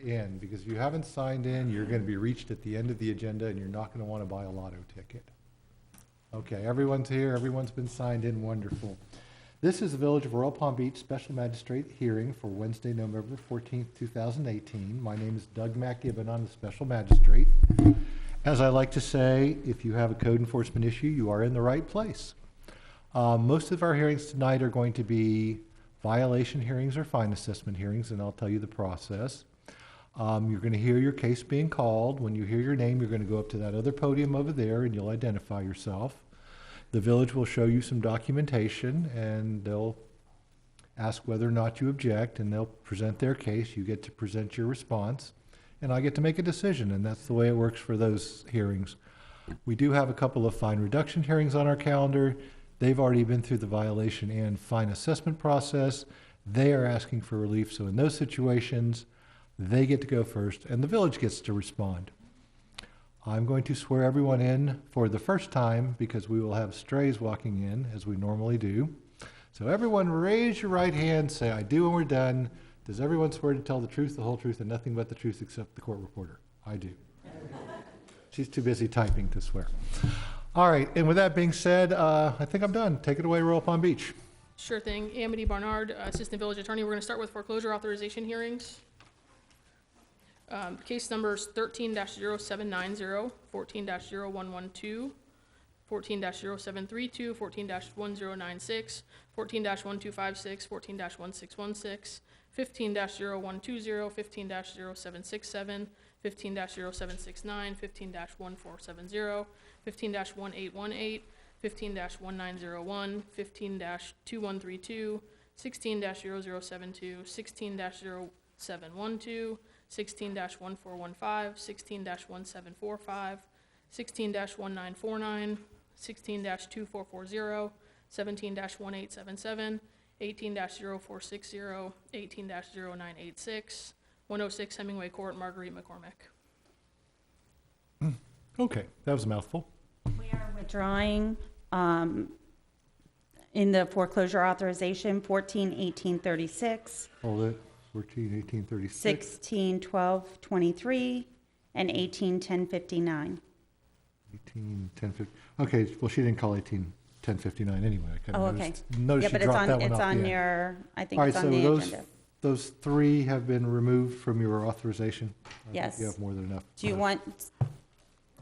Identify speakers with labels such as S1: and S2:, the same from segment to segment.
S1: in, because if you haven't signed in, you're going to be reached at the end of the agenda, and you're not going to want to buy a lotto ticket. Okay, everyone's here, everyone's been signed in, wonderful. This is the Village of Royal Palm Beach Special Magistrate hearing for Wednesday, November 14th, 2018. My name is Doug McGibbon. I'm the Special Magistrate. As I like to say, if you have a code enforcement issue, you are in the right place. Most of our hearings tonight are going to be violation hearings or fine assessment hearings, and I'll tell you the process. You're going to hear your case being called. When you hear your name, you're going to go up to that other podium over there and you'll identify yourself. The village will show you some documentation and they'll ask whether or not you object, and they'll present their case. You get to present your response, and I get to make a decision, and that's the way it works for those hearings. We do have a couple of fine reduction hearings on our calendar. They've already been through the violation and fine assessment process. They are asking for relief, so in those situations, they get to go first, and the village gets to respond. I'm going to swear everyone in for the first time because we will have strays walking in, as we normally do. So everyone raise your right hand, say, I do, and we're done. Does everyone swear to tell the truth, the whole truth, and nothing but the truth except the court reporter? I do. She's too busy typing to swear. All right, and with that being said, I think I'm done. Take it away, Royal Palm Beach.
S2: Sure thing. Amity Barnard, Assistant Village Attorney. We're going to start with foreclosure authorization hearings. Case numbers 13-0790, 14-0112, 14-0732, 14-1096, 14-1256, 14-1616, 15-0120, 15-0767, 15-0769, 15-1470, 15-1818, 15-1901, 15-2132, 16-0072, 16-0712, 16-1415, 16-1745, 16-1949, 16-2440, 17-1877, 18-0460, 18-0986, 106 Hemingway Court, Marguerite McCormick.
S1: Okay, that was a mouthful.
S3: We are withdrawing in the foreclosure authorization 14-1836,
S1: Hold it. 14-1836.
S3: 16-1223, and 18-1059.
S1: 18-1050. Okay, well, she didn't call 18-1059 anyway. I kind of
S3: Okay.
S1: noticed
S3: Yeah,
S1: she
S3: but it's
S1: dropped
S3: on,
S1: that one
S3: it's
S1: off
S3: on
S1: the end.
S3: your, I think
S1: All
S3: it's
S1: right,
S3: on
S1: so
S3: the
S1: those
S3: agenda.
S1: those three have been removed from your authorization? I think
S3: Yes.
S1: you have more than enough.
S3: Do you want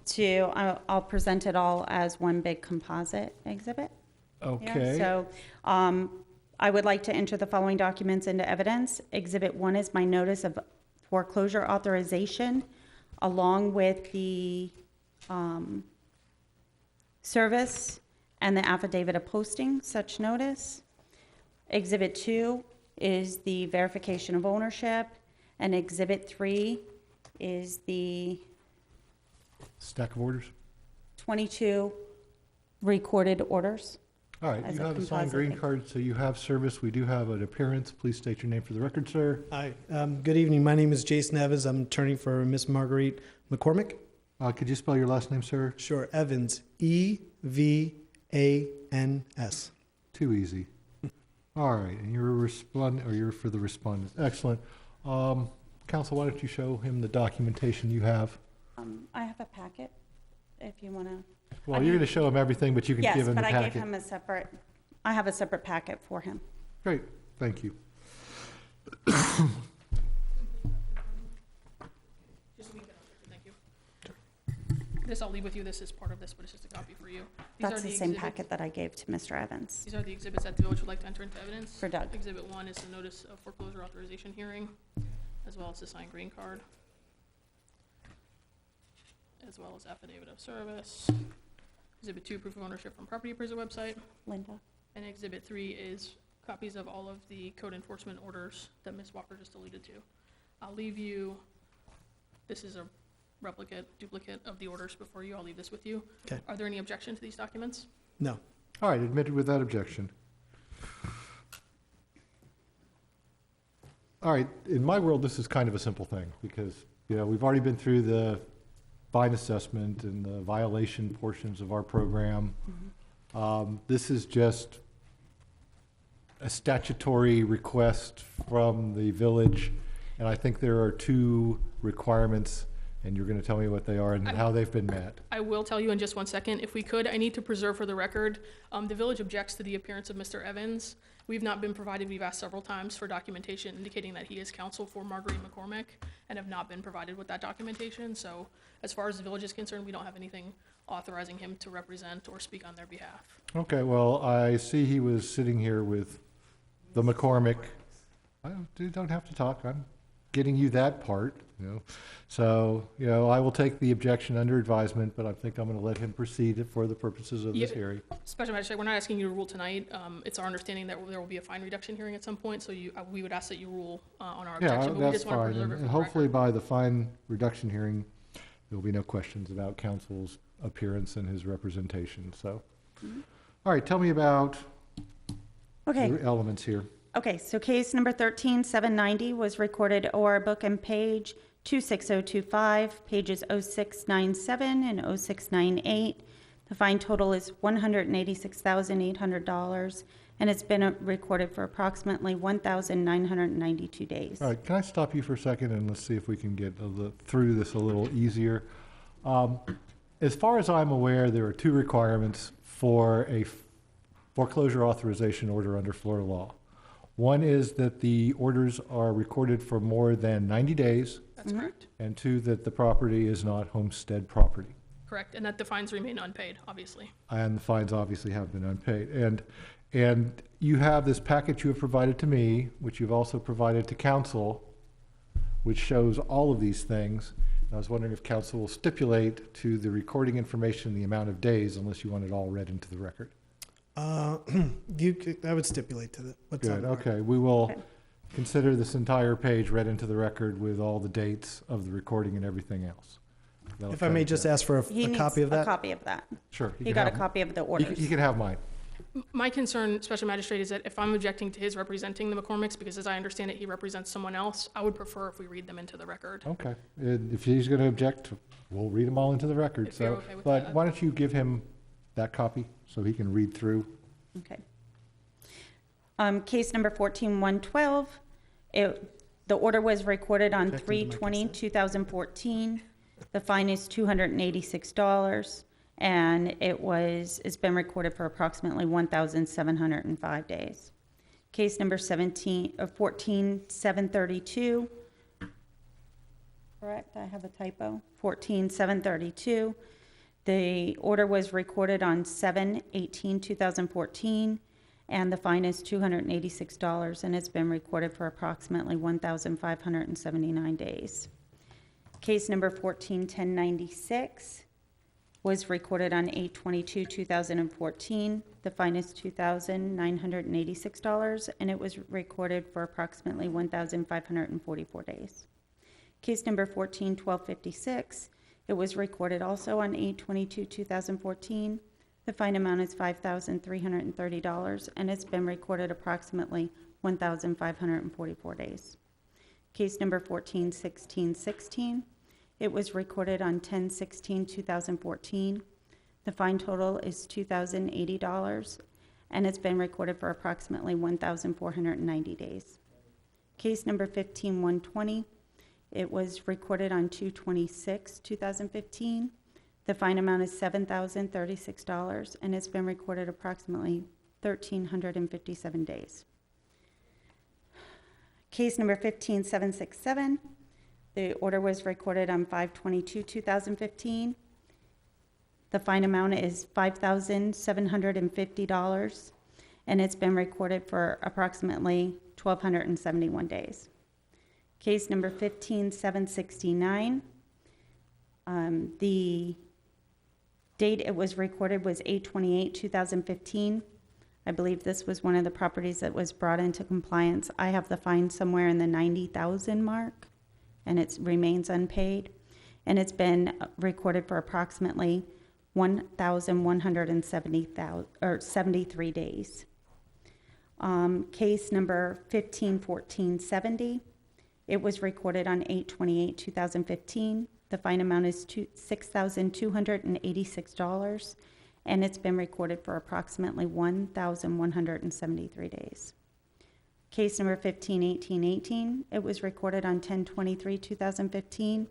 S3: to, I'll present it all as one big composite exhibit.
S1: Okay.
S3: Here. So I would like to enter the following documents into evidence. Exhibit 1 is my notice of foreclosure authorization, along with the service and the affidavit of posting such notice. Exhibit 2 is the verification of ownership, and Exhibit 3 is the
S1: Stack of orders?
S3: 22 recorded orders.
S1: All right,
S3: As
S1: you
S3: a
S1: have a signed
S3: composite
S1: green
S3: thing.
S1: card, so you have service. We do have an appearance. Please state your name for the record, sir.
S4: Hi, good evening. My name is Jason Evans. I'm attorney for Miss Marguerite McCormick.
S1: Could you spell your last name, sir?
S4: Sure, Evans, E-V-A-N-S.
S1: Too easy. All right, and you're a respondent, or you're for the respondent. Excellent. Counsel, why don't you show him the documentation you have?
S3: I have a packet, if you want to.
S1: Well, you're going to show him everything, but you can
S3: Yes,
S1: give him the
S3: but
S1: packet.
S3: I gave him a separate, I have a separate packet for him.
S1: Great, thank you.
S2: Just so we can, thank you. This I'll leave with you. This is part of this, but it's just a copy for you. These
S3: That's
S2: are
S3: the same
S2: exhibits-
S3: packet that I gave to Mr. Evans.
S2: These are the exhibits that the village would like to enter into evidence.
S3: For Doug.
S2: Exhibit 1 is the notice of foreclosure authorization hearing, as well as the signed green card, as well as affidavit of service. Exhibit 2, proof of ownership from property appraiser website.
S3: Linda?
S2: And Exhibit 3 is copies of all of the code enforcement orders that Ms. Walker just alluded to. I'll leave you, this is a duplicate of the orders before you. I'll leave this with you.
S4: Okay.
S2: Are there any objection to these documents?
S4: No.
S1: All right, admitted without objection. All right, in my world, this is kind of a simple thing because, you know, we've already been through the fine assessment and the violation portions of our program. This is just a statutory request from the village And I think there are two requirements, and you're going to tell me what they are and how they've been met.
S2: I will tell you in just 1 second. If we could, I need to preserve for the record, the village objects to the appearance of Mr. Evans. We've not been provided, we've asked several times for documentation indicating that he is counsel for Marguerite McCormick and have not been provided with that documentation. So as far as the village is concerned, we don't have anything authorizing him to represent or speak on their behalf.
S1: Okay, well, I see he was sitting here with the McCormick. You don't have to talk. I'm getting you that part, you know. So, you know, I will take the objection under advisement, but I think I'm going to let him proceed for the purposes of this
S2: Yeah.
S1: hearing.
S2: Special Magistrate, we're not asking you to rule tonight. It's our understanding that there will be a fine reduction hearing at some point, so we would ask that you rule on our
S1: Yeah,
S2: objection. But we
S1: that's
S2: just want to
S1: fine.
S2: preserve it
S1: And
S2: for the
S1: hopefully
S2: record.
S1: by the fine reduction hearing, there will be no questions about counsel's appearance and his representation. So, all right, tell me about
S3: Okay.
S1: the elements here.
S3: Okay, so case number 13790 was recorded OR book and page 26025, pages 0697 and 0698. The fine total is $186,800, and it's been recorded for approximately 1,992 days.
S1: All right, can I stop you for a second and let's see if we can get through this a little easier? As far as I'm aware, there are two requirements for a foreclosure authorization order under Florida law. One is that the orders are recorded for more than 90 days,
S2: That's correct.
S1: and two, that the property is not homestead property.
S2: Correct, and that the fines remain unpaid, obviously.
S1: And the fines obviously have been unpaid. And you have this packet you have provided to me, which you've also provided to council, which shows all of these things. And I was wondering if council will stipulate to the recording information the amount of days, unless you want it all read into the record.
S4: I would stipulate to what's on
S1: Good,
S4: the record.
S1: okay. We will
S3: Okay.
S1: consider this entire page read into the record with all the dates of the recording and everything else. That'll
S4: If I may
S1: cover
S4: just
S1: that.
S4: ask for
S3: He
S4: a
S3: needs
S4: copy of
S3: a
S4: that?
S3: copy of that.
S1: Sure.
S3: He
S1: can
S3: got a
S1: have-
S3: copy of the
S1: He
S3: orders.
S1: can have mine.
S2: My concern, Special Magistrate, is that if I'm objecting to his representing the McCormicks, because as I understand it, he represents someone else, I would prefer if we read them into the record.
S1: Okay. And if he's going to object, we'll read them all into the record.
S2: If you're
S1: So,
S2: okay with
S1: but
S2: that.
S1: why don't you give him that copy so he can read through?
S3: Okay. Case number 14112, the order was recorded on
S4: Objecting to my
S3: 3/20/2014. The fine is $286, and it's been recorded for approximately 1,705 days. Case number 14732, correct, I have a typo, 14732. The order was recorded on 7/18/2014, and the fine is $286, and it's been recorded for approximately 1,579 days. Case number 141096 was recorded on 8/22/2014. The fine is $2,986, and it was recorded for approximately 1,544 days. Case number 141256, it was recorded also on 8/22/2014. The fine amount is $5,330, and it's been recorded approximately 1,544 days. Case number 141616, it was recorded on 10/16/2014. The fine total is $2,080, and it's been recorded for approximately 1,490 days. Case number 15120, it was recorded on 2/26/2015. The fine amount is $7,036, and it's been recorded approximately 1,357 days. Case number 15767, the order was recorded on 5/22/2015. The fine amount is $5,750, and it's been recorded for approximately 1,271 days. Case number 15769, the date it was recorded was 8/28/2015. I believe this was one of the properties that was brought into compliance. I have the fine somewhere in the 90,000 mark, and it remains unpaid. And it's been recorded for approximately 1,173 days. Case number 151470, it was recorded on 8/28/2015. The fine amount is $6,286, and it's been recorded for approximately 1,173 days. Case number 151818, it was recorded on 10/23/2015.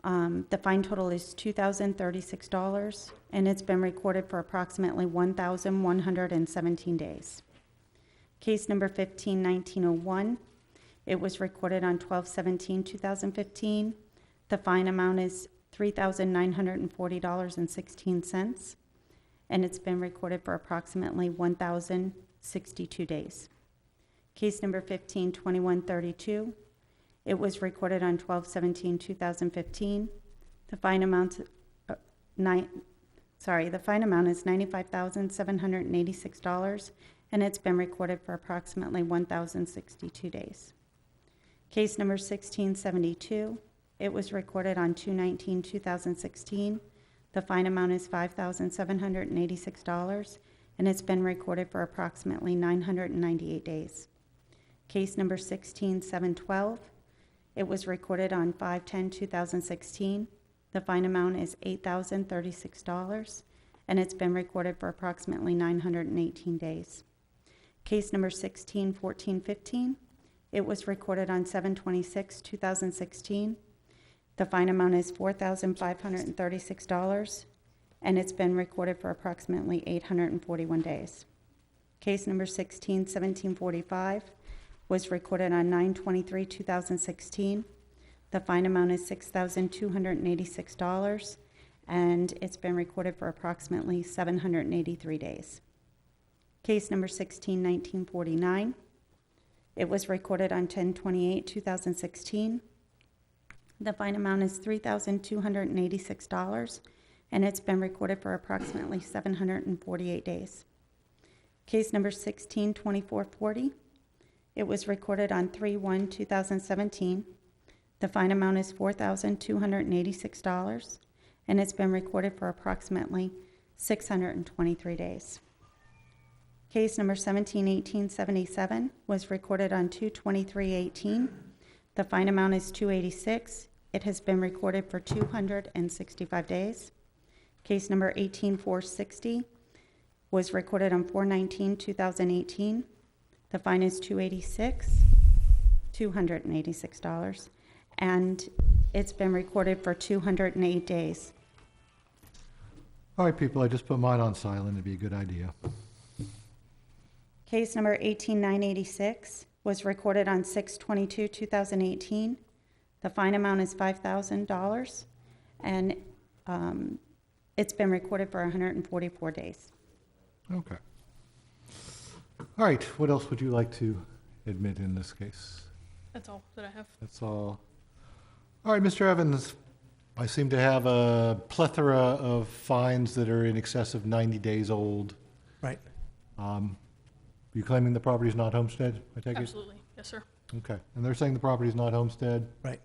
S3: The fine total is $2,036, and it's been recorded for approximately 1,117 days. Case number 151901, it was recorded on 12/17/2015. The fine amount is $3,940.16, and it's been recorded for approximately 1,062 days. Case number 152132, it was recorded on 12/17/2015. The fine amount is $95,786, and it's been recorded for approximately 1,062 days. Case number 1672, it was recorded on 2/19/2016. The fine amount is $5,786, and it's been recorded for approximately 998 days. Case number 16712, it was recorded on 5/10/2016. The fine amount is $8,036, and it's been recorded for approximately 918 days. Case number 161415, it was recorded on 7/26/2016. The fine amount is $4,536, and it's been recorded for approximately 841 days. Case number 161745 was recorded on 9/23/2016. The fine amount is $6,286, and it's been recorded for approximately 783 days. Case number 161949, it was recorded on 10/28/2016. The fine amount is $3,286, and it's been recorded for approximately 748 days. Case number 162440, it was recorded on 3/1/2017. The fine amount is $4,286, and it's been recorded for approximately 623 days. Case number 171877 was recorded on 2/23/18. The fine amount is $286. It has been recorded for 265 days. Case number 18460 was recorded on 4/19/2018. The fine is $286, and it's been recorded for 208 days.
S1: All right, people, I just put mine on silent. It'd be a good idea.
S3: Case number 18986 was recorded on 6/22/2018. The fine amount is $5,000, and it's been recorded for 144 days.
S1: Okay. All right, what else would you like to admit in this case?
S2: That's all that I have.
S1: That's all. All right, Mr. Evans, I seem to have a plethora of fines that are in excess of 90 days old.
S4: Right.
S1: You claiming the property's not homestead, I take it?
S2: Absolutely. Yes, sir.
S1: Okay, and they're saying the property's not homestead?
S4: Right.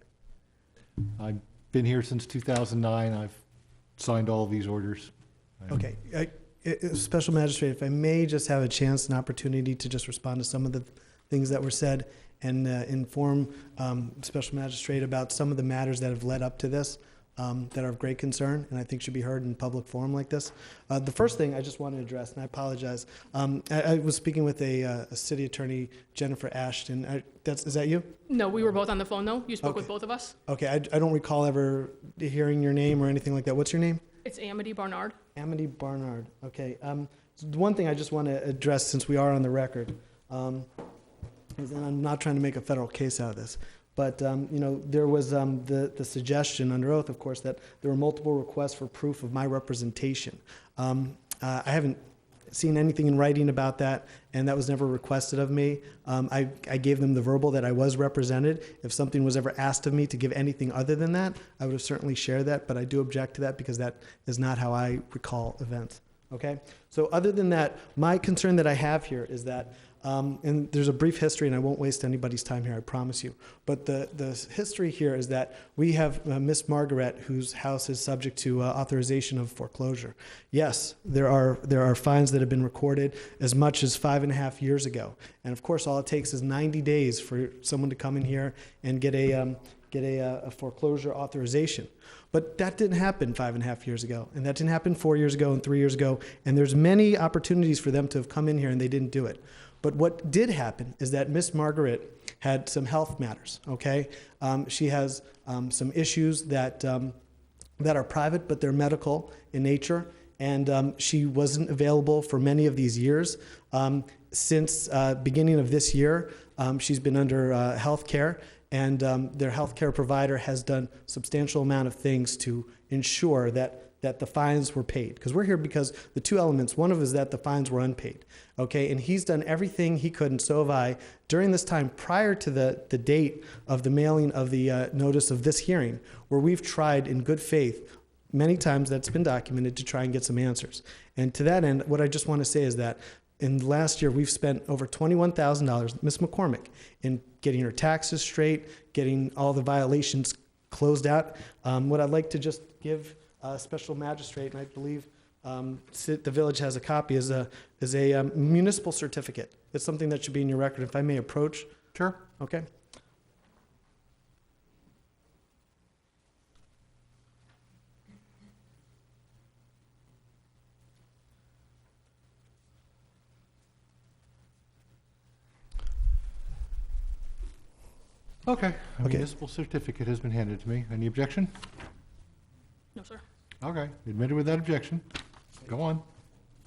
S1: I've been here since 2009. I've signed all of these orders.
S4: Okay. Special Magistrate, if I may just have a chance and opportunity to just respond to some of the things that were said and inform Special Magistrate about some of the matters that have led up to this that are of great concern and I think should be heard in public forum like this. The first thing I just want to address, and I apologize, I was speaking with a city attorney, Jennifer Ashton. Is that you?
S2: No, we were both on the phone, though. You spoke
S4: Okay.
S2: with both of us.
S4: Okay, I don't recall ever hearing your name or anything like that. What's your name?
S2: It's Amity Barnard.
S4: Amity Barnard. Okay. So the one thing I just want to address, since we are on the record, is, and I'm not trying to make a federal case out of this, but there was the suggestion under oath, of course, that there were multiple requests for proof of my representation. I haven't seen anything in writing about that, and that was never requested of me. I gave them the verbal that I was represented. If something was ever asked of me to give anything other than that, I would have certainly shared that, but I do object to that because that is not how I recall events. Okay? So other than that, my concern that I have here is that, and there's a brief history, and I won't waste anybody's time here, I promise you. But the history here is that we have Miss Margaret, whose house is subject to authorization of foreclosure. Yes, there are fines that have been recorded as much as 5.5 years ago, and of course, all it takes is 90 days for someone to come in here and get a foreclosure authorization. But that didn't happen 5.5 years ago, and that didn't happen 4 years ago and 3 years ago, and there's many opportunities for them to have come in here and they didn't do it. But what did happen is that Miss Margaret had some health matters, okay? She has some issues that are private, but they're medical in nature, and she wasn't available for many of these years. Since beginning of this year, she's been under health care, and their health care provider has done substantial amount of things to ensure that the fines were paid. Because we're here because the two elements, one of is that the fines were unpaid, okay? And he's done everything he could, and so have I, during this time prior to the date of the mailing of the notice of this hearing, where we've tried in good faith, many times that's been documented, to try and get some answers. And to that end, what I just want to say is that in the last year, we've spent over $21,000, Ms. McCormick, in getting her taxes straight, getting all the violations closed out. What I'd like to just give special magistrate, and I believe the village has a copy, is a municipal certificate. It's something that should be in your record. If I may approach.
S1: Sure.
S4: Okay.
S1: Okay. A
S4: Okay.
S1: municipal certificate has been handed to me. Any objection?
S2: No, sir.
S1: Okay, admitted without objection. Go on.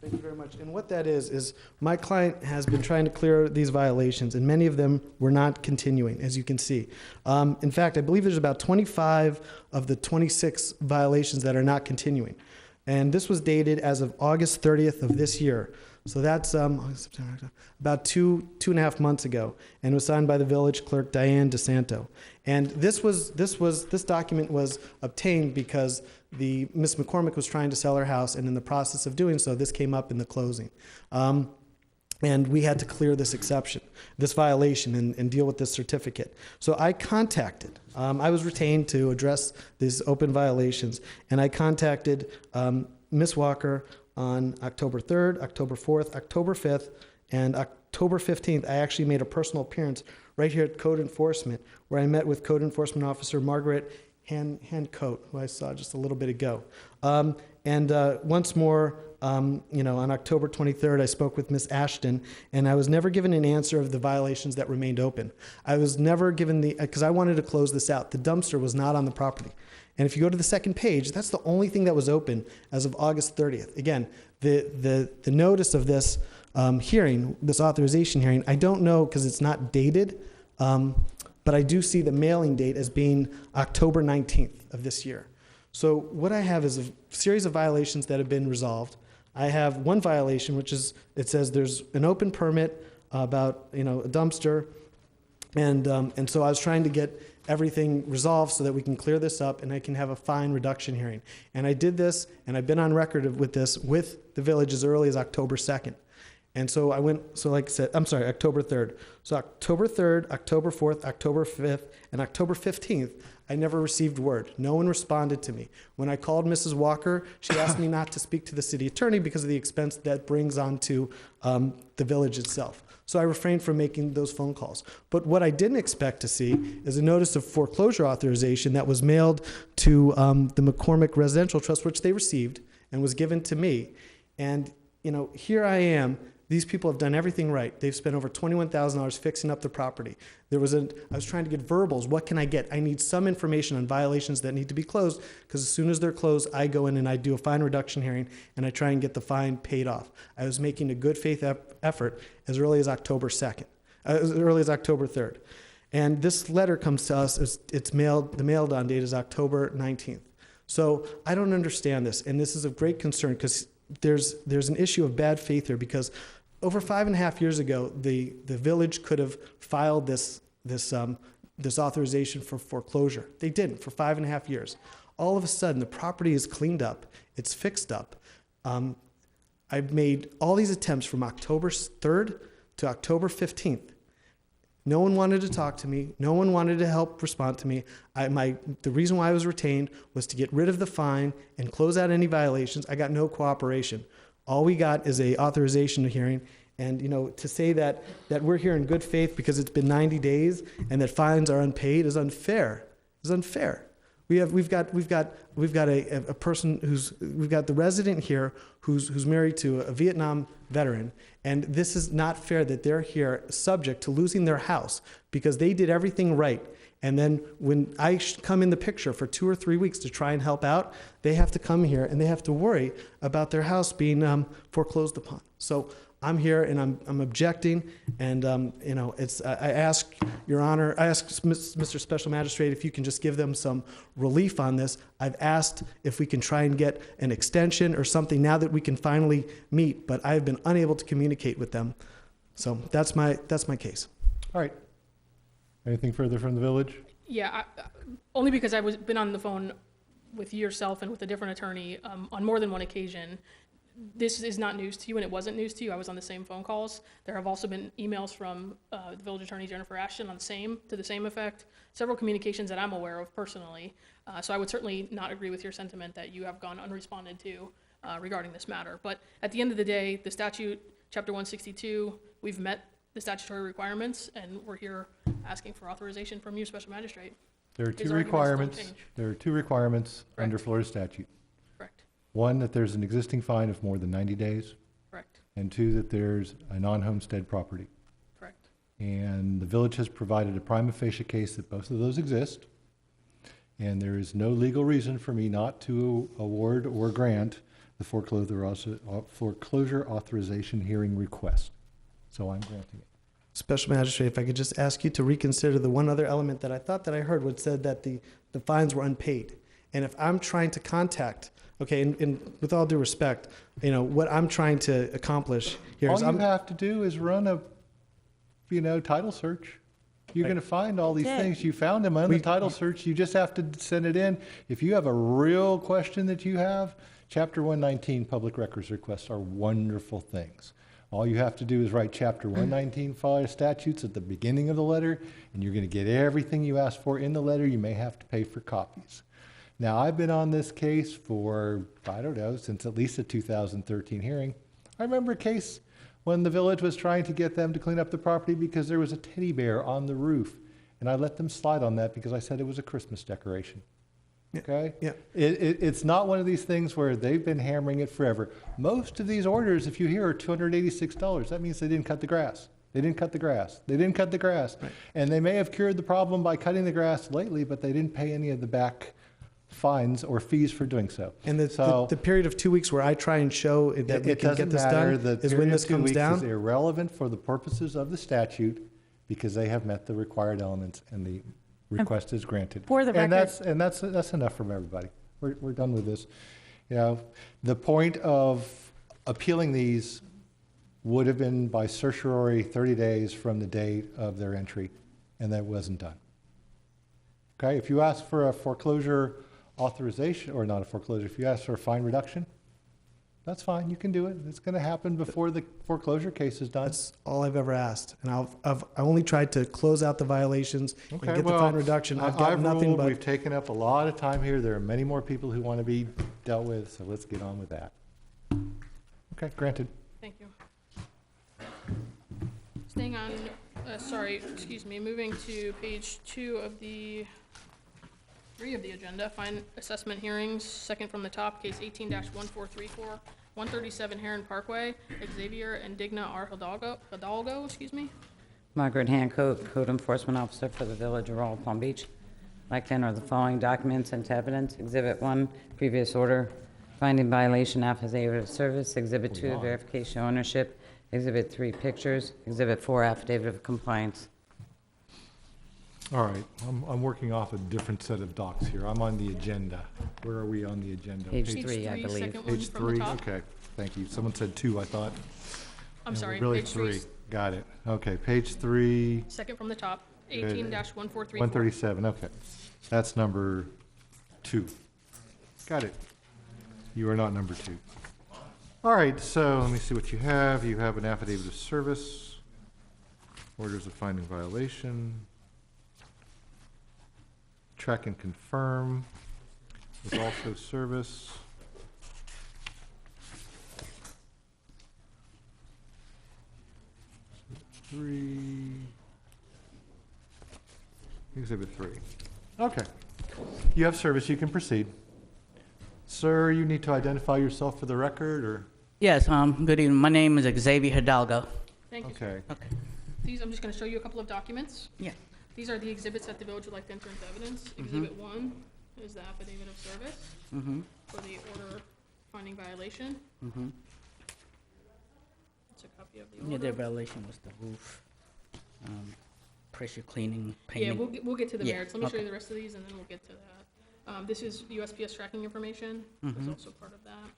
S4: Thank you very much. And what that is my client has been trying to clear these violations, and many of them were not continuing, as you can see. In fact, I believe there's about 25 of the 26 violations that are not continuing. And this was dated as of August 30th of this year. So that's about two and a half months ago, and was signed by the village clerk, Diane DeSanto. And this document was obtained because Miss McCormick was trying to sell her house, and in the process of doing so, this came up in the closing. And we had to clear this exception, this violation, and deal with this certificate. So I contacted, I was retained to address these open violations, and I contacted Ms. Walker on October 3rd, October 4th, October 5th, and October 15th. I actually made a personal appearance right here at Code Enforcement, where I met with Code Enforcement Officer Margaret Hancoat, who I saw just a little bit ago. Once more, on October 23rd, I spoke with Ms. Ashton, and I was never given an answer of the violations that remained open. I was never given because I wanted to close this out. The dumpster was not on the property. And if you go to the second page, that's the only thing that was open as of August 30th. Again, the notice of this hearing, this authorization hearing, I don't know because it's not dated, but I do see the mailing date as being October 19th of this year. So what I have is a series of violations that have been resolved. I have one violation, which is, it says there's an open permit about, a dumpster. And so I was trying to get everything resolved so that we can clear this up and I can have a fine reduction hearing. And I did this, and I've been on record with this with the village as early as October 2nd. And so like I said, I'm sorry, October 3rd. So October 3rd, October 4th, October 5th, and October 15th, I never received word. No one responded to me. When I called Mrs. Walker, she asked me not to speak to the city attorney because of the expense that brings onto the village itself. So I refrained from making those phone calls. But what I didn't expect to see is a notice of foreclosure authorization that was mailed to the McCormick Residential Trust, which they received and was given to me. And, here I am. These people have done everything right. They've spent over $21,000 fixing up the property. I was trying to get verbals. What can I get? I need some information on violations that need to be closed, because as soon as they're closed, I go in and I do a fine reduction hearing and I try and get the fine paid off. I was making a good faith effort as early as October 2nd, as early as October 3rd. And this letter comes to us, the mailed on date is October 19th. So I don't understand this, and this is of great concern because there's an issue of bad faith here, because over 5.5 years ago, the village could have filed this authorization for foreclosure. They didn't for 5.5 years. All of a sudden, the property is cleaned up. It's fixed up. I've made all these attempts from October 3rd to October 15th. No one wanted to talk to me. No one wanted to help respond to me. The reason why I was retained was to get rid of the fine and close out any violations. I got no cooperation. All we got is a authorization hearing. And, to say that we're here in good faith because it's been 90 days and that fines are unpaid is unfair. It's unfair. We've got a person we've got the resident here who's married to a Vietnam veteran, and this is not fair that they're here subject to losing their house because they did everything right. And then when I come in the picture for 2 or 3 weeks to try and help out, they have to come here and they have to worry about their house being foreclosed upon. So I'm here and I'm objecting, and I ask Your Honor, I ask Mr. Special Magistrate if you can just give them some relief on this. I've asked if we can try and get an extension or something now that we can finally meet, but I've been unable to communicate with them. So that's my case.
S1: All right. Anything further from the village?
S2: Yeah, only because I've been on the phone with yourself and with a different attorney on more than one occasion. This is not news to you, and it wasn't news to you. I was on the same phone calls. There have also been emails from the village attorney, Jennifer Ashton, to the same effect. Several communications that I'm aware of personally. So I would certainly not agree with your sentiment that you have gone unresponded to regarding this matter. But at the end of the day, the statute, Chapter 162, we've met the statutory requirements, and we're here asking for authorization from you, Special Magistrate.
S1: There are
S2: His
S1: two
S2: arguments don't
S1: requirements.
S2: change.
S1: There are two requirements under
S2: Correct.
S1: Florida statute.
S2: Correct,
S1: One, that there's an existing fine of more than 90 days,
S2: correct,
S1: and two, that there's a non-homestead property.
S2: correct.
S1: And the village has provided a prima facie case that both of those exist, and there is no legal reason for me not to award or grant the foreclosure authorization hearing request. So I'm granting it.
S4: Special Magistrate, if I could just ask you to reconsider the one other element that I thought that I heard, which said that the fines were unpaid. And if I'm trying to contact, okay, and with all due respect, what I'm trying to accomplish here is
S1: All you have to do is run a, title search. You're going to find all these
S3: Did.
S1: things. You found them on the title search. You just have to send it in. If you have a real question that you have, Chapter 119 public records requests are wonderful things. All you have to do is write Chapter 119 Florida statutes at the beginning of the letter, and you're going to get everything you asked for in the letter. You may have to pay for copies. Now, I've been on this case for, since at least the 2013 hearing. I remember a case when the village was trying to get them to clean up the property because there was a teddy bear on the roof, and I let them slide on that because I said it was a Christmas decoration. Okay?
S4: Yeah.
S1: It's not one of these things where they've been hammering it forever. Most of these orders, if you hear, are $286. That means they didn't cut the grass. They didn't cut the grass. They didn't cut the grass.
S4: Right.
S1: And they may have cured the problem by cutting the grass lately, but they didn't pay any of the back fines or fees for doing so.
S4: And the period of 2 weeks where I try and show that we
S1: It
S4: can
S1: doesn't
S4: get this
S1: matter.
S4: done
S1: The
S4: is when
S1: period
S4: this
S1: of 2
S4: comes
S1: weeks is
S4: down.
S1: irrelevant for the purposes of the statute because they have met the required elements and the request is granted.
S3: For the
S1: And
S3: record-
S1: that's enough from everybody. We're done with this. The point of appealing these would have been by certiorari 30 days from the date of their entry, and that wasn't done. Okay, if you ask for a foreclosure authorization, or not a foreclosure, if you ask for a fine reduction, that's fine, you can do it. It's going to happen before the foreclosure case is done.
S4: That's all I've ever asked. And I only tried to close out the violations and
S1: Okay,
S4: get the
S1: well,
S4: fine reduction. I've got nothing
S1: ruled
S4: but.
S1: We've taken up a lot of time here. There are many more people who want to be dealt with, so let's get on with that. Okay, granted.
S2: Thank you. Staying on, moving to page 3 of the agenda, fine assessment hearings, second from the top, case 18-1434, 137 Heron Parkway, Xavier and Digna R. Hidalgo,
S5: Margaret Hancock, Code Enforcement Officer for the Village of Royal Palm Beach. I'd like to enter the following documents into evidence. Exhibit 1, previous order, finding violation affidavit of service. Exhibit 2, verification of ownership. Exhibit 3, pictures. Exhibit 4, affidavit of compliance.
S1: All right, I'm working off a different set of docs here. I'm on the agenda. Where are we on the agenda?
S5: Page
S2: Page
S5: 3, I
S2: 3,
S5: believe.
S2: second one
S1: Page
S2: from the
S1: 3,
S2: top.
S1: okay, thank you. Someone said 2, I thought.
S2: I'm
S1: Yeah,
S2: sorry,
S1: Really
S2: page 3,
S1: 3, got it. Okay, page 3,
S2: second from the top, 18-1434.
S1: 137, okay. That's number 2. Got it. You are not number 2. All right, so let me see what you have. You have an affidavit of service, orders of finding violation, track and confirm is also service. Exhibit 3. Okay. You have service, you can proceed. Sir, you need to identify yourself for the record, or?
S6: Yes, good evening. My name is Xavier Hidalgo.
S2: Thank you, sir.
S1: Okay.
S2: These, I'm just gonna show you a couple of documents.
S6: Yeah.
S2: These are the exhibits that the village would like to enter into evidence. Exhibit 1 is the affidavit of service
S6: Mm-hmm.
S2: for the order finding violation.
S6: Mm-hmm.
S2: It's a copy of the
S6: Yeah,
S2: order.
S6: their violation was the roof, pressure cleaning,
S2: Yeah,
S6: painting.
S2: we'll get to the
S6: Yeah,
S2: merits. Let me show you
S6: okay.
S2: the rest of these, and then we'll get to that. This is USPS tracking information. That's
S6: Mhm.
S2: also part of that.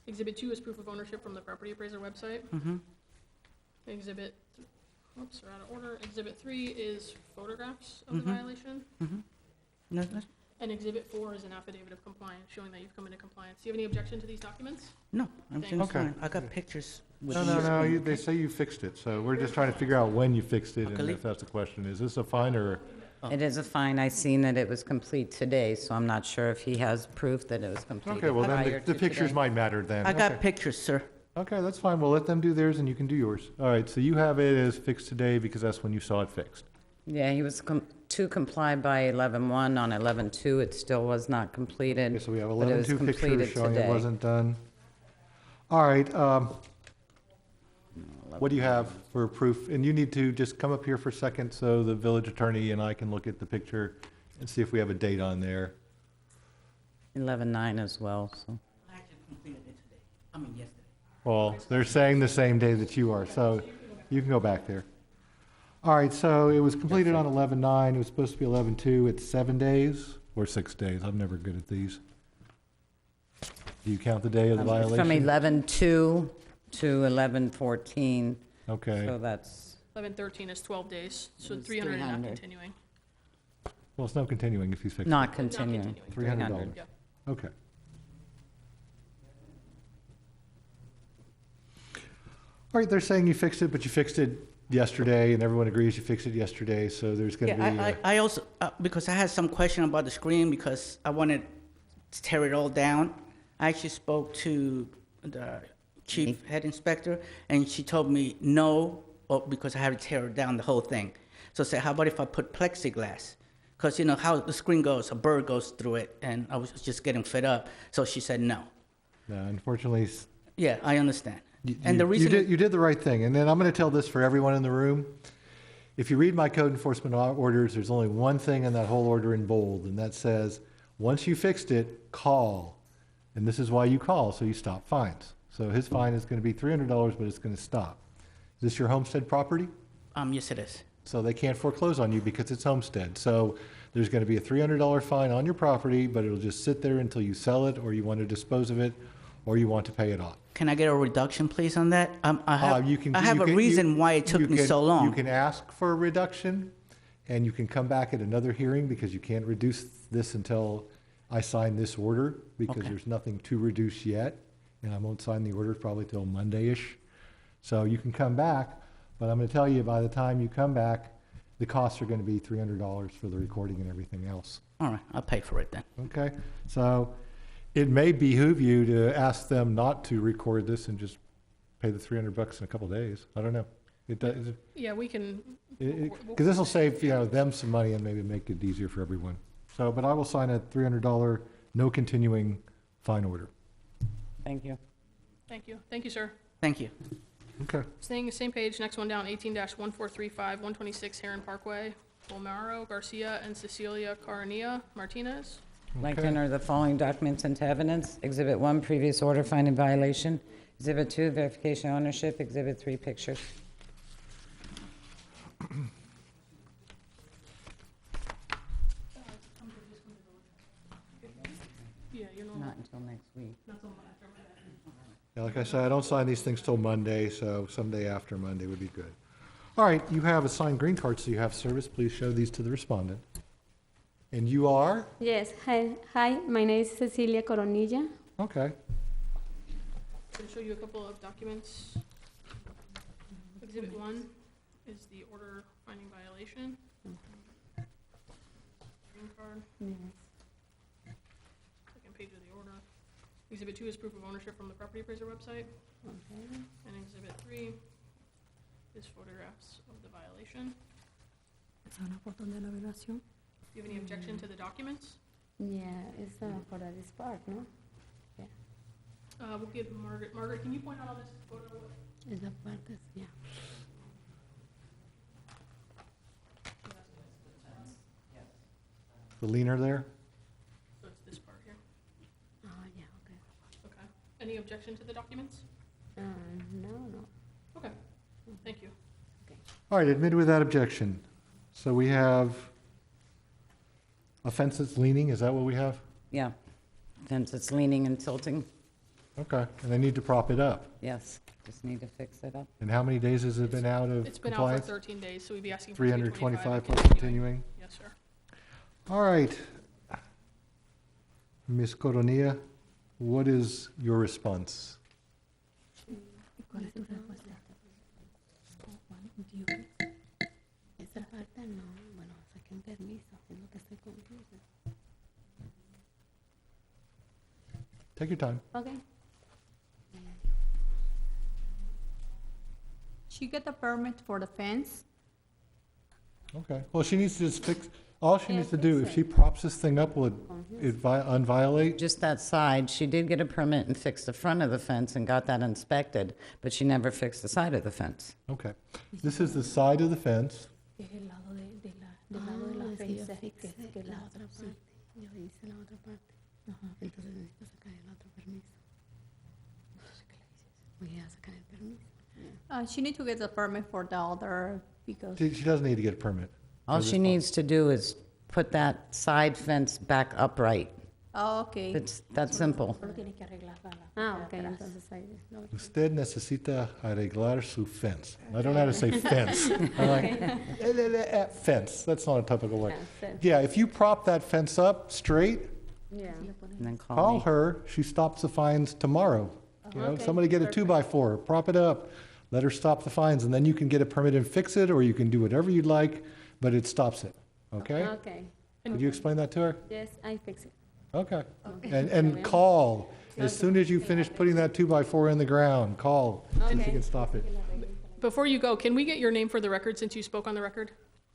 S2: Exhibit 2 is proof of ownership from the property appraiser website.
S6: Mm-hmm.
S2: Exhibit, whoops, we're out of order. Exhibit 3 is photographs of the
S6: Mhm.
S2: violation.
S6: Mm-hmm. No, that's-
S2: And Exhibit 4 is an affidavit of compliance, showing that you've come into compliance. Do you have any objection to these documents?
S6: no, I'm
S2: Thank
S6: just
S1: you. Okay.
S6: fine. I got pictures with
S1: No,
S6: the
S1: no, no,
S6: screen,
S1: they
S6: okay?
S1: say you fixed it, so we're just trying to figure out when you fixed it, and
S6: Okay.
S1: if that's the question. Is this a fine or?
S6: Oh.
S5: It is a fine. I seen that it was complete today, so I'm not sure if he has proof that it was completed
S1: Okay, well, then
S5: prior
S1: the
S5: to
S1: pictures
S5: today.
S1: might matter then.
S6: I got
S1: Okay.
S6: pictures, sir.
S1: Okay, that's fine. We'll let them do theirs and you can do yours. All right, so you have it as fixed today because that's when you saw it fixed.
S5: Yeah, he was to comply by 11/1. On 11/2, it still was not completed.
S1: Okay, so we have
S5: but it was
S1: 11-2 pictures
S5: completed
S1: showing it
S5: today.
S1: wasn't done. All right, what do you have for proof? And you need to just come up here for a second so the village attorney and I can look at the picture and see if we have a date on there.
S5: 11/9 as well, so.
S6: I actually completed it today. I mean, yesterday.
S1: Well, they're saying the same day that you are, so you can go back there. All right, so it was completed on 11/9, it was supposed to be 11/2, it's 7 days or 6 days? I'm never good at these. Do you count the day of the
S5: From
S1: violation?
S5: 11/2 to 11/14,
S1: Okay,
S5: so that's,
S2: 11/13 is 12 days, so
S5: It's
S2: 300 and not
S5: 300.
S2: continuing.
S1: well, it's no continuing if he's fixed it.
S5: not
S2: Not
S5: continuing.
S1: $300.
S2: Yeah.
S1: Okay. All right, they're saying you fixed it, but you fixed it yesterday, and everyone agrees you fixed it yesterday, so there's gonna be,
S6: Yeah, I also, because I had some question about the screen, because I wanted to tear it all down. I actually spoke to the chief head inspector, and she told me no, because I had to tear down the whole thing. So I said, how about if I put plexiglass? Because you know how the screen goes, a bird goes through it, and I was just getting fed up. So she said no.
S1: no, unfortunately,
S6: Yeah, I understand.
S1: You-
S6: And the
S1: you
S6: reason,
S1: did, you did the right thing, and then I'm gonna tell this for everyone in the room. If you read my code enforcement orders, there's only one thing in that whole order in bold, and that says, once you fixed it, call. And this is why you call, so you stop fines. So his fine is gonna be $300, but it's gonna stop. Is this your homestead property?
S6: yes it is.
S1: So they can't foreclose on you because it's homestead. So there's gonna be a $300 fine on your property, but it'll just sit there until you sell it, or you want to dispose of it, or you want to pay it off.
S6: Can I get a reduction, please, on that?
S1: You can-
S6: I have
S1: you
S6: a
S1: can-
S6: reason why it took
S1: you
S6: me
S1: can-
S6: so long.
S1: You can ask for a reduction, and you can come back at another hearing, because you can't reduce this until I sign this order, because
S6: Okay.
S1: there's nothing to reduce yet, and I won't sign the order probably till Monday-ish. So you can come back, but I'm gonna tell you, by the time you come back, the costs are gonna be $300 for the recording and everything else.
S6: All right, I'll pay for it then.
S1: Okay, so it may behoove you to ask them not to record this and just pay the $300 in a couple days. I don't know. It does,
S2: Yeah, we can,
S1: because this will save, them some money and maybe make it easier for everyone. So, but I will sign a $300, no continuing fine order.
S5: Thank you.
S2: thank you. Thank you, sir.
S6: Thank you.
S1: Okay.
S2: Staying, same page, next one down, 18-1435, 126 Heron Parkway, Bolmaro, Garcia, and Cecilia Caranilla Martinez.
S5: Like to
S1: Okay.
S5: enter the following documents into evidence. Exhibit 1, previous order finding violation. Exhibit 2, verification of ownership. Exhibit 3, pictures.
S2: Yeah, you know,
S5: Not until next week.
S1: Yeah, like I said, I don't sign these things till Monday, so someday after Monday would be good. All right, you have a signed green card, so you have service. Please show these to the respondent. And you are?
S7: Yes, hi, my name is Cecilia Coronilla.
S1: Okay.
S2: I'm going to show you a couple of documents. Exhibit 1 is the order finding violation. Green card, second page of the order. Exhibit 2 is proof of ownership from the property appraiser website. And Exhibit 3 is photographs of the violation. Do you have any objection to the documents?
S7: Yeah, it's for this part, no?
S2: We'll get Margaret. Margaret, can you point out on this photo?
S7: Es la parte, yeah.
S1: The leaner there?
S2: So it's this part here.
S7: Oh, yeah, okay.
S2: Okay. Any objection to the documents?
S7: No.
S2: Okay. Thank you.
S1: All right, admitted without objection. So we have a fence that's leaning, is that what we have?
S5: Yeah. Fence it's leaning and tilting.
S1: Okay, and they need to prop it up.
S5: Yes, just need to fix it up.
S1: And how many days has it been out of
S2: It's been out for
S1: compliance?
S2: 13 days, so we'd be asking for
S1: 325 plus
S2: continuing.
S1: continuing?
S2: Yes, sir.
S1: All right. Ms. Coronilla, what is your response?
S7: ¿Cuál es tu respuesta? Esa parte no, bueno, saquen permiso, es lo que estoy confusa.
S1: Take your time.
S7: Okay.
S8: She get the permit for the fence.
S1: Okay. Well, she needs to just fix, all she
S7: Yeah,
S1: needs to do,
S7: fix
S1: if
S7: it.
S1: she props this thing up, will it unviolate?
S5: Just that side, she did get a permit and fix the front of the fence and got that inspected, but she never fixed the side of the fence.
S1: Okay. This is the side of the fence.
S7: Es el lado del lado de la fence, que la otra parte. Yo hice la otra parte. Entonces necesito sacar el otro permiso. Voy a sacar el permiso.
S8: She need to get the permit for the other because
S1: She doesn't need to get a permit.
S5: All she needs to do is put that side fence back upright.
S8: oh, okay.
S5: It's that simple.
S7: Solo tiene que arreglarla. Ah, ok, entonces ahí lo
S1: Usted necesita arreglar su fence. I don't know how to say fence. I'm like, fence, that's not a typical word.
S7: fence.
S1: Yeah, if you prop that fence up straight,
S7: Yeah.
S5: And then call
S1: call
S5: me.
S1: her, she stops the fines tomorrow. You know, somebody get a 2x4, prop it up, let her stop the fines, and then you can get a permit and fix it, or you can do whatever you'd like, but it stops it, okay?
S7: Okay.
S1: Could you explain that to her?
S7: Yes, I fix it.
S1: Okay. And call, as soon as you finish putting that 2x4 in the ground, call, and she can stop it.
S2: Before you go, can we get your name for the record since you spoke on the record?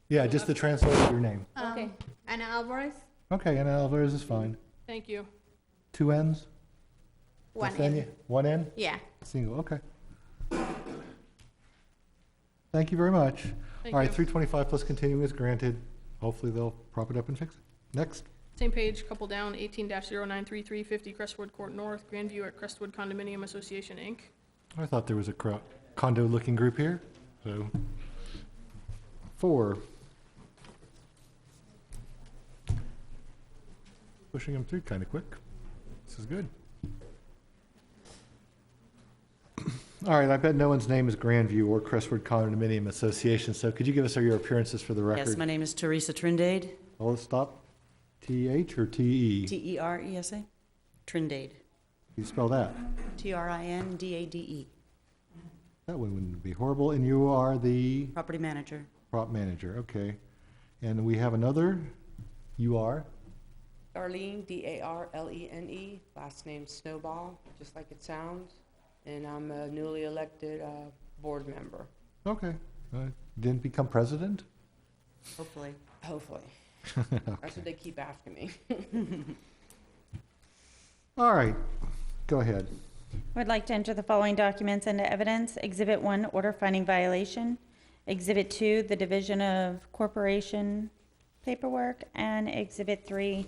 S1: Yeah, just to translate your name.
S7: Okay.
S8: Ana Alvarez,
S1: Okay, and Alvarez is fine.
S2: Thank you.
S1: 2 N's?
S8: one
S1: Nathania-
S8: N.
S1: 1 N?
S8: Yeah.
S1: Single, okay. Thank you very much.
S2: Thank
S1: All right,
S2: you.
S1: 325 plus continuing is granted. Hopefully they'll prop it up and fix it. Next.
S2: Same page, couple down, 18-093350 Crestwood Court North, Grandview at Crestwood Condominium Association, Inc.
S1: I thought there was a condo-looking group here, so. 4. Pushing them through kind of quick. This is good. All right, I bet no one's name is Grandview or Crestwood Condominium Association, so could you give us your appearances for the record?
S9: Yes, my name is Teresa Trindade,
S1: Oh, stop. T-H or T-E?
S9: T-E-R-E-S-A, Trindade,
S1: You spell that?
S9: T-R-I-N-D-A-D-E,
S1: That one wouldn't be horrible. And you are the
S9: property manager.
S1: prop manager, okay. And we have another, you are?
S10: Darlene, D-A-R-L-E-N-E, last name Snowball, just like it sounds, and I'm a newly elected board member,
S1: Okay. Didn't become president?
S9: Hopefully.
S10: hopefully. That's what they keep asking me.
S1: All right, go ahead.
S3: Would like to enter the following documents into evidence. Exhibit 1, order finding violation. Exhibit 2, the division of corporation paperwork. And Exhibit 3,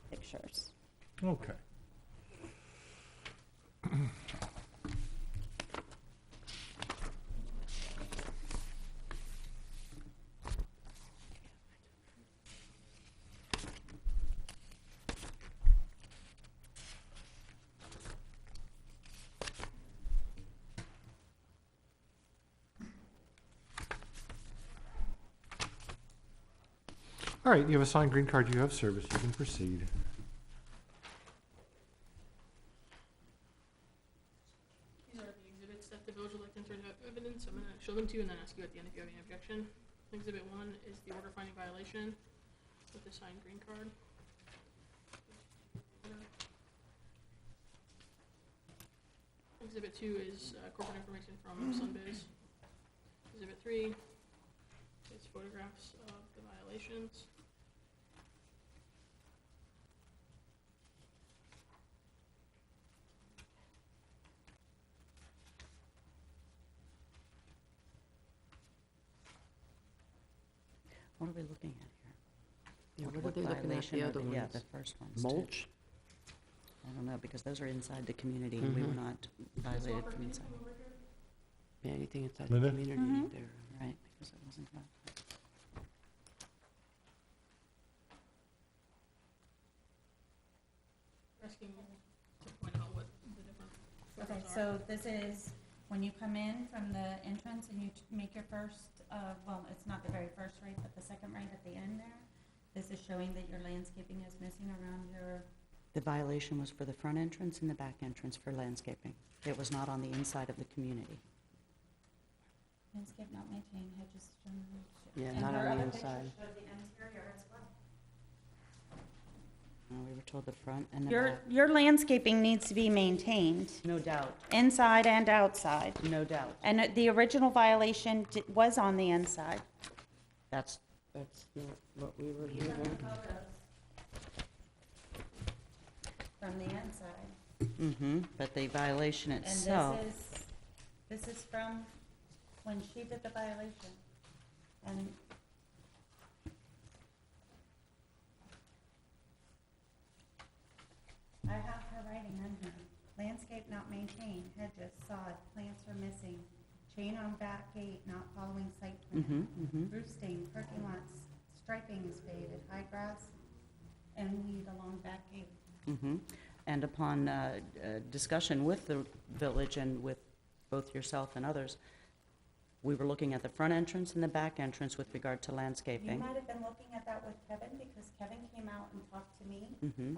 S3: pictures.
S1: Okay. All right, you have a signed green card, you have service, you can proceed.
S2: These are the exhibits that the village would like to enter into evidence. I'm gonna show them to you and then ask you at the end if you have any objection. Exhibit 1 is the order finding violation with the signed green card. Exhibit 2 is corporate information from Sunbiz. Exhibit 3 is photographs of the violations.
S9: What are we looking at here?
S10: Yeah, what are they looking at,
S9: Violation
S10: the
S9: are
S10: other
S9: the- Yeah,
S10: ones?
S9: the first ones. too.
S10: Mulch?
S9: I don't know, because those are inside the community, and we were
S10: Mhm.
S9: not violated from inside.
S10: Yeah, anything inside the
S1: Linda?
S10: community
S3: Mhm.
S10: there.
S9: Right, because it wasn't that.
S2: Asking to point out what the different
S3: Okay,
S2: photos are.
S3: so this is when you come in from the entrance and you make your first, well, it's not the very first right, but the second right at the end there. This is showing that your landscaping is missing around your,
S9: The violation was for the front entrance and the back entrance for landscaping. It was not on the inside of the community.
S3: landscape not maintained, hedges.
S10: Yeah,
S3: And
S10: not
S3: her
S10: on the
S3: other picture
S10: inside.
S3: showed the interior as well.
S9: We were told the front and the
S3: Your,
S9: back.
S3: your landscaping needs to be maintained,
S9: No doubt,
S3: inside and outside.
S9: no doubt.
S3: And the original violation was on the inside.
S9: That's,
S10: That's not what we were given.
S3: From the inside.
S9: but the violation
S3: And
S9: itself.
S3: this is from when she did the violation. And I have her writing on here. Landscape not maintained, hedges, sod, plants are missing, chain on back gate not following site plan. Roof stain, parking lots, striping is faded, high grass and weed along back gate.
S9: And upon discussion with the village and with both yourself and others, we were looking at the front entrance and the back entrance with regard to
S3: You
S9: landscaping.
S3: might have been looking at that with Kevin, because Kevin came out and talked to me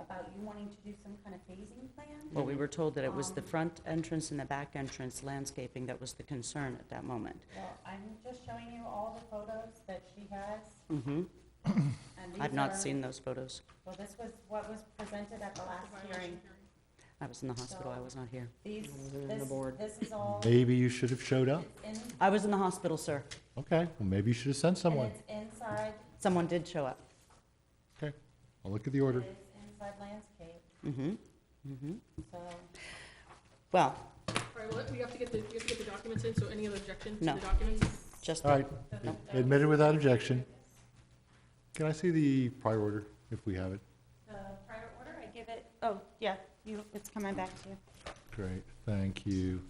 S3: about you wanting to do some kind of phasing plan.
S9: Well, we were told that it was the front entrance and the back entrance landscaping that was the concern at that moment.
S3: Well, I'm just showing you all the photos that she has,
S9: Mhm.
S3: and these
S9: I've not
S3: are-
S9: seen those photos.
S3: Well, this was what was presented at the last hearing.
S9: I was in the hospital, I was not here.
S3: These,
S10: wasn't on the
S3: this,
S10: board.
S3: this is all,
S1: Maybe you should have showed up.
S3: it's in,
S9: I was in the hospital, sir.
S1: Okay, well, maybe you should have sent
S3: and
S1: someone.
S3: it's inside,
S9: Someone did show up.
S1: Okay, I'll look at the order.
S3: it's inside landscape, so.
S9: Well,
S2: All right, well, we have to get the documents in, so any other objection to
S9: No.
S2: the documents?
S9: just,
S1: All right, admitted without objection. Can I see the prior order, if we have it?
S3: The prior order, I give it, oh, yeah, it's coming back to you.
S1: Great, thank you.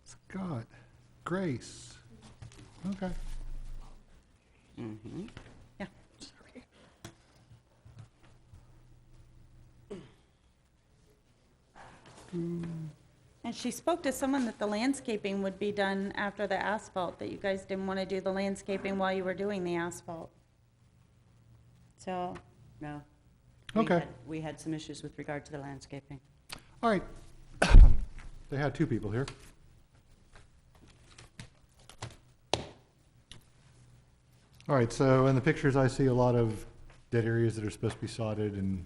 S1: Scott, Grace, okay.
S3: Yeah.
S2: Sorry.
S3: And she spoke to someone that the landscaping would be done after the asphalt, that you guys didn't want to do the landscaping while you were doing the asphalt. So,
S9: no.
S1: Okay.
S9: We had some issues with regard to the landscaping.
S1: All right, they had two people here. All right, so in the pictures, I see a lot of dead areas that are supposed to be sodded and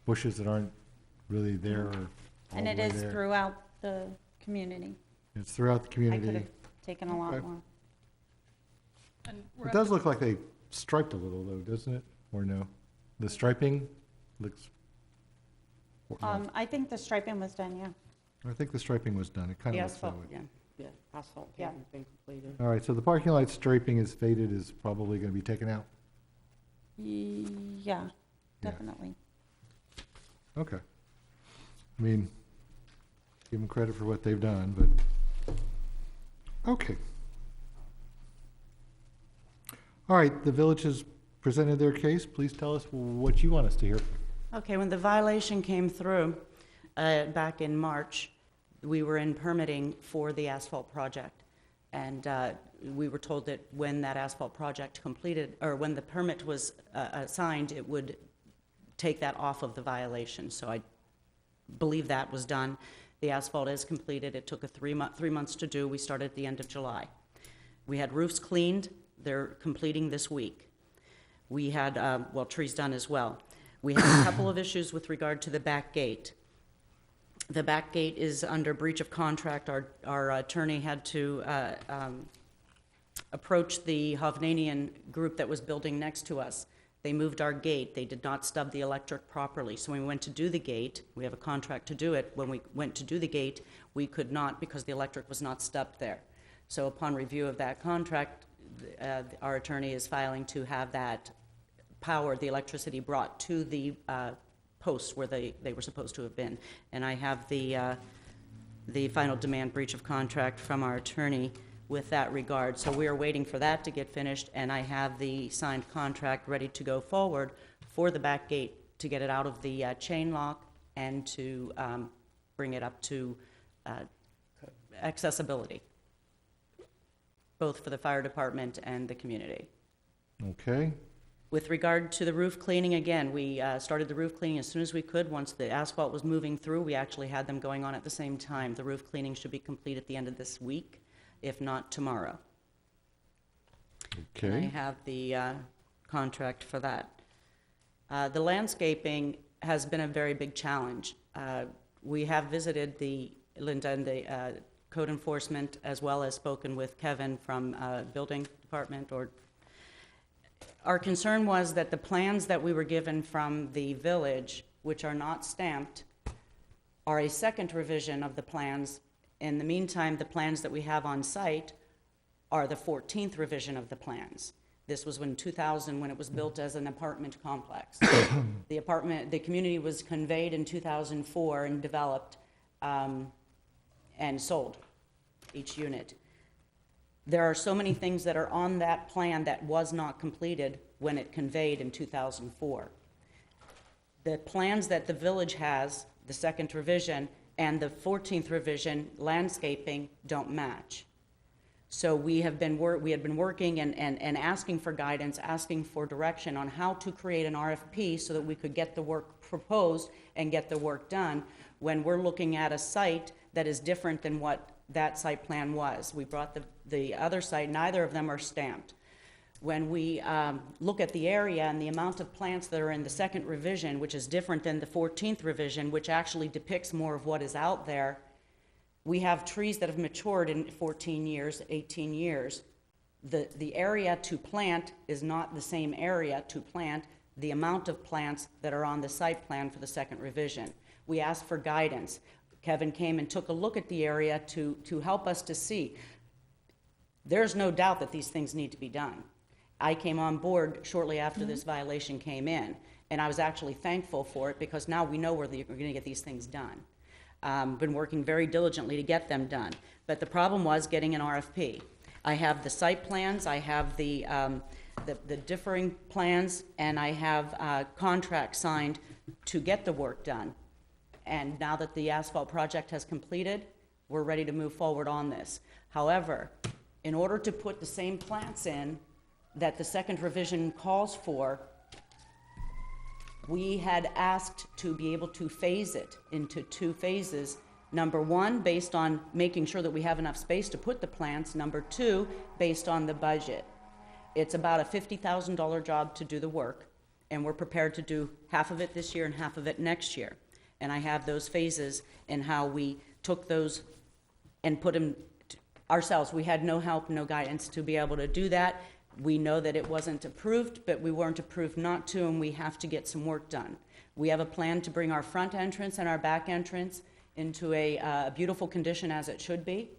S1: bushes that aren't really there or all
S3: and
S1: the
S3: it
S1: way
S3: is
S1: there.
S3: throughout the community.
S1: It's throughout the
S3: I could
S1: community.
S3: have taken a lot
S1: Okay.
S3: more.
S2: And we're
S1: It
S2: at
S1: does
S2: the-
S1: look like they striped a little though, doesn't it? Or no? The striping looks, or no.
S3: I think the striping was done, yeah.
S1: I think the striping was done. It kind
S9: The
S1: of looks that
S9: asphalt,
S1: way.
S9: yeah.
S10: Yeah, asphalt
S3: Yeah.
S10: hasn't been completed.
S1: All right, so the parking lot striping is faded, is probably going to be taken out.
S3: Yeah, definitely.
S1: Okay. I mean, give them credit for what they've done, but, okay. All right, the village has presented their case. Please tell us what you want us to hear.
S9: Okay, when the violation came through back in March, we were in permitting for the asphalt project. And we were told that when that asphalt project completed, or when the permit was assigned, it would take that off of the violation. So I believe that was done. The asphalt is completed. It took 3 months to do. We started at the end of July. We had roofs cleaned. They're completing this week. We had, well, trees done as well. We had a couple of issues with regard to the back gate. The back gate is under breach of contract. Our attorney had to approach the Hovnanian group that was building next to us. They moved our gate. They did not stub the electric properly. So when we went to do the gate, we have a contract to do it. When we went to do the gate, we could not because the electric was not stubbed there. So upon review of that contract, our attorney is filing to have that power, the electricity brought to the posts where they were supposed to have been. And I have the final demand breach of contract from our attorney with that regard. So we are waiting for that to get finished, and I have the signed contract ready to go forward for the back gate to get it out of the chain lock and to bring it up to accessibility, both for the fire department and the community.
S1: Okay,
S9: With regard to the roof cleaning, again, we started the roof cleaning as soon as we could. Once the asphalt was moving through, we actually had them going on at the same time. The roof cleaning should be complete at the end of this week, if not tomorrow. I
S1: okay.
S9: have the contract for that. The landscaping has been a very big challenge. We have visited Linda and the code enforcement, as well as spoken with Kevin from building department. Our concern was that the plans that we were given from the village, which are not stamped, are a second revision of the plans. In the meantime, the plans that we have on site are the 14th revision of the plans. This was in 2000, when it was built as an apartment complex. The community was conveyed in 2004 and developed and sold each unit. There are so many things that are on that plan that was not completed when it conveyed in 2004. The plans that the village has, the second revision, and the 14th revision landscaping don't match. So we had been working and asking for guidance, asking for direction on how to create an RFP so that we could get the work proposed and get the work done when we're looking at a site that is different than what that site plan was. We brought the other site, neither of them are stamped. When we look at the area and the amount of plants that are in the second revision, which is different than the 14th revision, which actually depicts more of what is out there, we have trees that have matured in 14 years, 18 years. The area to plant is not the same area to plant the amount of plants that are on the site plan for the second revision. We asked for guidance. Kevin came and took a look at the area to help us to see. There's no doubt that these things need to be done. I came on board shortly after this violation came in, and I was actually thankful for it because now we know we're going to get these things done. Been working very diligently to get them done. But the problem was getting an RFP. I have the site plans, I have the differing plans, and I have contracts signed to get the work done. And now that the asphalt project has completed, we're ready to move forward on this. However, in order to put the same plants in that the second revision calls for, we had asked to be able to phase it into 2 phases. Number 1, based on making sure that we have enough space to put the plants. Number 2, based on the budget. It's about a $50,000 job to do the work, and we're prepared to do half of it this year and half of it next year. And I have those phases and how we took those and put them ourselves. We had no help, no guidance to be able to do that. We know that it wasn't approved, but we weren't approved not to, and we have to get some work done. We have a plan to bring our front entrance and our back entrance into a beautiful condition as it should be.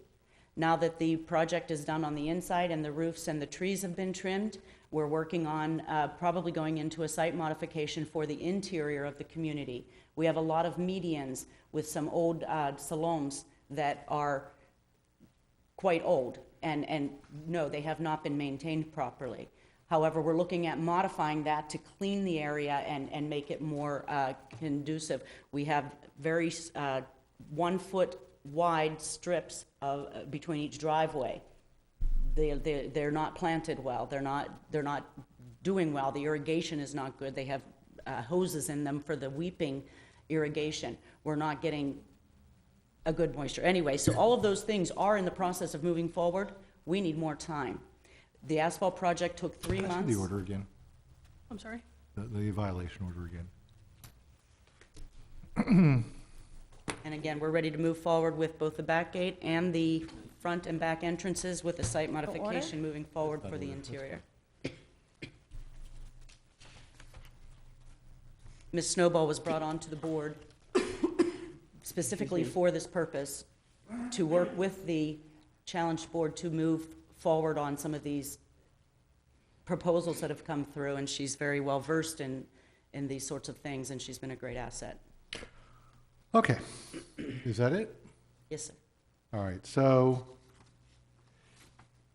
S9: Now that the project is done on the inside and the roofs and the trees have been trimmed, we're working on probably going into a site modification for the interior of the community. We have a lot of medians with some old saloons that are quite old. And no, they have not been maintained properly. However, we're looking at modifying that to clean the area and make it more conducive. We have very 1 foot wide strips between each driveway. They're not planted well. They're not doing well. The irrigation is not good. They have hoses in them for the weeping irrigation. We're not getting a good moisture. Anyway, so all of those things are in the process of moving forward. We need more time. The asphalt project took 3 months.
S1: The order again,
S2: I'm sorry?
S1: the violation order again.
S9: And again, we're ready to move forward with both the back gate and the front and back entrances with the site modification moving forward for the interior. Ms. Snowball was brought onto the board specifically for this purpose, to work with the challenged board to move forward on some of these proposals that have come through, and she's very well versed in these sorts of things, and she's been a great asset.
S1: Okay, is that it?
S9: Yes, sir.
S1: All right, so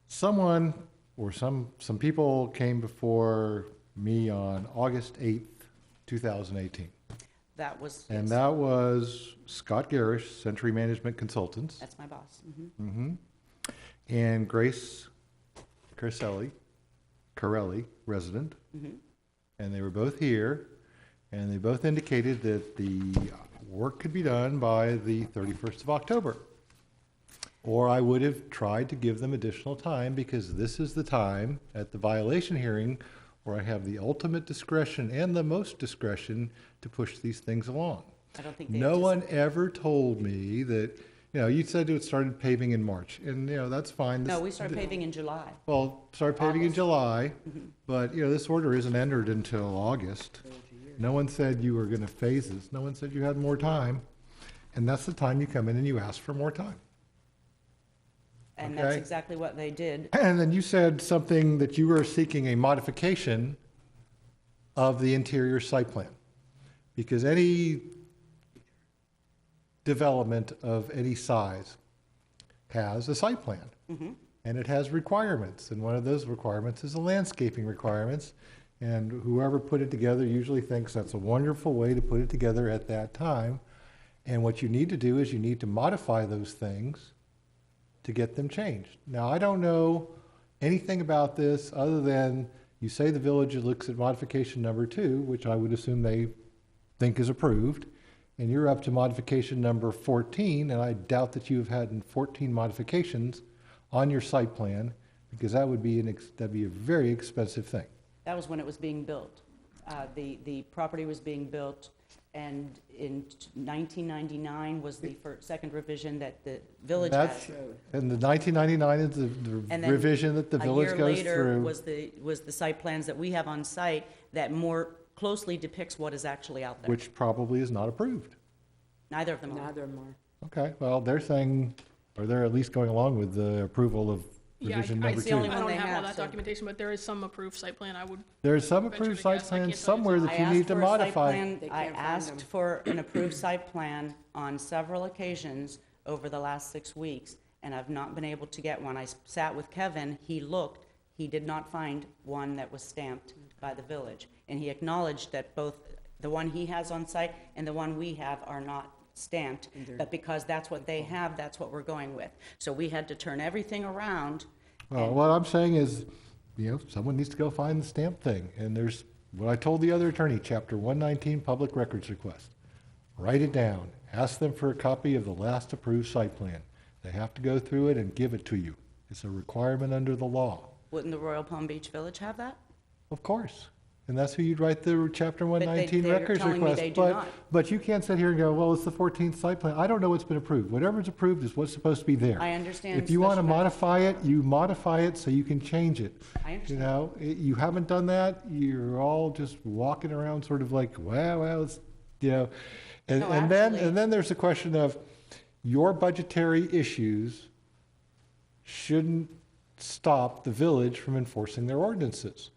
S1: someone or some people came before me on August 8th, 2018.
S9: That was,
S1: And
S9: yes,
S1: that was Scott Garish, Century Management Consultants,
S9: that's my boss.
S1: and Grace Carelli, resident. And they were both here, and they both indicated that the work could be done by the 31st of October. Or I would have tried to give them additional time, because this is the time at the violation hearing where I have the ultimate discretion and the most discretion to push these things along.
S9: I don't think they
S1: No one ever told me that, you said it started paving in March, and, that's fine.
S9: No, we started paving in July.
S1: Well, start paving in
S9: August.
S1: July, but, this order isn't entered until August. No one said you were gonna phase this. No one said you had more time. And that's the time you come in and you ask for more time.
S9: And that's
S1: Okay.
S9: exactly what they did.
S1: And then you said something that you were seeking a modification of the interior site plan. Because any development of any size has a site plan. And it has requirements, and one of those requirements is the landscaping requirements. And whoever put it together usually thinks that's a wonderful way to put it together at that time. And what you need to do is you need to modify those things to get them changed. Now, I don't know anything about this other than you say the village looks at modification number 2, which I would assume they think is approved, and you're up to modification number 14, and I doubt that you've had 14 modifications on your site plan, because that would be that'd be a very expensive thing.
S9: That was when it was being built. The property was being built, and in 1999 was the second revision that the village had.
S1: And the 1999 is
S9: And
S1: the
S9: then
S1: revision that the village goes
S9: A year later
S1: through,
S9: was the site plans that we have on site that more closely depicts what is actually out there.
S1: which probably is not approved.
S9: Neither of them are.
S10: Neither more.
S1: Okay, well, they're saying, or they're at least going along with the approval of
S2: Yeah,
S1: revision
S2: I
S1: number
S9: It's the
S1: 2.
S9: only
S2: I
S9: one
S2: don't
S9: they
S2: have all
S9: have,
S2: that
S9: so-
S2: documentation, but there is some approved site plan. I would,
S1: There's some
S2: venture
S1: approved
S2: to
S1: site
S2: guess. I can't
S1: plans
S2: tell you
S1: somewhere that
S9: I
S1: you
S9: asked
S1: need to
S9: for a site
S1: modify.
S9: plan-
S10: They
S9: I
S10: can't find
S9: asked
S10: them.
S9: for an approved site plan on several occasions over the last 6 weeks, and I've not been able to get one. I sat with Kevin, he looked, he did not find one that was stamped by the village. And he acknowledged that both the one he has on site and the one we have are not stamped, but because that's what they have, that's what we're going with. So we had to turn everything around.
S1: Well, what I'm saying is, someone needs to go find the stamp thing. And there's, what I told the other attorney, chapter 119, public records request. Write it down. Ask them for a copy of the last approved site plan. They have to go through it and give it to you. It's a requirement under the law.
S9: Wouldn't the Royal Palm Beach Village have that?
S1: Of course. And that's who you'd write the chapter 119
S9: they're
S1: records
S9: telling me
S1: request.
S9: they do not.
S1: But you can't sit here and go, well, it's the 14th site plan. I don't know what's been approved. Whatever's approved is what's supposed to be there.
S9: I understand.
S1: If you want to
S9: special-
S1: modify it, you modify it so you can change it.
S9: I understand.
S1: You haven't done that, you're all just walking around sort of like, well, it's,
S9: No,
S1: and
S9: actually-
S1: then there's the question of your budgetary issues shouldn't stop the village from enforcing their ordinances.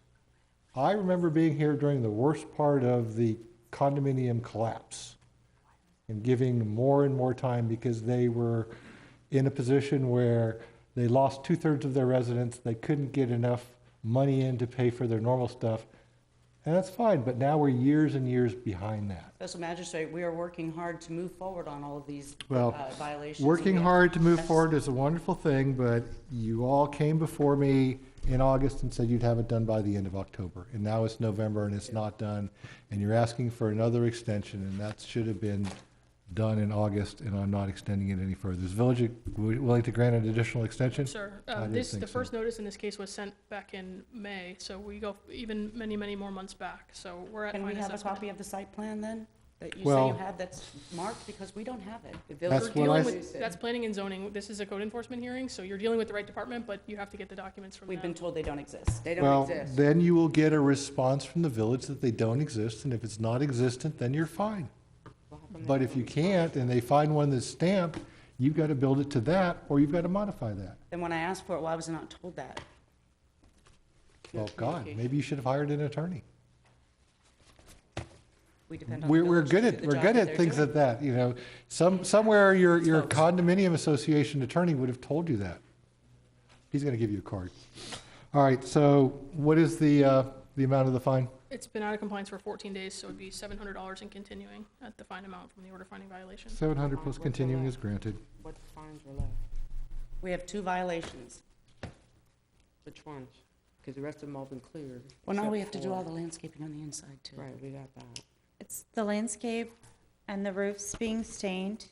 S1: I remember being here during the worst part of the condominium collapse and giving more and more time because they were in a position where they lost 2/3 of their residents. They couldn't get enough money in to pay for their normal stuff. And that's fine, but now we're years and years behind that.
S9: Special Magistrate, we are working hard to move forward on all of these
S1: Well,
S9: violations.
S1: Working
S9: We have-
S1: hard to move
S9: That's-
S1: forward is a wonderful thing, but you all came before me in August and said you'd have it done by the end of October. And now it's November and it's not done, and you're asking for another extension, and that should have been done in August, and I'm not extending it any further. Is the village willing to grant an additional extension?
S2: sir,
S1: I didn't
S2: the
S1: think so.
S2: first notice in this case was sent back in May, so we go even many, many more months back. So we're at
S9: Can we
S2: fine
S9: have a
S2: assessment.
S9: copy of the site plan then, that you say
S1: Well-
S9: you have that's marked, because we don't have it?
S10: The
S1: That's
S10: village
S1: what I
S2: Dealing
S1: s-
S2: with, that's planning and zoning. This is a code enforcement hearing, so you're dealing with the right department, but you have to get the documents from
S9: We've been
S2: them.
S9: told they don't exist.
S10: They don't
S1: Well,
S10: exist.
S1: then you will get a response from the village that they don't exist, and if it's not existent, then you're fine. But if you can't, and they find one that's stamped, you've got to build it to that, or you've got to modify that.
S9: Then when I asked for it, why was I not told that?
S1: Well, God,
S10: communication.
S1: maybe you should have hired an attorney.
S9: We depend on the
S1: We're
S9: village to
S1: good
S9: do
S1: at,
S9: the
S1: we're
S9: job
S1: good
S9: that
S1: at
S9: they're
S1: things
S9: doing.
S1: like that, you know. Somewhere your
S9: Folks.
S1: condominium association attorney would have told you that. He's gonna give you a card. All right, so what is the amount of the fine?
S2: It's been out of compliance for 14 days, so it'd be $700 and continuing at the fine amount from the order finding violation.
S1: 700 plus
S10: What's the
S1: continuing
S10: law?
S1: is granted.
S10: What fines were left?
S9: We have 2 violations.
S10: Which ones? Because the rest of them all been cleared.
S9: Well, now
S10: except
S9: we have to do
S10: for-
S9: all the landscaping on the inside, too.
S10: Right, we got that.
S3: It's the landscape and the roofs being stained,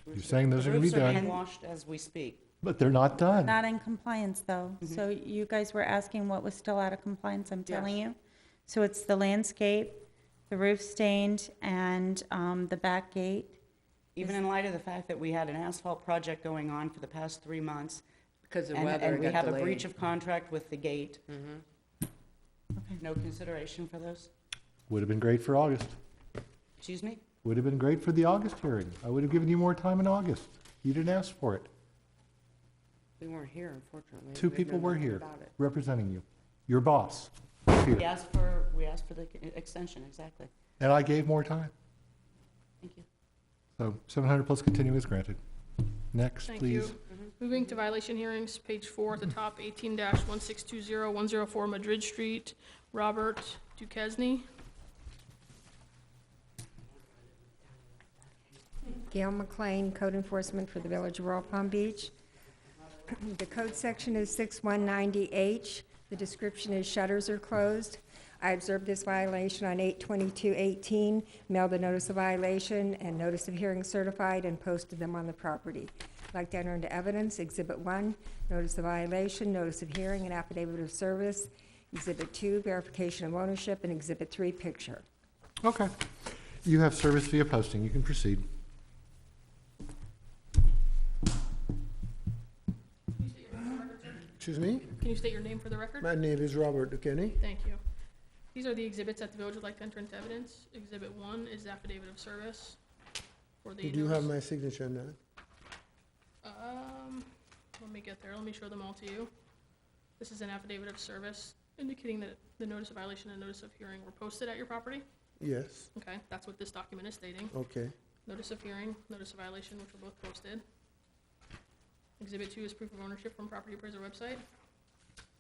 S1: You're saying those
S9: The
S1: are gonna be
S9: roofs are being
S1: done,
S9: washed as we speak.
S1: but they're not done.
S3: not in compliance though. So you guys were asking what was still out of compliance, I'm telling you. So it's the landscape, the roof stained, and the back gate.
S9: Even in light of the fact that we had an asphalt project going on for the past 3 months,
S10: Because of
S9: and
S10: weather,
S9: and
S10: it
S9: we
S10: got
S9: have a
S10: delayed.
S9: breach of contract with the gate,
S10: Mhm.
S9: no consideration for those?
S1: Would have been great for August.
S9: Excuse me?
S1: Would have been great for the August hearing. I would have given you more time in August. You didn't ask for it.
S10: We weren't here, unfortunately.
S1: 2
S10: We
S1: people
S10: didn't know
S1: were
S10: nothing
S1: here,
S10: about it.
S1: representing you. Your boss was
S9: We
S1: here,
S9: asked for the extension, exactly.
S1: and I gave more time.
S9: Thank you.
S1: So 700 plus continuing is granted. Next,
S2: Thank
S1: please.
S2: you. Moving to violation hearings, page 4 at the top, 18-1620104 Madrid Street, Robert Duquesne.
S11: Gail McLean, Code Enforcement for the Village of Royal Palm Beach. The code section is 6190H. The description is shutters are closed. I observed this violation on 8/22/18, mailed a notice of violation and notice of hearing certified, and posted them on the property. I'd like to enter into evidence, Exhibit 1, notice of violation, notice of hearing, and affidavit of service. Exhibit 2, verification of ownership, and Exhibit 3, picture.
S1: Okay. You have service via posting. You can proceed.
S12: Excuse me?
S2: Can you state your name for the record?
S12: My name is Robert Duquesne.
S2: Thank you. These are the exhibits that the village would like to enter into evidence. Exhibit 1 is the affidavit of service for the
S12: Did you have
S2: notice.
S12: my signature on that?
S2: Let me get there. Let me show them all to you. This is an affidavit of service indicating that the notice of violation and notice of hearing were posted at your property.
S12: Yes,
S2: Okay, that's what this document is stating.
S12: okay.
S2: Notice of hearing, notice of violation, which were both posted. Exhibit 2 is proof of ownership from property appraiser website.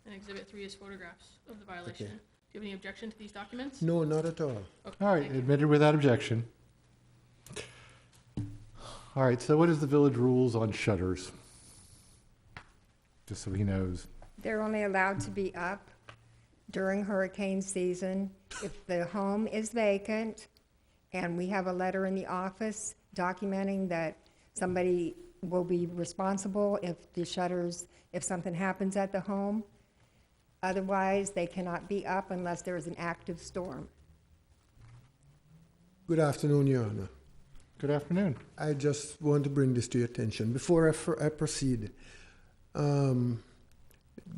S2: And Exhibit 3 is photographs of the violation.
S12: Okay.
S2: Do you have any objection to these documents?
S12: No, not at all.
S2: Okay,
S1: All right,
S2: thank you.
S1: admitted without objection. All right, so what is the village rules on shutters? Just so he knows.
S11: They're only allowed to be up during hurricane season if the home is vacant, and we have a letter in the office documenting that somebody will be responsible if the shutters, if something happens at the home. Otherwise, they cannot be up unless there is an active storm.
S12: Good afternoon, Your Honor.
S1: Good afternoon.
S12: I just want to bring this to your attention. Before I proceed,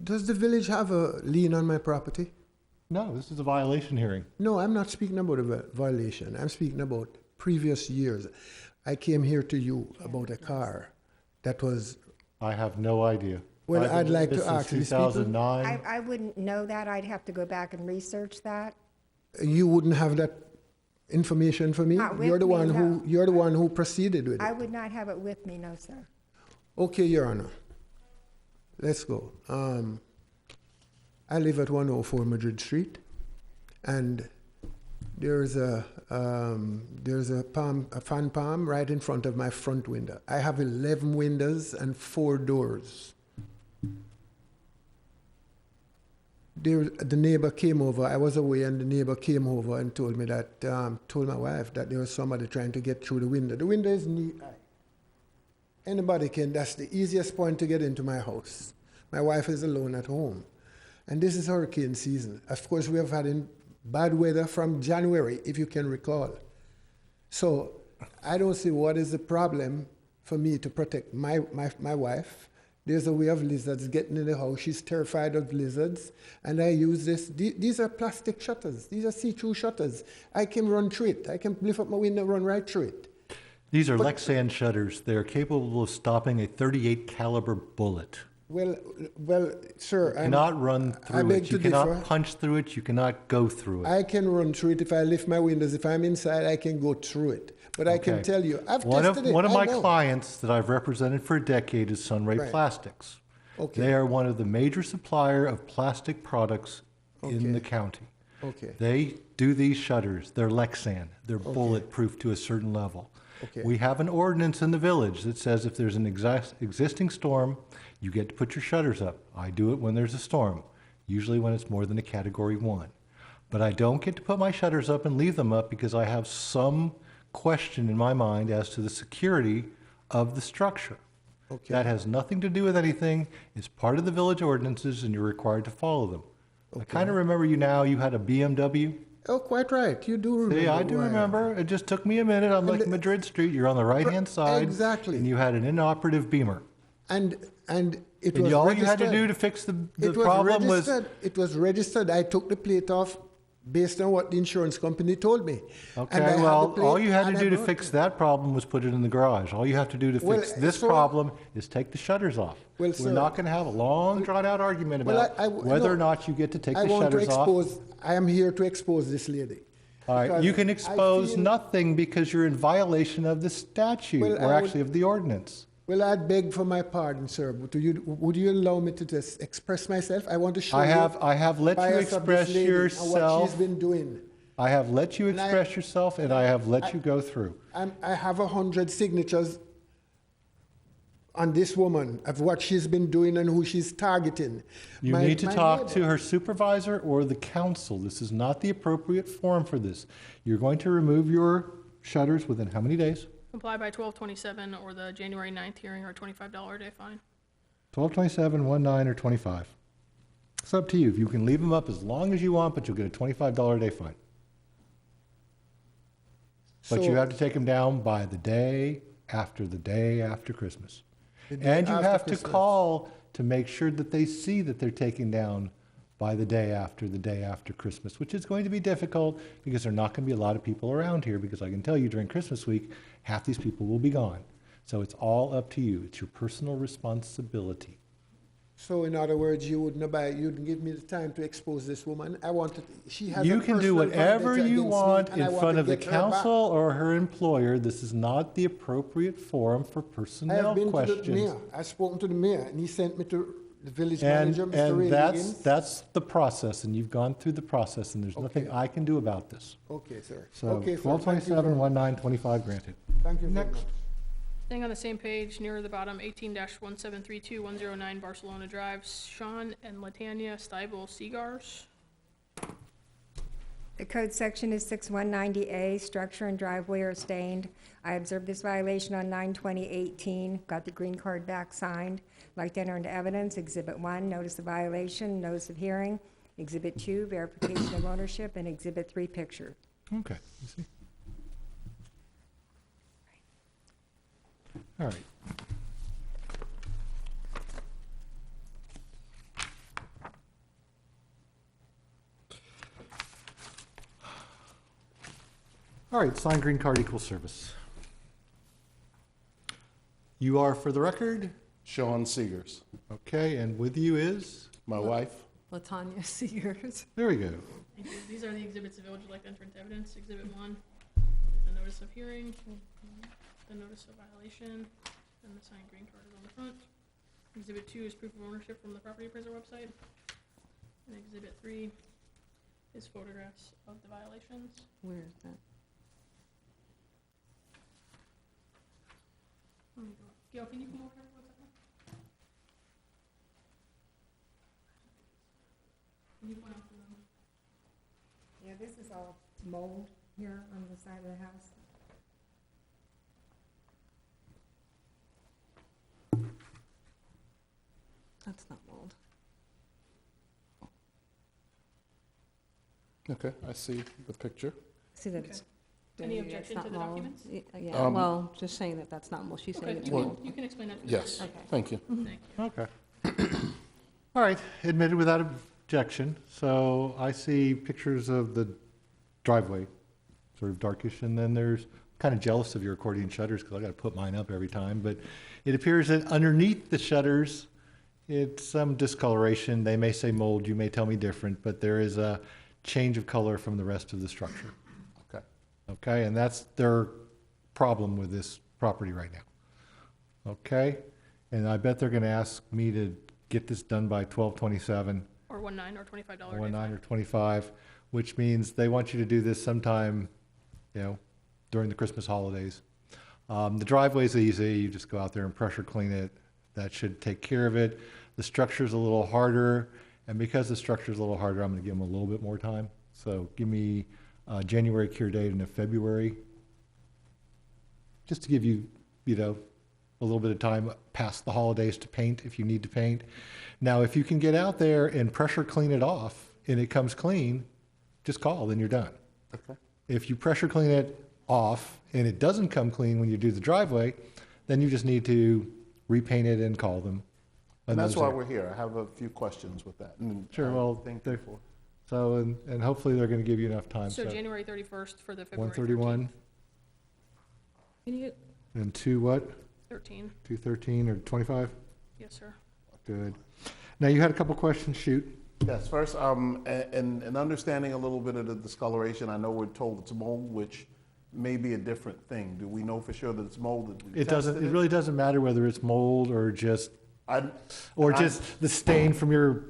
S12: does the village have a lien on my property?
S1: No, this is a violation hearing.
S12: No, I'm not speaking about a violation. I'm speaking about previous years. I came here to you about a car that was,
S1: I have no idea.
S12: Well,
S1: I've been
S12: I'd
S1: doing
S12: like to
S1: this since
S12: ask these people-
S1: 2009.
S11: I wouldn't know that. I'd have to go back and research that.
S12: you wouldn't have that information for me?
S11: Not with
S12: You're the
S11: me,
S12: one
S11: no.
S12: you're the one who proceeded with it.
S11: I would not have it with me, no, sir.
S12: Okay, Your Honor. Let's go. I live at 104 Madrid Street, and there's a fan palm right in front of my front window. I have 11 windows and 4 doors. The neighbor came over. I was away, and the neighbor came over and told me that, told my wife that there was somebody trying to get through the window. The window is knee high. Anybody can, that's the easiest point to get into my house. My wife is alone at home. And this is hurricane season. Of course, we have had bad weather from January, if you can recall. So I don't see what is the problem for me to protect my wife. There's a way of lizards getting in the house. She's terrified of lizards. And I use this. These are plastic shutters. These are see-through shutters. I can run through it. I can lift up my window, run right through it.
S1: These are Lexan shutters. They're capable of stopping a .38 caliber bullet.
S12: Well, sir,
S1: You cannot run through
S12: beg
S1: it. You
S12: to
S1: cannot
S12: differ.
S1: punch through it. You cannot go through it.
S12: I can run through it if I lift my windows. If I'm inside, I can go through it. But I can
S1: Okay.
S12: tell you, I've
S1: One
S12: tested it.
S1: of
S12: I
S1: my
S12: know.
S1: clients that I've represented for a decade is Sunray
S12: Right.
S1: Plastics.
S12: Okay.
S1: They are one of the major supplier of plastic products in
S12: Okay.
S1: the county.
S12: Okay.
S1: They do these shutters. They're Lexan. They're bulletproof to a certain level.
S12: Okay.
S1: We have an ordinance in the village that says if there's an existing storm, you get to put your shutters up. I do it when there's a storm, usually when it's more than a Category 1. But I don't get to put my shutters up and leave them up because I have some question in my mind as to the security of the structure.
S12: Okay.
S1: That has nothing to do with anything. It's part of the village ordinances and you're required to follow them. I kind of remember you now, you had a BMW.
S12: Oh, quite right. You do remember.
S1: See, I do
S12: who am.
S1: remember. It just took me a minute. I'm like Madrid Street. You're on the right-hand side.
S12: Exactly.
S1: And you had an inoperative Beamer.
S12: And it
S1: And
S12: was
S1: all
S12: registered.
S1: you had to do to fix the
S12: It was
S1: problem was,
S12: registered. It was registered. I took the plate off based on what the insurance company told me. And I
S1: okay,
S12: had the
S1: well,
S12: plate
S1: all you had to
S12: and I
S1: do to
S12: brought
S1: fix
S12: it.
S1: that problem was put it in the garage. All you have to do to
S12: Well,
S1: fix this
S12: so-
S1: problem is take the shutters off.
S12: Well,
S1: We're
S12: sir-
S1: not going to have a long, drawn-out argument
S12: Well,
S1: about whether
S12: no,
S1: or not you get to take
S12: I
S1: the
S12: want to
S1: shutters off.
S12: expose. I am here to expose this lady.
S1: All right,
S12: Because
S1: you can
S12: I
S1: expose
S12: feel-
S1: nothing because you're in violation of the statute,
S12: Well,
S1: or
S12: I
S1: actually
S12: would-
S1: of the ordinance.
S12: Well, I'd beg for my pardon, sir. But would you allow me to just express myself? I want to show
S1: I
S12: you
S1: have let you
S12: bias of this
S1: express
S12: lady and what
S1: yourself.
S12: she's been doing.
S1: I have let you
S12: And I-
S1: express yourself, and I have let you go through.
S12: I have 100 signatures on this woman of what she's been doing and who she's targeting.
S1: You
S12: My-
S1: need to
S12: my
S1: talk to
S12: neighbor-
S1: her supervisor or the council. This is not the appropriate forum for this. You're going to remove your shutters within how many days?
S2: Comply by 12/27 or the January 9th hearing or a $25 a day fine.
S1: 12/27, 1/9, or 25. It's up to you. You can leave them up as long as you want, but you'll get a $25 a day fine. But you
S12: So-
S1: have to take them down by the day after Christmas.
S12: The day
S1: And you
S12: after
S1: have to
S12: Christmas.
S1: call to make sure that they see that they're taken down by the day after Christmas, which is going to be difficult because there are not going to be a lot of people around here, because I can tell you during Christmas week, half these people will be gone. So it's all up to you. It's your personal responsibility.
S12: So in other words, you wouldn't give me the time to expose this woman. I wanted, she has
S1: You
S12: a
S1: can do
S12: personal
S1: whatever
S12: vendetta
S1: you
S12: against me,
S1: want
S12: and I
S1: in
S12: want
S1: front
S12: to
S1: of the
S12: get her back.
S1: council or her employer. This is not the appropriate forum for
S12: I
S1: personnel
S12: have been to the
S1: questions.
S12: mayor. I've spoken to the mayor, and he sent me to the village
S1: And,
S12: manager, Mr. Ray
S1: and that's,
S12: Higgins.
S1: that's the process, and you've gone through the process, and there's nothing
S12: Okay.
S1: I can do about this.
S12: Okay, sir.
S1: So
S12: Okay, sir. Thank you
S1: 12/27,
S12: very-
S1: 1/9, 25 granted.
S12: Thank you very
S1: Next.
S12: much.
S2: Staying on the same page, near the bottom, 18-1732109 Barcelona Drive, Sean and Latanya Steibel Seagars.
S11: The code section is 6190A, structure and driveway are stained. I observed this violation on 9/20/18, got the green card back signed. Like to enter into evidence, Exhibit 1, notice of violation, notice of hearing. Exhibit 2, verification of ownership, and Exhibit 3, picture.
S1: Okay, you see. All right. All right, signed green card equals service. You are, for the record,
S13: Sean Seegers,
S1: okay, and with you is?
S13: my wife.
S7: Latanya Seegers.
S1: There we go.
S2: Thank you. These are the exhibits the village would like to enter into evidence. Exhibit 1 is the notice of hearing, the notice of violation, and the signed green card is on the front. Exhibit 2 is proof of ownership from the property appraiser website. And Exhibit 3 is photographs of the violations.
S7: Where is that?
S2: Let me go. Gail, can you come over here for 1 second? Can you point out the numbers?
S11: Yeah, this is all mold here on the side of the house.
S7: That's not mold.
S13: Okay, I see the picture.
S7: See that
S2: Okay.
S7: it's.
S2: Any
S7: it's
S2: objection
S7: not
S2: to the
S7: mold.
S2: documents?
S7: Yeah, well, just saying that that's not mold. She's saying
S2: Okay,
S7: it's
S2: you
S7: mold.
S2: can explain that to me.
S13: Yes,
S7: Okay.
S13: thank you.
S2: Thank you.
S1: Okay. All right, admitted without objection. So I see pictures of the driveway, sort of darkish, and then there's, kind of jealous of your accordion shutters because I got to put mine up every time, but it appears that underneath the shutters It's some discoloration. They may say mold, you may tell me different, but there is a change of color from the rest of the structure.
S13: Okay.
S1: Okay, and that's their problem with this property right now. Okay, and I bet they're gonna ask me to get this done by 12/27,
S2: Or 1/9 or $25.
S1: or 1/9 or 25, which means they want you to do this sometime, during the Christmas holidays. The driveway's easy, you just go out there and pressure clean it. That should take care of it. The structure's a little harder, and because the structure's a little harder, I'm gonna give them a little bit more time. So give me a January cure date and a February, just to give you, a little bit of time past the holidays to paint if you need to paint. Now, if you can get out there and pressure clean it off and it comes clean, just call, then you're done.
S13: Okay.
S1: If you pressure clean it off and it doesn't come clean when you do the driveway, then you just need to repaint it and call them.
S13: And that's
S1: those
S13: why
S1: are-
S13: we're here. I have a few questions with that. And
S1: Sure, well,
S13: thank you
S1: they're-
S13: for.
S1: So, and hopefully they're gonna give you enough time,
S2: So
S1: so.
S2: January 31st for the February
S1: 131,
S8: Can you,
S1: and 2 what?
S2: 13.
S1: 213 or 25?
S2: Yes, sir.
S1: Good. Now, you had a couple questions, shoot.
S13: Yes, first, and understanding a little bit of the discoloration, I know we're told it's mold, which may be a different thing. Do we know for sure that it's mold? Did we
S1: It doesn't,
S13: tested
S1: it really doesn't matter whether it's mold or just the stain from your,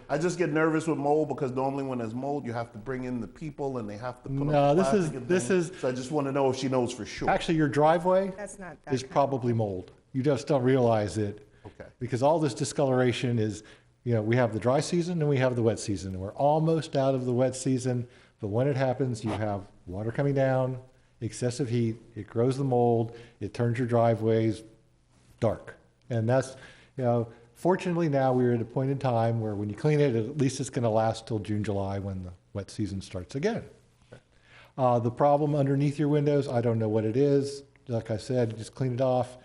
S13: I just get nervous with mold because normally when there's mold, you have to bring in the people and they have to put
S1: No,
S13: up
S1: this
S13: plastic
S1: is-
S13: and
S1: this
S13: things.
S1: is-
S13: So I just want to know if she knows for sure.
S1: actually, your driveway
S11: That's not that
S1: is
S11: kind.
S1: probably mold. You just don't realize it.
S13: Okay.
S1: Because all this discoloration is, we have the dry season and we have the wet season. And we're almost out of the wet season, but when it happens, you have water coming down, excessive heat, it grows the mold, it turns your driveways dark. And that's, fortunately now we're at a point in time where when you clean it, at least it's gonna last till June, July when the wet season starts again. The problem underneath your windows, I don't know what it is. Like I said, just clean it off.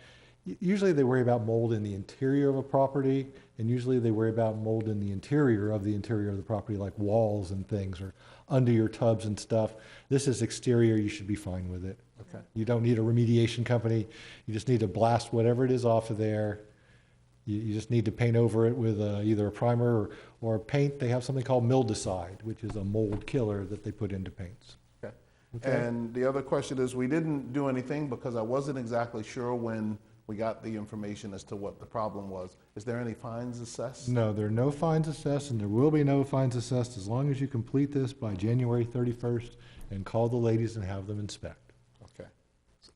S1: Usually they worry about mold in the interior of a property, and usually they worry about mold in the interior of the property, like walls and things, or under your tubs and stuff. This is exterior, you should be fine with it.
S13: Okay.
S1: You don't need a remediation company, you just need to blast whatever it is off of there. You just need to paint over it with either a primer or paint. They have something called mildewcide, which is a mold killer that they put into paints.
S13: Okay.
S1: Okay.
S13: And the other question is, we didn't do anything because I wasn't exactly sure when we got the information as to what the problem was. Is there any fines assessed?
S1: No, there are no fines assessed, and there will be no fines assessed as long as you complete this by January 31st and call the ladies and have them inspect.
S13: Okay.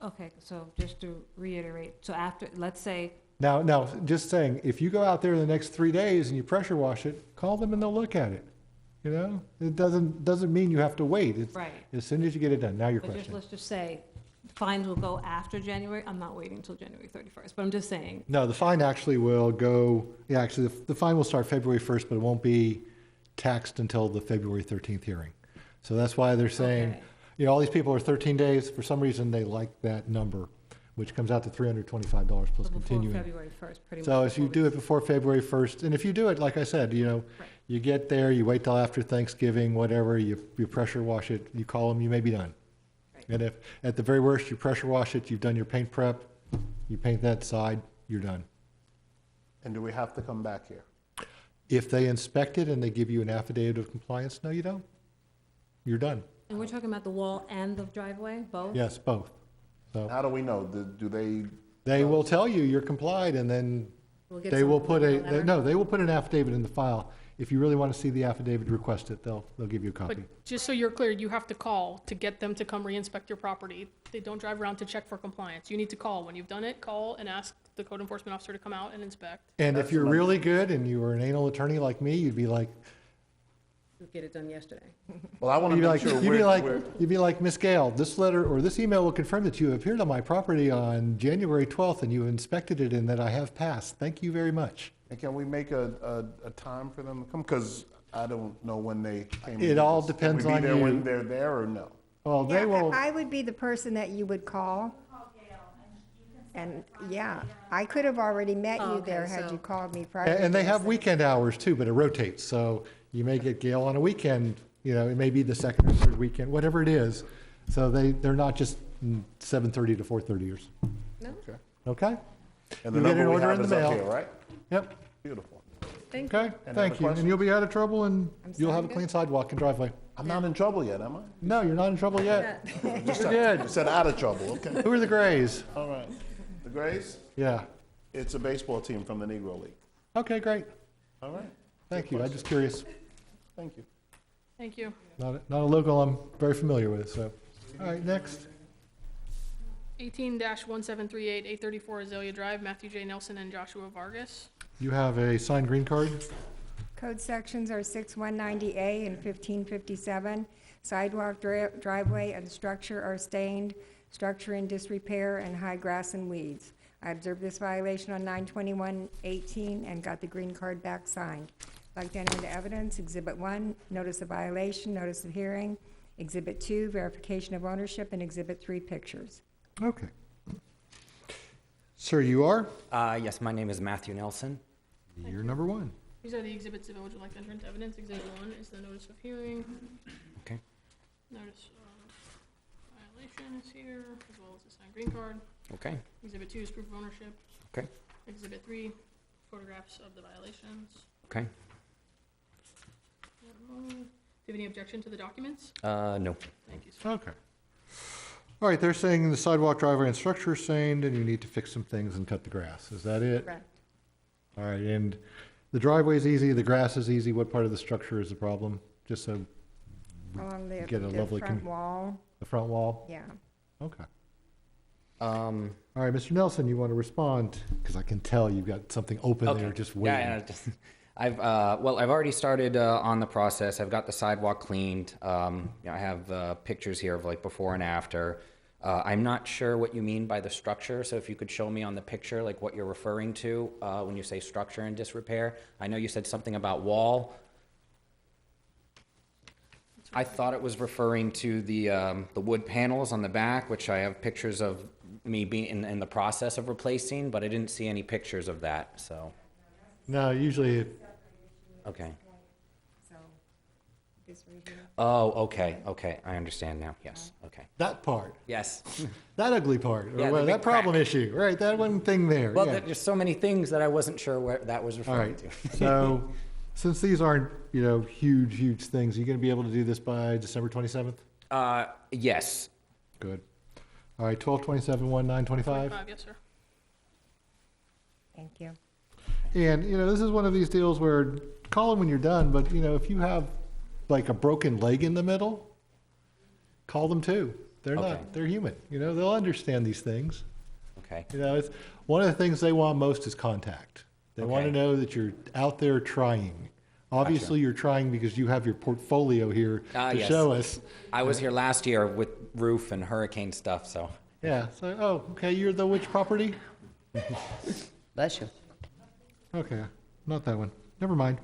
S8: okay, so just to reiterate, so after, let's say,
S1: Now, just saying, if you go out there in the next 3 days and you pressure wash it, call them and they'll look at it. It doesn't mean you have to wait. It's
S8: Right.
S1: as soon as you get it done. Now your
S8: but just,
S1: question.
S8: let's just say, fines will go after January, I'm not waiting until January 31st, but I'm just saying,
S1: No, the fine actually will go, actually, the fine will start February 1st, but it won't be taxed until the February 13th hearing. So that's why they're saying,
S8: Okay.
S1: all these people are 13 days. For some reason, they like that number, which comes out to $325 plus
S8: so before
S1: continuing.
S8: February 1st, pretty much.
S1: So if you
S8: before
S1: do
S8: we-
S1: it before February 1st, and if you do it, like I said, you get there, you wait till after Thanksgiving, whatever, you pressure wash it, you call them, you may be done.
S8: Right.
S1: And if, at the very worst, you pressure wash it, you've done your paint prep, you paint that side, you're done.
S13: And do we have to come back here?
S1: If they inspect it and they give you an affidavit of compliance, no, you don't. You're done.
S8: And we're talking about the wall and the driveway, both?
S1: Yes, both. So
S13: How do we know? Do they?
S1: they will tell you you're complied, and then
S8: We'll get
S1: they will
S8: something
S1: put
S8: in the letter?
S1: they will put an affidavit in the file. If you really want to see the affidavit, request it. They'll give you a
S2: But
S1: copy.
S2: just so you're clear, you have to call to get them to come re-inspect your property. They don't drive around to check for compliance. You need to call. When you've done it, call and ask the code enforcement officer to come out and inspect.
S1: And if
S13: That's
S1: you're
S13: another-
S1: really good and you were an anal attorney like me, you'd be like,
S8: We'll get it done yesterday.
S13: Well, I want to make sure
S1: you'd be like, Miss Gale, this letter or this email will confirm that you appeared on my property on January 12th and you inspected it and that I have passed. Thank you very much.
S13: And can we make a time for them to come? Because I don't know when they came.
S1: It all depends
S13: Can we
S1: on
S13: be there
S1: you.
S13: when they're there or no?
S1: Well, they
S11: Yeah,
S1: will,
S11: I would be the person that you would call. And, yeah, I could have already met
S8: Oh,
S11: you
S8: okay,
S11: there had
S8: so-
S11: you called me prior.
S1: and they
S11: to
S1: have
S11: this.
S1: weekend hours too, but it rotates. So you may get Gail on a weekend, it may be the second or third weekend, whatever it is. So they're not just 7:30 to 4:30ers.
S8: No?
S13: Okay.
S1: Okay?
S13: And the
S1: You get an
S13: number we
S1: order
S13: have
S1: in
S13: is
S1: the
S13: up
S1: mail.
S13: here, right?
S1: Yep.
S13: Beautiful.
S2: Thank you.
S1: Okay,
S13: Any
S1: thank
S13: other
S1: you. And you'll be out of trouble and
S11: I'm
S1: you'll have a
S11: sorry?
S1: clean sidewalk and driveway.
S13: I'm not in trouble yet, am I?
S1: No, you're not in trouble yet.
S13: Just
S1: We're
S13: said,
S1: good.
S13: you said out of trouble, okay.
S1: Who are the Grays?
S13: All right. The Grays?
S1: Yeah.
S13: It's a baseball team from the Negro League.
S1: Okay, great.
S13: All right.
S1: Thank you. I'm just curious.
S13: Thank you.
S2: Thank you.
S1: Not a logo I'm very familiar with, so. All right, next.
S2: 18-1738, 834 Azalea Drive, Matthew J. Nelson and Joshua Vargas.
S1: You have a signed green card?
S11: Code sections are 6190A and 1557. Sidewalk, driveway, and structure are stained, structure in disrepair, and high grass and weeds. I observed this violation on 9/21/18 and got the green card back signed. I'd like to enter into evidence, Exhibit 1, notice of violation, notice of hearing, Exhibit 2, verification of ownership, and Exhibit 3, pictures.
S1: Okay. Sir, you are?
S14: Yes, my name is Matthew Nelson.
S1: You're number 1.
S2: These are the exhibits the village would like to enter into evidence. Exhibit 1 is the notice of hearing.
S14: Okay.
S2: Notice of violation is here, as well as the signed green card.
S14: Okay.
S2: Exhibit 2 is proof of ownership.
S14: Okay.
S2: Exhibit 3, photographs of the violations.
S14: Okay.
S2: Do you have any objection to the documents?
S14: No.
S2: Thank you, sir.
S1: Okay. All right, they're saying the sidewalk, driveway, and structure are stained, and you need to fix some things and cut the grass. Is that it?
S11: Correct.
S1: All right, and the driveway's easy, the grass is easy. What part of the structure is the problem? Just so
S11: Along the
S1: get a lovely
S11: front wall,
S1: the front wall?
S11: yeah.
S1: Okay.
S14: Um,
S1: All right, Mr. Nelson, you want to respond? Because I can tell you've got something open
S14: okay.
S1: there just waiting.
S14: Yeah, just, I've already started on the process. I've got the sidewalk cleaned. I have pictures here of like before and after. I'm not sure what you mean by the structure, so if you could show me on the picture like what you're referring to when you say structure and disrepair. I know you said something about wall. I thought it was referring to the wood panels on the back, which I have pictures of me being in the process of replacing, but I didn't see any pictures of that, so.
S1: No, usually,
S14: Okay.
S11: So, this right here.
S14: Oh, okay, I understand now, yes, okay.
S1: that part,
S14: Yes.
S1: that ugly part, or
S14: Yeah, the
S1: well,
S14: big
S1: that problem
S14: crack.
S1: issue, right? That one thing there,
S14: Well,
S1: yeah.
S14: there's so many things that I wasn't sure where that was
S1: All
S14: referring
S1: right,
S14: to.
S1: so since these aren't, huge things, are you going to be able to do this by December 27th?
S14: Yes.
S1: Good. All right, 12/27/1925.
S2: 25, yes, sir.
S11: Thank you.
S1: And, this is one of these deals where call them when you're done, but, if you have like a broken leg in the middle, call them too. They're
S14: Okay.
S1: not, they're human, they'll understand these things.
S14: Okay.
S1: It's one of the things they want most is contact. They want to
S14: Okay.
S1: know that you're out there trying. Obviously, you're trying because you have your portfolio here to
S14: Yes.
S1: show us.
S14: I was here last year with roof and hurricane stuff, so.
S1: Yeah, so, okay, you're the which property?
S5: Bless you.
S1: Okay, not that one. Never mind.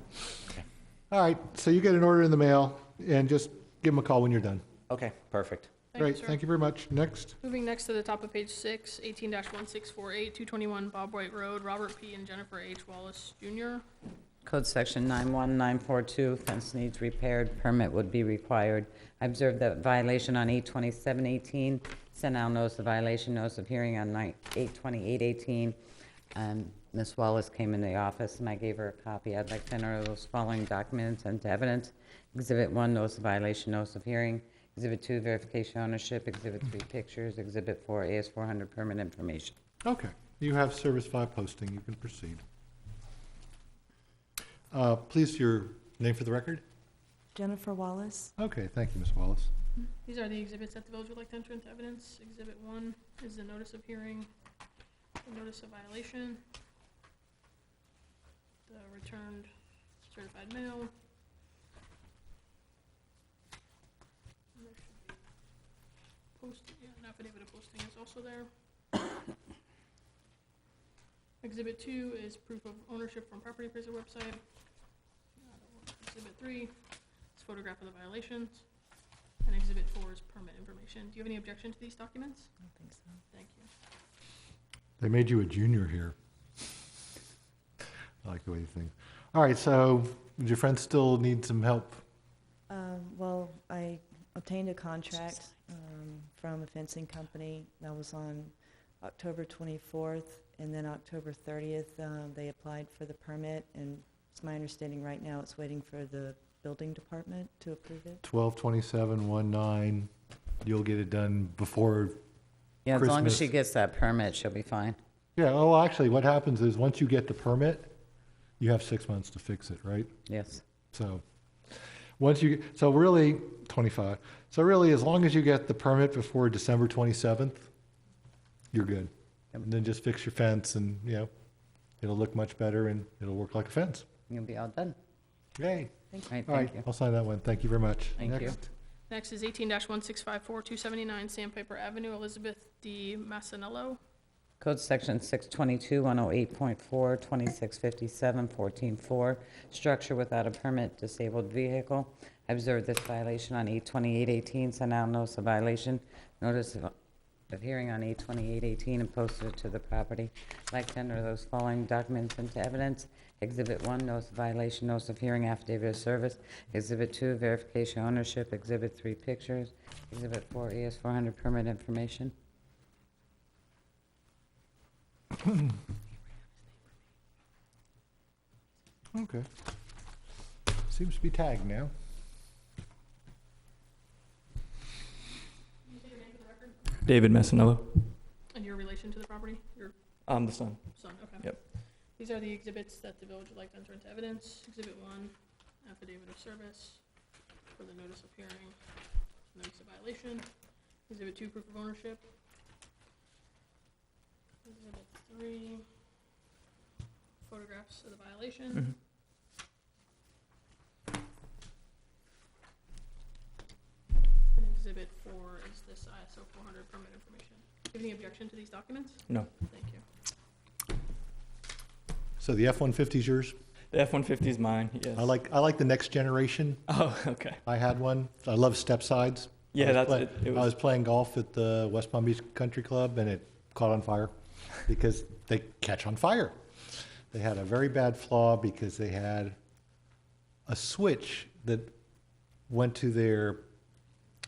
S1: All right, so you get an order in the mail, and just give them a call when you're done.
S14: Okay, perfect.
S1: Great,
S2: sir.
S1: thank you very much. Next.
S2: Moving next to the top of page 6, 18-1648, 221 Bob White Road, Robert P. and Jennifer H. Wallace Jr.
S5: Code section 91942, fence needs repaired, permit would be required. I observed that violation on 8/27/18, sent out notice of violation, notice of hearing on 8/28/18. And Ms. Wallace came in the office and I gave her a copy. I'd like to enter those following documents into evidence. Exhibit 1, notice of violation, notice of hearing. Exhibit 2, verification ownership. Exhibit 3, pictures. Exhibit 4, AS400 permit information.
S1: Okay, you have Service 5 posting. You can proceed. Please, your name for the record?
S15: Jennifer Wallace.
S1: Okay, thank you, Ms. Wallace.
S2: These are the exhibits that the village would like to enter into evidence. Exhibit 1 is the notice of hearing, the notice of violation, the returned certified mail. And there should be posted, an affidavit of posting is also there. Exhibit 2 is proof of ownership from property appraiser website. Exhibit 3 is photograph of the violations. And Exhibit 4 is permit information. Do you have any objection to these documents?
S15: I don't think so.
S2: Thank you.
S1: They made you a junior here. I like the way you think. All right, so does your friend still need some help?
S15: Well, I obtained a contract from a fencing company that was on October 24th, and then October 30th, they applied for the permit, and it's my understanding right now it's waiting for the building department to approve it.
S1: 12/27/19, you'll get it done before
S5: Yeah, as long as
S1: Christmas.
S5: she gets that permit, she'll be fine.
S1: Yeah, oh, actually, what happens is, once you get the permit, you have 6 months to fix it, right?
S5: Yes.
S1: So, so really, 25. So really, as long as you get the permit before December 27th, you're good. And then just fix your fence and, it'll look much better and it'll work like a fence.
S5: You'll be all done.
S1: Yay.
S5: All right,
S1: All right,
S5: thank you.
S1: I'll sign that one. Thank you very much.
S5: Thank you.
S1: Next.
S2: Next is 18-1654, 279 Sandpaper Avenue, Elizabeth D. Massanello.
S5: Code Section 622, 108.4, 2657, 14.4, structure without a permit, disabled vehicle. I observed this violation on 8/28/18, sent out notice of violation, notice of hearing on 8/28/18, and posted it to the property. I'd like to enter those following documents into evidence. Exhibit 1, notice of violation, notice of hearing, affidavit of service. Exhibit 2, verification ownership. Exhibit 3, pictures. Exhibit 4, AS400 permit information.
S1: Okay. Seems to be tagged now.
S16: David Massanello.
S2: And your relation to the property? Your
S16: I'm the son.
S2: son, okay.
S16: Yep.
S2: These are the exhibits that the village would like to enter into evidence. Exhibit 1, affidavit of service for the notice of hearing, notice of violation. Exhibit 2, proof of ownership. Exhibit 3, photographs of the violation. And exhibit 4 is this ISO 400 permit information. Do you have any objection to these documents?
S16: No.
S2: Thank you.
S1: So the F-150 is yours?
S16: The F-150 is mine, yes.
S1: I like the next generation.
S16: Oh, okay.
S1: I had one. I love step sides.
S16: Yeah, that's it.
S1: I was playing golf at the West Palm Beach Country Club, and it caught on fire because they catch on fire. They had a very bad flaw because they had a switch that went to their,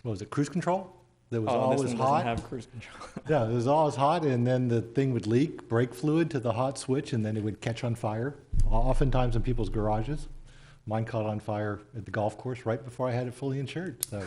S1: what was it, cruise control? That was always
S16: this one
S1: hot.
S16: doesn't have cruise control.
S1: Yeah, it was always hot, and then the thing would leak brake fluid to the hot switch, and then it would catch on fire. Oftentimes in people's garages. Mine caught on fire at the golf course right before I had it fully insured. So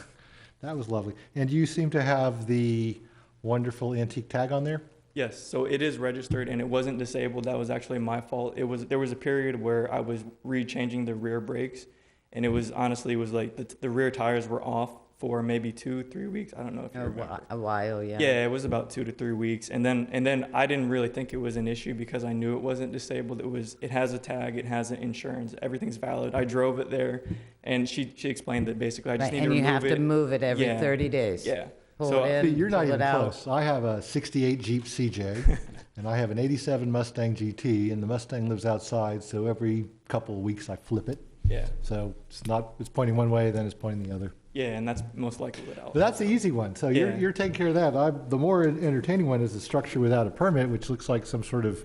S1: that was lovely. And you seem to have the wonderful antique tag on there?
S16: Yes, so it is registered and it wasn't disabled. That was actually my fault. There was a period where I was re-changing the rear brakes, and it was like the rear tires were off for maybe 2-3 weeks. I don't know if you remember.
S5: A while, yeah.
S16: Yeah, it was about 2 to 3 weeks, and then I didn't really think it was an issue because I knew it wasn't disabled. It has a tag, it has an insurance, everything's valid. I drove it there, and she explained that basically I just need to remove it.
S5: And you have to move it every
S16: Yeah.
S5: 30 days.
S16: Yeah.
S5: Pull
S16: So
S5: it in,
S1: You're not
S5: pull
S1: even
S5: it out.
S1: close. I have a 68 Jeep CJ, and I have an 87 Mustang GT, and the Mustang lives outside, so every couple of weeks I flip it.
S16: Yeah.
S1: So it's pointing one way, then it's pointing the other.
S16: Yeah, and that's most likely what I'll.
S1: But that's the easy one. So
S16: Yeah.
S1: you're taking care of that. The more entertaining one is the structure without a permit, which looks like some sort of,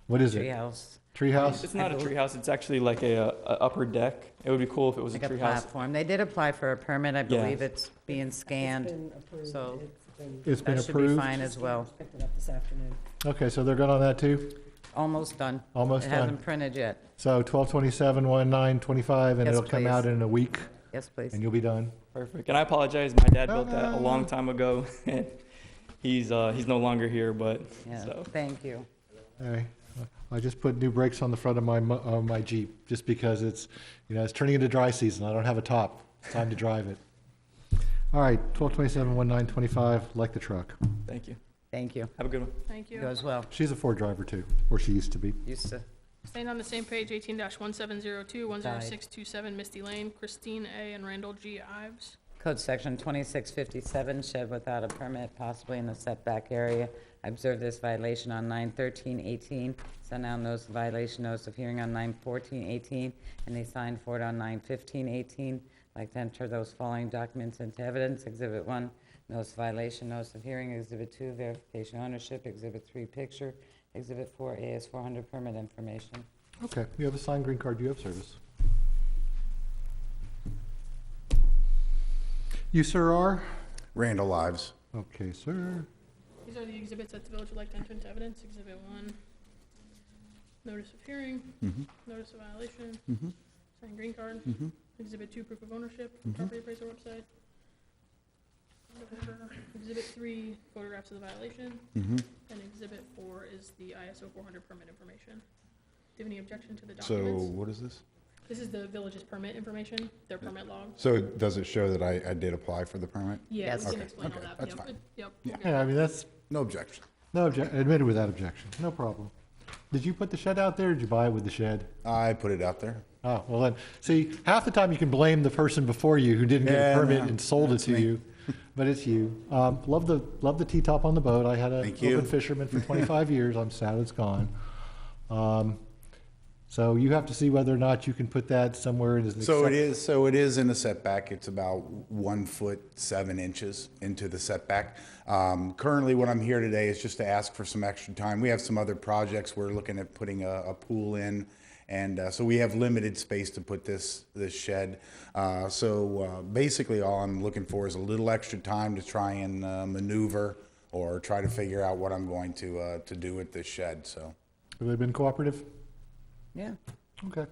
S1: what is it?
S5: Treehouse.
S1: Treehouse?
S16: It's not a treehouse. It's actually like a upper deck. It would be cool if it was
S5: Like
S16: a
S5: a
S16: treehouse.
S5: platform. They did apply for a permit. I
S16: Yeah.
S5: believe it's being scanned. So
S1: It's been
S5: that should be
S1: approved?
S5: fine as well.
S11: Picked it up this afternoon.
S1: Okay, so they're good on that too?
S5: Almost done.
S1: Almost
S5: It
S1: done.
S5: hasn't printed yet.
S1: So 12/27/19/25, and
S5: Yes,
S1: it'll come
S5: please.
S1: out in a week,
S5: Yes, please.
S1: and you'll be done.
S16: Perfect. And I apologize. My dad built that a long time ago, and he's no longer here. But
S5: Yeah,
S16: so
S5: thank you.
S1: Hey, I just put new brakes on the front of my Jeep, just because it's turning into dry season. I don't have a top. It's time to drive it. All right, 12/27/19/25, like the truck.
S16: thank you.
S5: Thank you.
S16: Have a good one.
S2: Thank you.
S5: You as well.
S1: She's a Ford driver too, or she used to be.
S5: Used to.
S2: Staying on the same page, 18-1702, 10627 Misty Lane, Christine A. and Randall G. Ives.
S5: Code Section 2657, shed without a permit, possibly in the setback area. I observed this violation on 9/13/18, sent out notice of violation, notice of hearing on 9/14/18, and they signed for it on 9/15/18. I'd like to enter those following documents into evidence. Exhibit 1, notice of violation, notice of hearing. Exhibit 2, verification ownership. Exhibit 3, picture. Exhibit 4, AS400 permit information.
S1: Okay, you have a signed green card, you have service. You, sir, are?
S17: Randall Lives.
S1: Okay, sir.
S2: These are the exhibits that the village would like to enter into evidence. Exhibit 1, notice of hearing, notice of violation, signed green card. Exhibit 2, proof of ownership, property appraiser website. Exhibit 3, photographs of the violation. And Exhibit 4 is the ISO 400 permit information. Do you have any objection to the
S17: So
S2: documents?
S17: what is this?
S2: This is the village's permit information, their permit log.
S17: So does it show that I did apply for the permit?
S2: Yeah, we can
S17: Okay,
S2: explain all
S17: okay,
S2: that.
S17: that's
S2: Yep,
S17: fine.
S2: Yep.
S1: Yeah, I mean, that's,
S17: No objection.
S1: no, admitted without objection, no problem. Did you put the shed out there, or did you buy it with the shed?
S17: I put it out there.
S1: Oh, well then, see, half the time you can blame the person before you who didn't get
S17: Yeah,
S1: a permit
S17: no,
S1: and sold it
S17: that's
S1: to
S17: me.
S1: you, but it's you. Love the T-top on the boat. I had a
S17: Thank you.
S1: open fisherman for 25 years. I'm sad it's gone. So you have to see whether or not you can put that somewhere as an
S17: So it is in the setback. It's about 1 foot 7 inches into the setback. Currently, what I'm here today is just to ask for some extra time. We have some other projects. We're looking at putting a pool in, and so we have limited space to put this shed. So basically, all I'm looking for is a little extra time to try and maneuver or try to figure out what I'm going to do with this shed. So.
S1: Have they been cooperative?
S5: Yeah.
S1: Okay.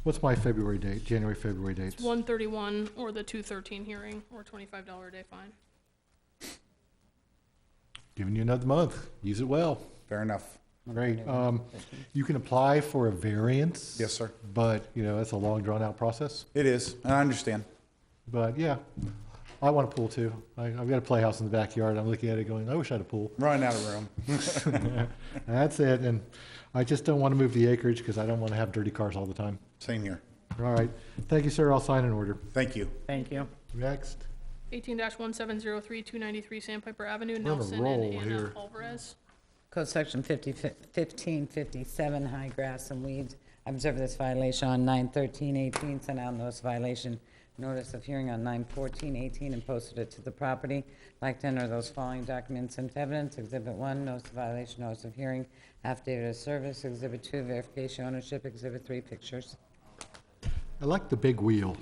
S1: What's my February date, January, February dates?
S2: It's 1/31 or the 2/13 hearing, or $25 a day fine.
S1: Giving you another month. Use it well.
S17: Fair enough.
S1: Great. You can apply for a variance.
S17: Yes, sir.
S1: But, you know, that's a long, drawn-out process.
S17: It is, and I understand.
S1: But, yeah, I want a pool, too. I've got a playhouse in the backyard. I'm looking at it going, I wish I had a pool.
S17: Running out of room.
S1: That's it. And I just don't want to move the acreage because I don't want to have dirty cars all the time.
S17: Same here.
S1: All right. Thank you, sir. I'll sign an order.
S17: Thank you.
S5: Thank you.
S1: Next.
S2: 18-1703, 293 Sandpiper Avenue,
S1: on a
S2: Nelson
S1: roll
S2: and Anna
S1: here.
S2: Alvarez.
S5: Code section 1557, high grass and weeds. I observed this violation on 9/13/18, sent out notice of violation, notice of hearing on 9/14/18, and posted it to the property. Like to enter those following documents into evidence. Exhibit 1, notice of violation, notice of hearing, affidavit of service. Exhibit 2, verification ownership. Exhibit 3, pictures.
S1: I like the big wheel.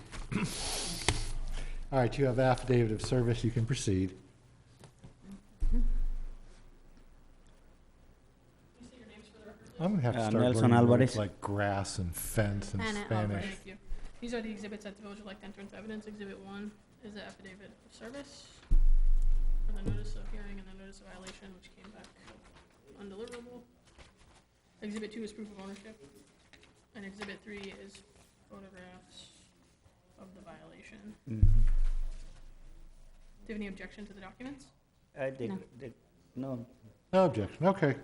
S1: All right, you have affidavit of service. You can proceed. I'm gonna have to start
S6: Nelson
S1: learning words
S6: Alvarez.
S1: like grass and fence and
S2: Anna
S1: Spanish.
S2: Alvarez. Thank you. These are the exhibits that the village would like to enter into evidence. Exhibit 1 is the affidavit of service for the notice of hearing and the notice of violation, which came back undeliverable. Exhibit 2 is proof of ownership, and Exhibit 3 is photographs of the violation. Do you have any objection to the documents?
S6: I did, no.
S1: No objection. Okay.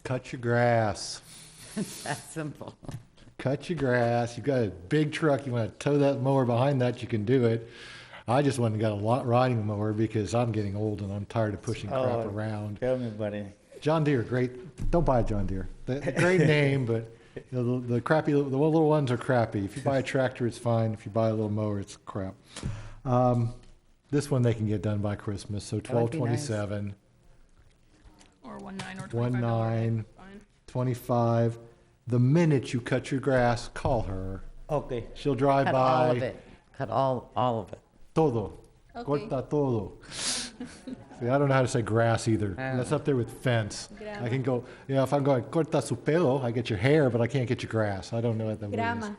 S1: Cut your grass.
S5: That's simple.
S1: Cut your grass. You've got a big truck. You want to tow that mower behind that, you can do it. I just went and got a riding mower because I'm getting old and I'm tired of pushing crap around.
S6: Tell me, buddy.
S1: John Deere, great. Don't buy a John Deere. The great name, but you know, the crappy, the little ones are crappy. If you buy a tractor, it's fine. If you buy a little mower, it's crap. This one they can get done by Christmas, so
S5: That would be nice.
S1: 12/27.
S2: Or 1/9 or $25 fine.
S1: 25. The minute you cut your grass, call her.
S6: Okay.
S1: She'll drive
S5: Cut
S1: by.
S5: all of it. Cut all of it.
S1: Todo.
S2: Okay.
S1: Corta todo. See, I don't know how to say grass either. That's up there with fence.
S11: Grama.
S1: I can go, you know, if I'm going corta su pelo, I get your hair, but I can't get your grass. I don't know what that word is.
S11: Grama.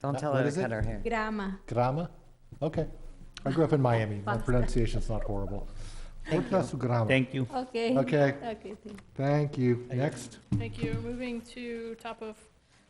S5: Don't tell
S1: What
S5: her
S1: is
S5: to
S1: it?
S5: cut her hair.
S11: Grama.
S1: Grama? Okay. I grew up in Miami. My pronunciation's not horrible. Corta su grama.
S6: Thank you.
S11: Okay.
S1: Okay.
S11: Okay, thank you.
S1: Thank you. Next.
S2: Thank you. Moving to top of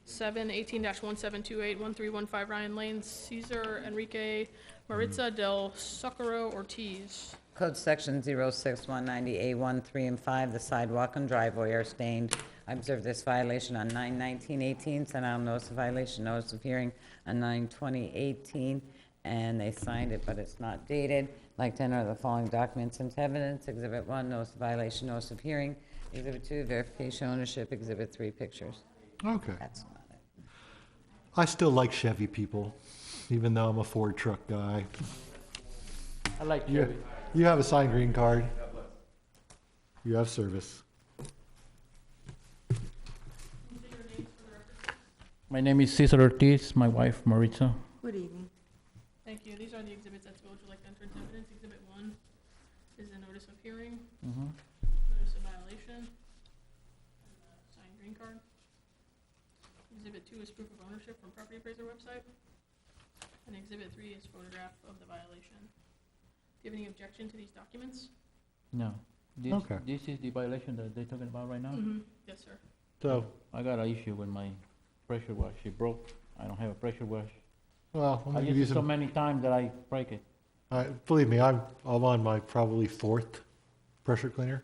S2: 7, 18-1728, 1315 Ryan Lane, Cesar Enrique Maritza del Socorro Ortiz.
S5: Code section 06190A1, 3, and 5, the sidewalk and driveway are stained. I observed this violation on 9/19/18, sent out notice of violation, notice of hearing on 9/20/18, and they signed it, but it's not dated. Like to enter the following documents into evidence. Exhibit 1, notice of violation, notice of hearing. Exhibit 2, verification ownership. Exhibit 3, pictures.
S1: Okay.
S5: That's not it.
S1: I still like Chevy people, even though I'm a Ford truck guy.
S6: I like
S1: You, you have a signed green card. You have service.
S18: My name is Cesar Ortiz, my wife Maritza.
S11: Good evening.
S2: Thank you. These are the exhibits that village would like to enter into evidence. Exhibit 1 is a notice of hearing, notice of violation, and a signed green card. Exhibit 2 is proof of ownership from property appraiser website. And Exhibit 3 is photograph of the violation. Do you have any objection to these documents?
S18: No. This,
S1: Okay.
S18: this is the violation that they're talking about right now?
S2: Yes, sir.
S1: So,
S18: I got an issue with my pressure wash. It broke. I don't have a pressure wash.
S1: well, I'm
S18: I
S1: gonna give
S18: use
S1: you
S18: it so
S1: some,
S18: many times that I break it.
S1: believe me, I'm on my probably 4th pressure cleaner.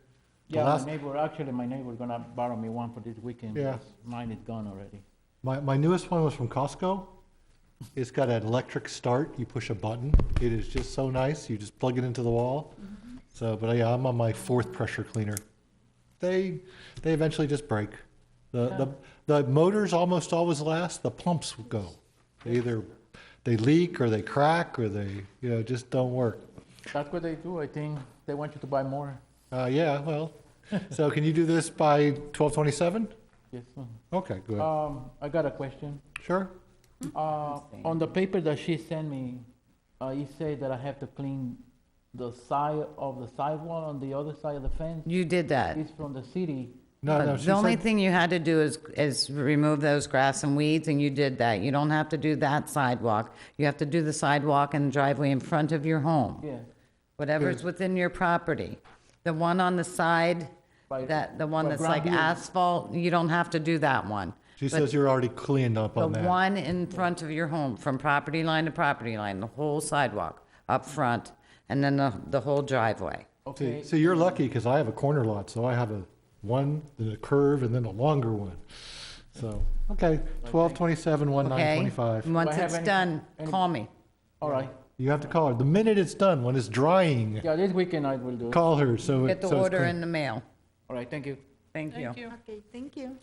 S1: The
S18: Yeah,
S1: last-
S18: my neighbor gonna borrow me one for this weekend.
S1: Yeah.
S18: because Mine is gone already.
S1: My newest one was from Costco. It's got an electric start. You push a button. It is just so nice. You just plug it into the wall. So, but yeah, I'm on my 4th pressure cleaner. They eventually just break. The motors almost always last. The pumps will go. They leak or they crack or they just don't work.
S18: That's what they do. I think they want you to buy more.
S1: Yeah, well, so can you do this by 12/27?
S18: Yes.
S1: Okay, good.
S18: I got a question.
S1: Sure.
S18: On the paper that she sent me, you say that I have to clean the side of the sidewall on the other side of the fence.
S5: You did that.
S18: It's from the city.
S1: No,
S5: The only thing you had to do is remove those grass and weeds, and you did that. You don't have to do that sidewalk. You have to do the sidewalk and driveway in front of your home.
S18: Yeah.
S5: Whatever's within your property. The one on the side, the one
S18: by
S5: that's like
S18: Grandview.
S5: asphalt, you don't have to do that one.
S1: She
S5: But
S1: says you're already cleaned up
S5: the
S1: on that.
S5: one in front of your home, from property line to property line, the whole sidewalk up front, and then the whole driveway.
S18: Okay.
S1: See, you're lucky because I have a corner lot, so I have a one, then a curve, and then a longer one. So, okay, 12/27,
S5: Okay?
S1: 1925.
S5: Once
S18: Do I have
S5: it's
S18: any-
S5: done, call me.
S18: All right.
S1: You have to call her. The minute it's done, when it's drying,
S18: Yeah, this weekend I will do it.
S1: call her so
S5: Get the
S1: so it's
S5: order
S1: clean.
S5: in the mail.
S18: All right, thank you.
S5: Thank you.
S2: Thank you.
S11: Okay, thank you.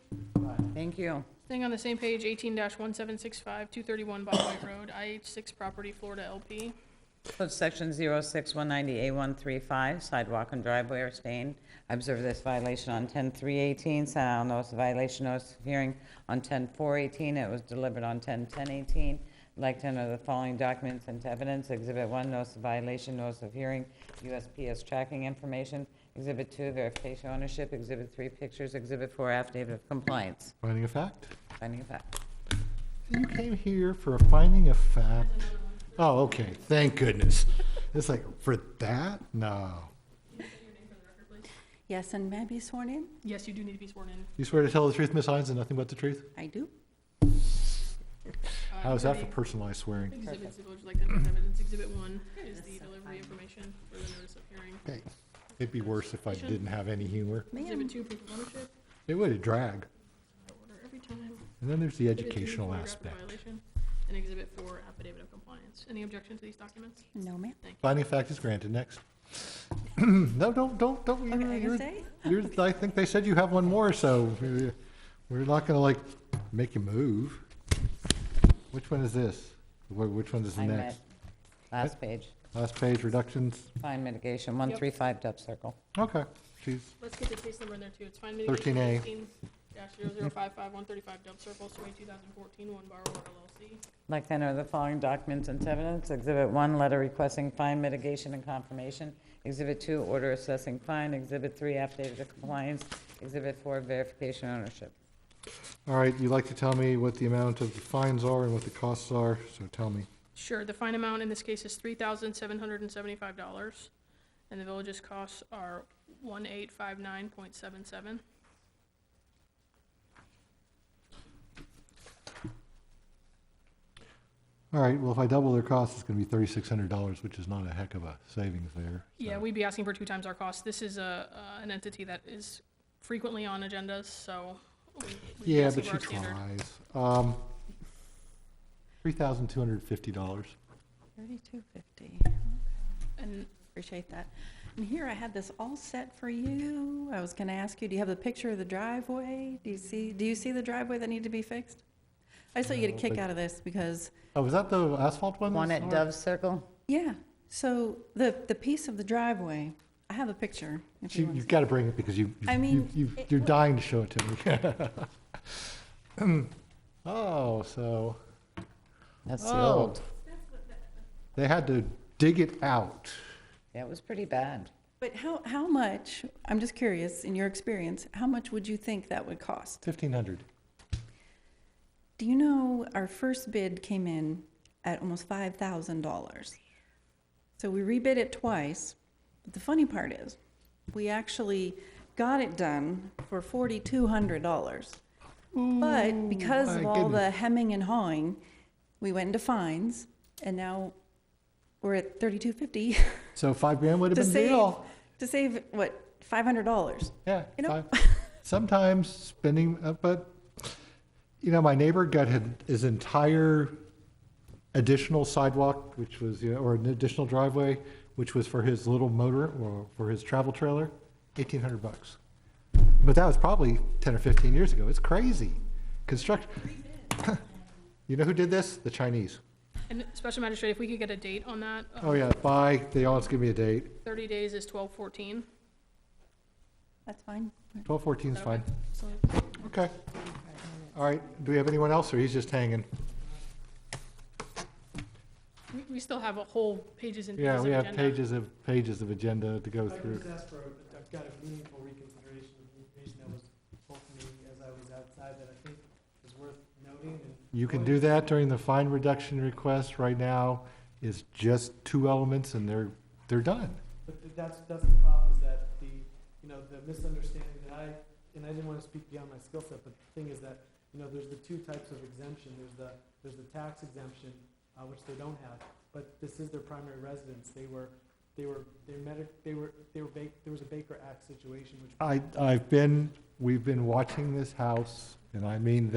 S5: Thank you.
S2: Staying on the same page, 18-1765, 231 Bottom Road, IH6 property, Florida LP.
S5: Code section 06198-135, sidewalk and driveway are stained. I observed this violation on 10/3/18, sent out notice of violation, notice of hearing on 10/4/18. It was delivered on 10/10/18. I'd like to enter the following documents into evidence. Exhibit 1, notice of violation, notice of hearing, USPS tracking information. Exhibit 2, verification ownership. Exhibit 3, pictures. Exhibit 4, affidavit of compliance.
S1: Finding a fact?
S5: Finding of fact.
S1: You came here for a finding of fact? Oh, okay, thank goodness. It's like, for that? No.
S19: Yes, and may I be sworn in?
S2: Yes, you do need to be sworn in.
S1: You swear to tell the truth, Ms. Hines, and nothing but the truth?
S19: I do.
S1: How is that for
S2: Ready?
S1: personalized swearing?
S2: Exhibits the village would like to enter into evidence. Exhibit 1 is the delivery information for the notice of hearing.
S1: Hey, it'd be worse if I didn't have any humor.
S2: Exhibit 2, proof of ownership.
S1: It would drag.
S2: Order every time.
S1: And then there's the
S2: Exhibit 3,
S1: educational
S2: photograph of
S1: aspect.
S2: violation. And Exhibit 4, affidavit of compliance. Any objection to these documents?
S19: No, ma'am.
S2: Thank you.
S1: Finding of fact is granted. Next. No, don't.
S19: Okay, I can say?
S1: I think they said you have one more, so we're not gonna like make you move. Which one is this? Which one is the
S5: Fine
S1: next?
S5: Last page.
S1: Last page, reductions.
S5: Fine mitigation, 135 Dub Circle.
S1: Okay, geez.
S2: Let's get the case number in there too. It's fine
S1: 13A.
S2: mitigation 18-0055-135 Dub Circle, Sway 2014, One Borrower LLC.
S5: Like to enter the following documents into evidence. Exhibit 1, letter requesting fine mitigation and confirmation. Exhibit 2, order assessing fine. Exhibit 3, affidavit of compliance. Exhibit 4, verification ownership.
S1: All right, you'd like to tell me what the amount of the fines are and what the costs are, so tell me.
S2: Sure, the fine amount in this case is $3,775, and the village's costs are $1,859.77.
S1: All right, well, if I double their costs, it's gonna be $3,600, which is not a heck of a savings there.
S2: Yeah, we'd be asking for 2 times our cost. This is an entity that is frequently on agendas, so we'd be
S1: Yeah,
S2: asking
S1: but
S2: for
S1: she
S2: our standard.
S1: tries. $3,250.
S19: 3250.
S2: And
S19: Appreciate that. And here I had this all set for you. I was going to ask you, do you have the picture of the driveway? Do you see the driveway that need to be fixed? I just thought you get a kick out of this because,
S1: Oh, was that the asphalt one?
S5: One
S1: that's
S5: at
S1: hard?
S5: Dove Circle?
S19: yeah, so the piece of the driveway, I have a picture. if you want to
S1: You've
S19: see.
S1: got to bring it because
S19: I mean,
S1: you're dying to show it to me. Oh, so.
S5: That's the
S1: Oh.
S5: old.
S1: They had to dig it out.
S5: Yeah, it was pretty bad.
S19: But how much, I'm just curious, in your experience, how much would you think that would cost?
S1: $1,500.
S19: Do you know our first bid came in at almost $5,000? So we rebid it twice, but the funny part is, we actually got it done for $4,200. But because of all the hemming and hawing, we went into fines, and now we're at $3,250.
S1: So $5,000 would have been the deal.
S19: To save, what, $500?
S1: Yeah.
S19: You know?
S1: Sometimes spending, but, you know, my neighbor got his entire additional sidewalk, which was, you know, or an additional driveway, which was for his little motor or for his travel trailer, $1,800. But that was probably 10 or 15 years ago. It's crazy. Construction. You know who did this? The Chinese.
S2: And Special Magistrate, if we could get a date on that.
S1: Oh yeah, they always give me a date.
S2: 30 days is 12/14.
S19: That's fine.
S1: 12/14 is fine.
S2: Okay.
S1: Okay. All right, do we have anyone else, or he's just hanging?
S2: We still have a whole pages and pages
S1: Yeah,
S2: of
S1: we have
S2: agenda.
S1: pages of agenda to go
S4: If I
S1: through.
S4: could just ask for, I've got a meaningful reconsideration of information that was told to me as I was outside that I think is worth noting. And
S1: You can do that during the fine reduction request. Right now is just 2 elements, and they're done.
S4: But that's the problem, is that the misunderstanding that and I didn't want to speak beyond my skill set, but the thing is that, there's the 2 types of exemption. There's the tax exemption, which they don't have, but this is their primary residence. There was a Baker Act situation, which. We've been watching this house, and I mean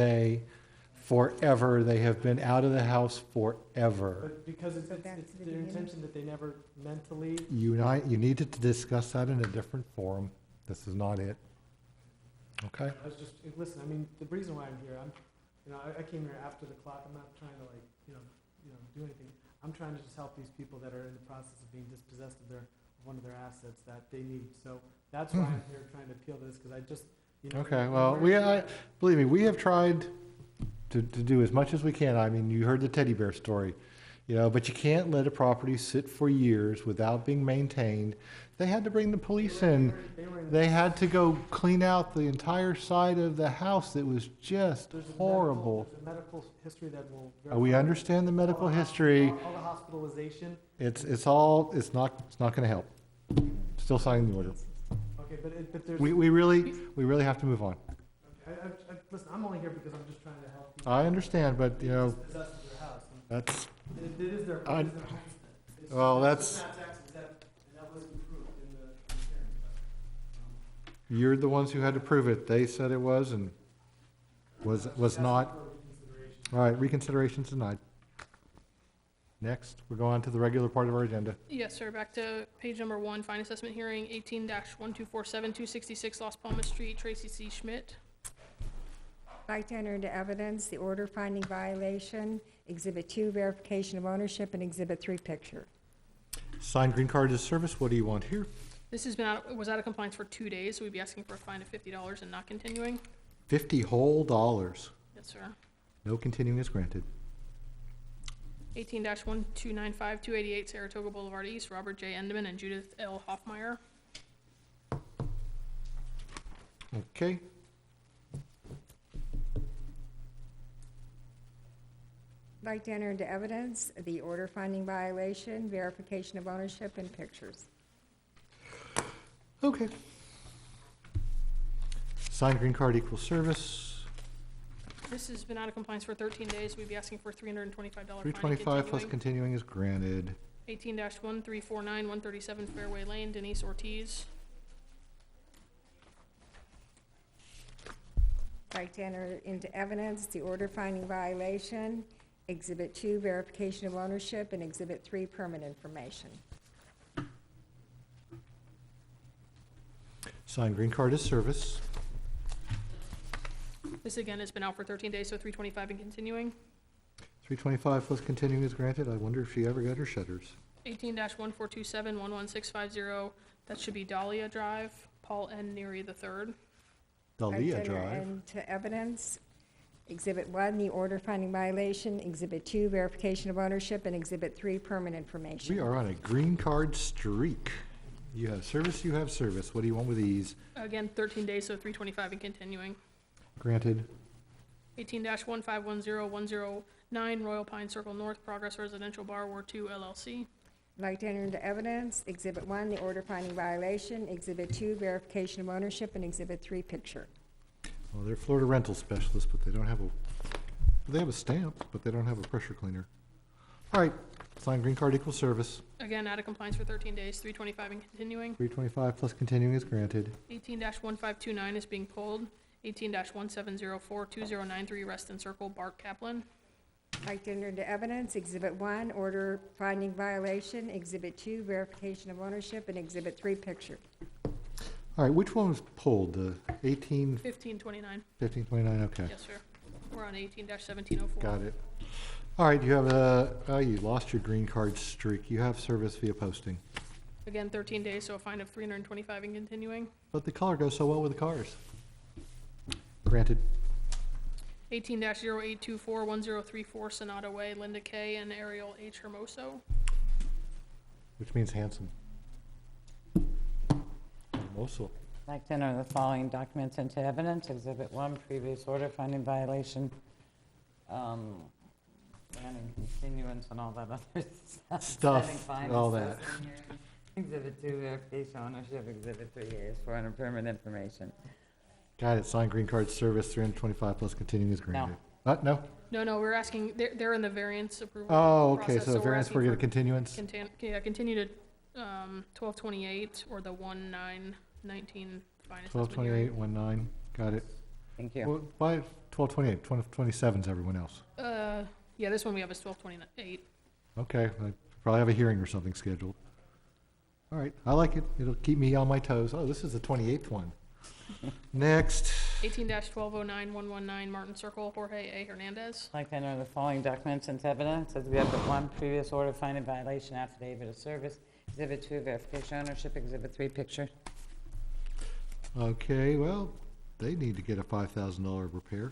S4: forever. They have been out of the house forever. But because it's their intention that they never meant to leave.
S1: You need to discuss that in a different forum. This is not it. Okay?
S4: Listen, I mean, the reason why I'm here, I came here after the clock. I'm not trying to do anything. I'm trying to just help these people that are in the process of being dispossessed of one of their assets that they need. So that's why I'm here trying to appeal to this, because I just,
S1: Okay, well, believe me, we have tried to do as much as we can. I mean, you heard the teddy bear story, but you can't let a property sit for years without being maintained. They had to bring the police in. They had to go clean out the entire side of the house. It was just horrible.
S4: There's a medical history that will.
S1: We understand the medical history.
S4: All the hospitalization.
S1: It's not going to help. Still signing the order.
S4: Okay, but there's.
S1: We really have to move on.
S4: Okay, listen, I'm only here because I'm just trying to help people.
S1: I understand, but
S4: Dispossessed of their house.
S1: that's.
S4: It is their homestead. It's
S1: Well,
S4: not
S1: that's.
S4: tax exempt, and that wasn't approved in the hearing, but.
S1: You're the ones who had to prove it. They said it was and was not. All right, reconsideration denied. Next, we're going on to the regular part of our agenda.
S2: Yes, sir. Back to page number 1, fine assessment hearing, 18-1247, 266 Las Palmas Street, Tracy C. Schmidt.
S11: I'd like to enter into evidence the order finding violation, Exhibit 2, verification of ownership, and Exhibit 3, picture.
S1: Signed green card as service. What do you want here?
S2: This was out of compliance for 2 days, so we'd be asking for a fine of $50 and not continuing.
S1: $50 whole.
S2: Yes, sir.
S1: No continuing is granted.
S2: 18-1295, 288 Saratoga Boulevard East, Robert J. Endeman and Judith L. Hoffmeyer.
S1: Okay.
S11: I'd like to enter into evidence the order finding violation, verification of ownership, and pictures.
S1: Okay. Signed green card equals service.
S2: This has been out of compliance for 13 days. We'd be asking for $325 fine.
S1: $325 plus continuing is granted.
S2: 18-1349, 137 Fairway Lane, Denise Ortiz.
S11: I'd like to enter into evidence the order finding violation, Exhibit 2, verification of ownership, and Exhibit 3, permit information.
S1: Signed green card is service.
S2: This again has been out for 13 days, so $325 and continuing.
S1: $325 plus continuing is granted. I wonder if she ever got her shutters.
S2: 18-1427, 11650. That should be Dahlia Drive, Paul N. Neary III.
S1: Dahlia
S11: I'd like to enter
S1: Drive.
S11: into evidence Exhibit 1, the order finding violation. Exhibit 2, verification of ownership. And Exhibit 3, permit information.
S1: We are on a green card streak. You have service, you have service. What do you want with these?
S2: Again, 13 days, so 325 and continuing.
S1: Granted.
S2: 18-1510109 Royal Pine Circle North, Progress Residential Bar, War 2 LLC.
S11: I'd like to enter into evidence. Exhibit 1, the order finding violation. Exhibit 2, verification of ownership. And Exhibit 3, picture.
S1: Well, they're Florida rental specialists, but they don't have they have a stamp, but they don't have a pressure cleaner. All right, sign green card equals service.
S2: Again, out of compliance for 13 days, 325 and continuing.
S1: 325 plus continuing is granted.
S2: 18-1529 is being pulled. 18-17042093 Reston Circle, Bart Kaplan.
S11: I'd like to enter into evidence. Exhibit 1, order finding violation. Exhibit 2, verification of ownership. And Exhibit 3, picture.
S1: All right, which one was pulled? The 18?
S2: 1529.
S1: 1529, okay.
S2: Yes, sir. We're on 18-1704.
S1: Got it. All right, you have you lost your green card streak. You have service via posting.
S2: Again, 13 days, so a fine of 325 and continuing.
S1: But the color goes so well with the cars. Granted.
S2: 18-08241034 Sonata Way, Linda K. and Ariel H. Hermoso.
S1: Which means handsome. Hermoso.
S5: I'd like to enter the following documents into evidence. Exhibit 1, previous order finding violation, and continuance and all that other stuff. Setting fine
S1: all
S5: assessment
S1: that.
S5: hearing. Exhibit 2, verification ownership. Exhibit 3 is for under permit information.
S1: Got it. Signed green card service, 325 plus continuing is granted. No?
S2: No, we're asking, they're in the variance approval
S1: Oh, okay,
S2: process,
S1: so
S2: we're
S1: variance
S2: asking
S1: for a continuance?
S2: Continue to 1228 or the 1919 fine assessment
S1: 1228, 19, got it.
S5: Thank you.
S1: Well, why 1228? 1227 is everyone else.
S2: Yeah, this one we have is 1228.
S1: Okay, I probably have a hearing or something scheduled. All right, I like it. It'll keep me on my toes. Oh, this is the 28th one. Next.
S2: 18-1209-119 Martin Circle, Jorge A. Hernandez.
S5: I'd like to enter the following documents into evidence. Exhibit 1, previous order finding violation, affidavit of service. Exhibit 2, verification ownership. Exhibit 3, picture.
S1: Okay, well, they need to get a $5,000 repair.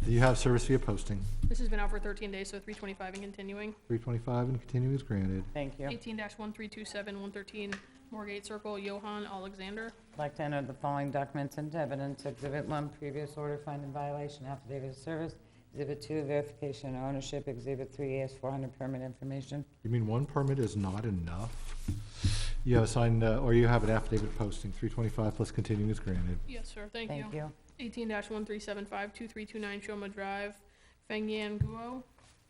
S1: You have service via posting.
S2: This has been out for 13 days, so 325 and continuing.
S1: 325 and continuing is granted.
S5: Thank you.
S2: 18-1327-113 Moorgate Circle, Johan Alexander.
S5: I'd like to enter the following documents into evidence. Exhibit 1, previous order finding violation, affidavit of service. Exhibit 2, verification of ownership. Exhibit 3, AS400 permit information.
S1: You mean one permit is not enough? You have a signed, or you have an affidavit posting, 325 plus continuing is granted.
S2: Yes, sir, thank you.
S5: Thank you.
S2: 18-1375-2329 Shoma Drive, Fengyan Guo.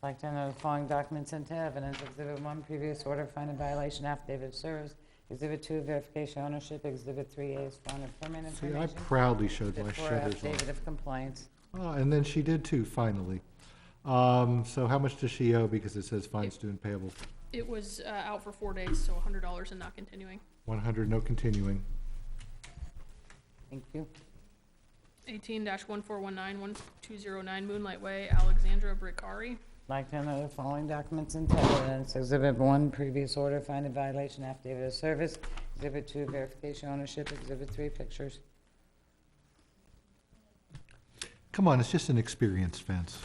S5: I'd like to enter the following documents into evidence. Exhibit 1, previous order finding violation, affidavit of service. Exhibit 2, verification ownership. Exhibit 3, AS400 permit
S1: See,
S5: information.
S1: I proudly showed my
S5: Exhibit 4,
S1: shutters
S5: affidavit
S1: off.
S5: of compliance.
S1: Oh, and then she did too, finally. So how much does she owe, because it says fine student payable?
S2: It was out for 4 days, so $100 and not continuing.
S1: 100, no continuing.
S5: Thank you.
S2: 18-1419-1209 Moonlight Way, Alexandra Bricari.
S5: I'd like to enter the following documents into evidence. Exhibit 1, previous order finding violation, affidavit of service. Exhibit 2, verification ownership. Exhibit 3, pictures.
S1: Come on, it's just an experienced fence.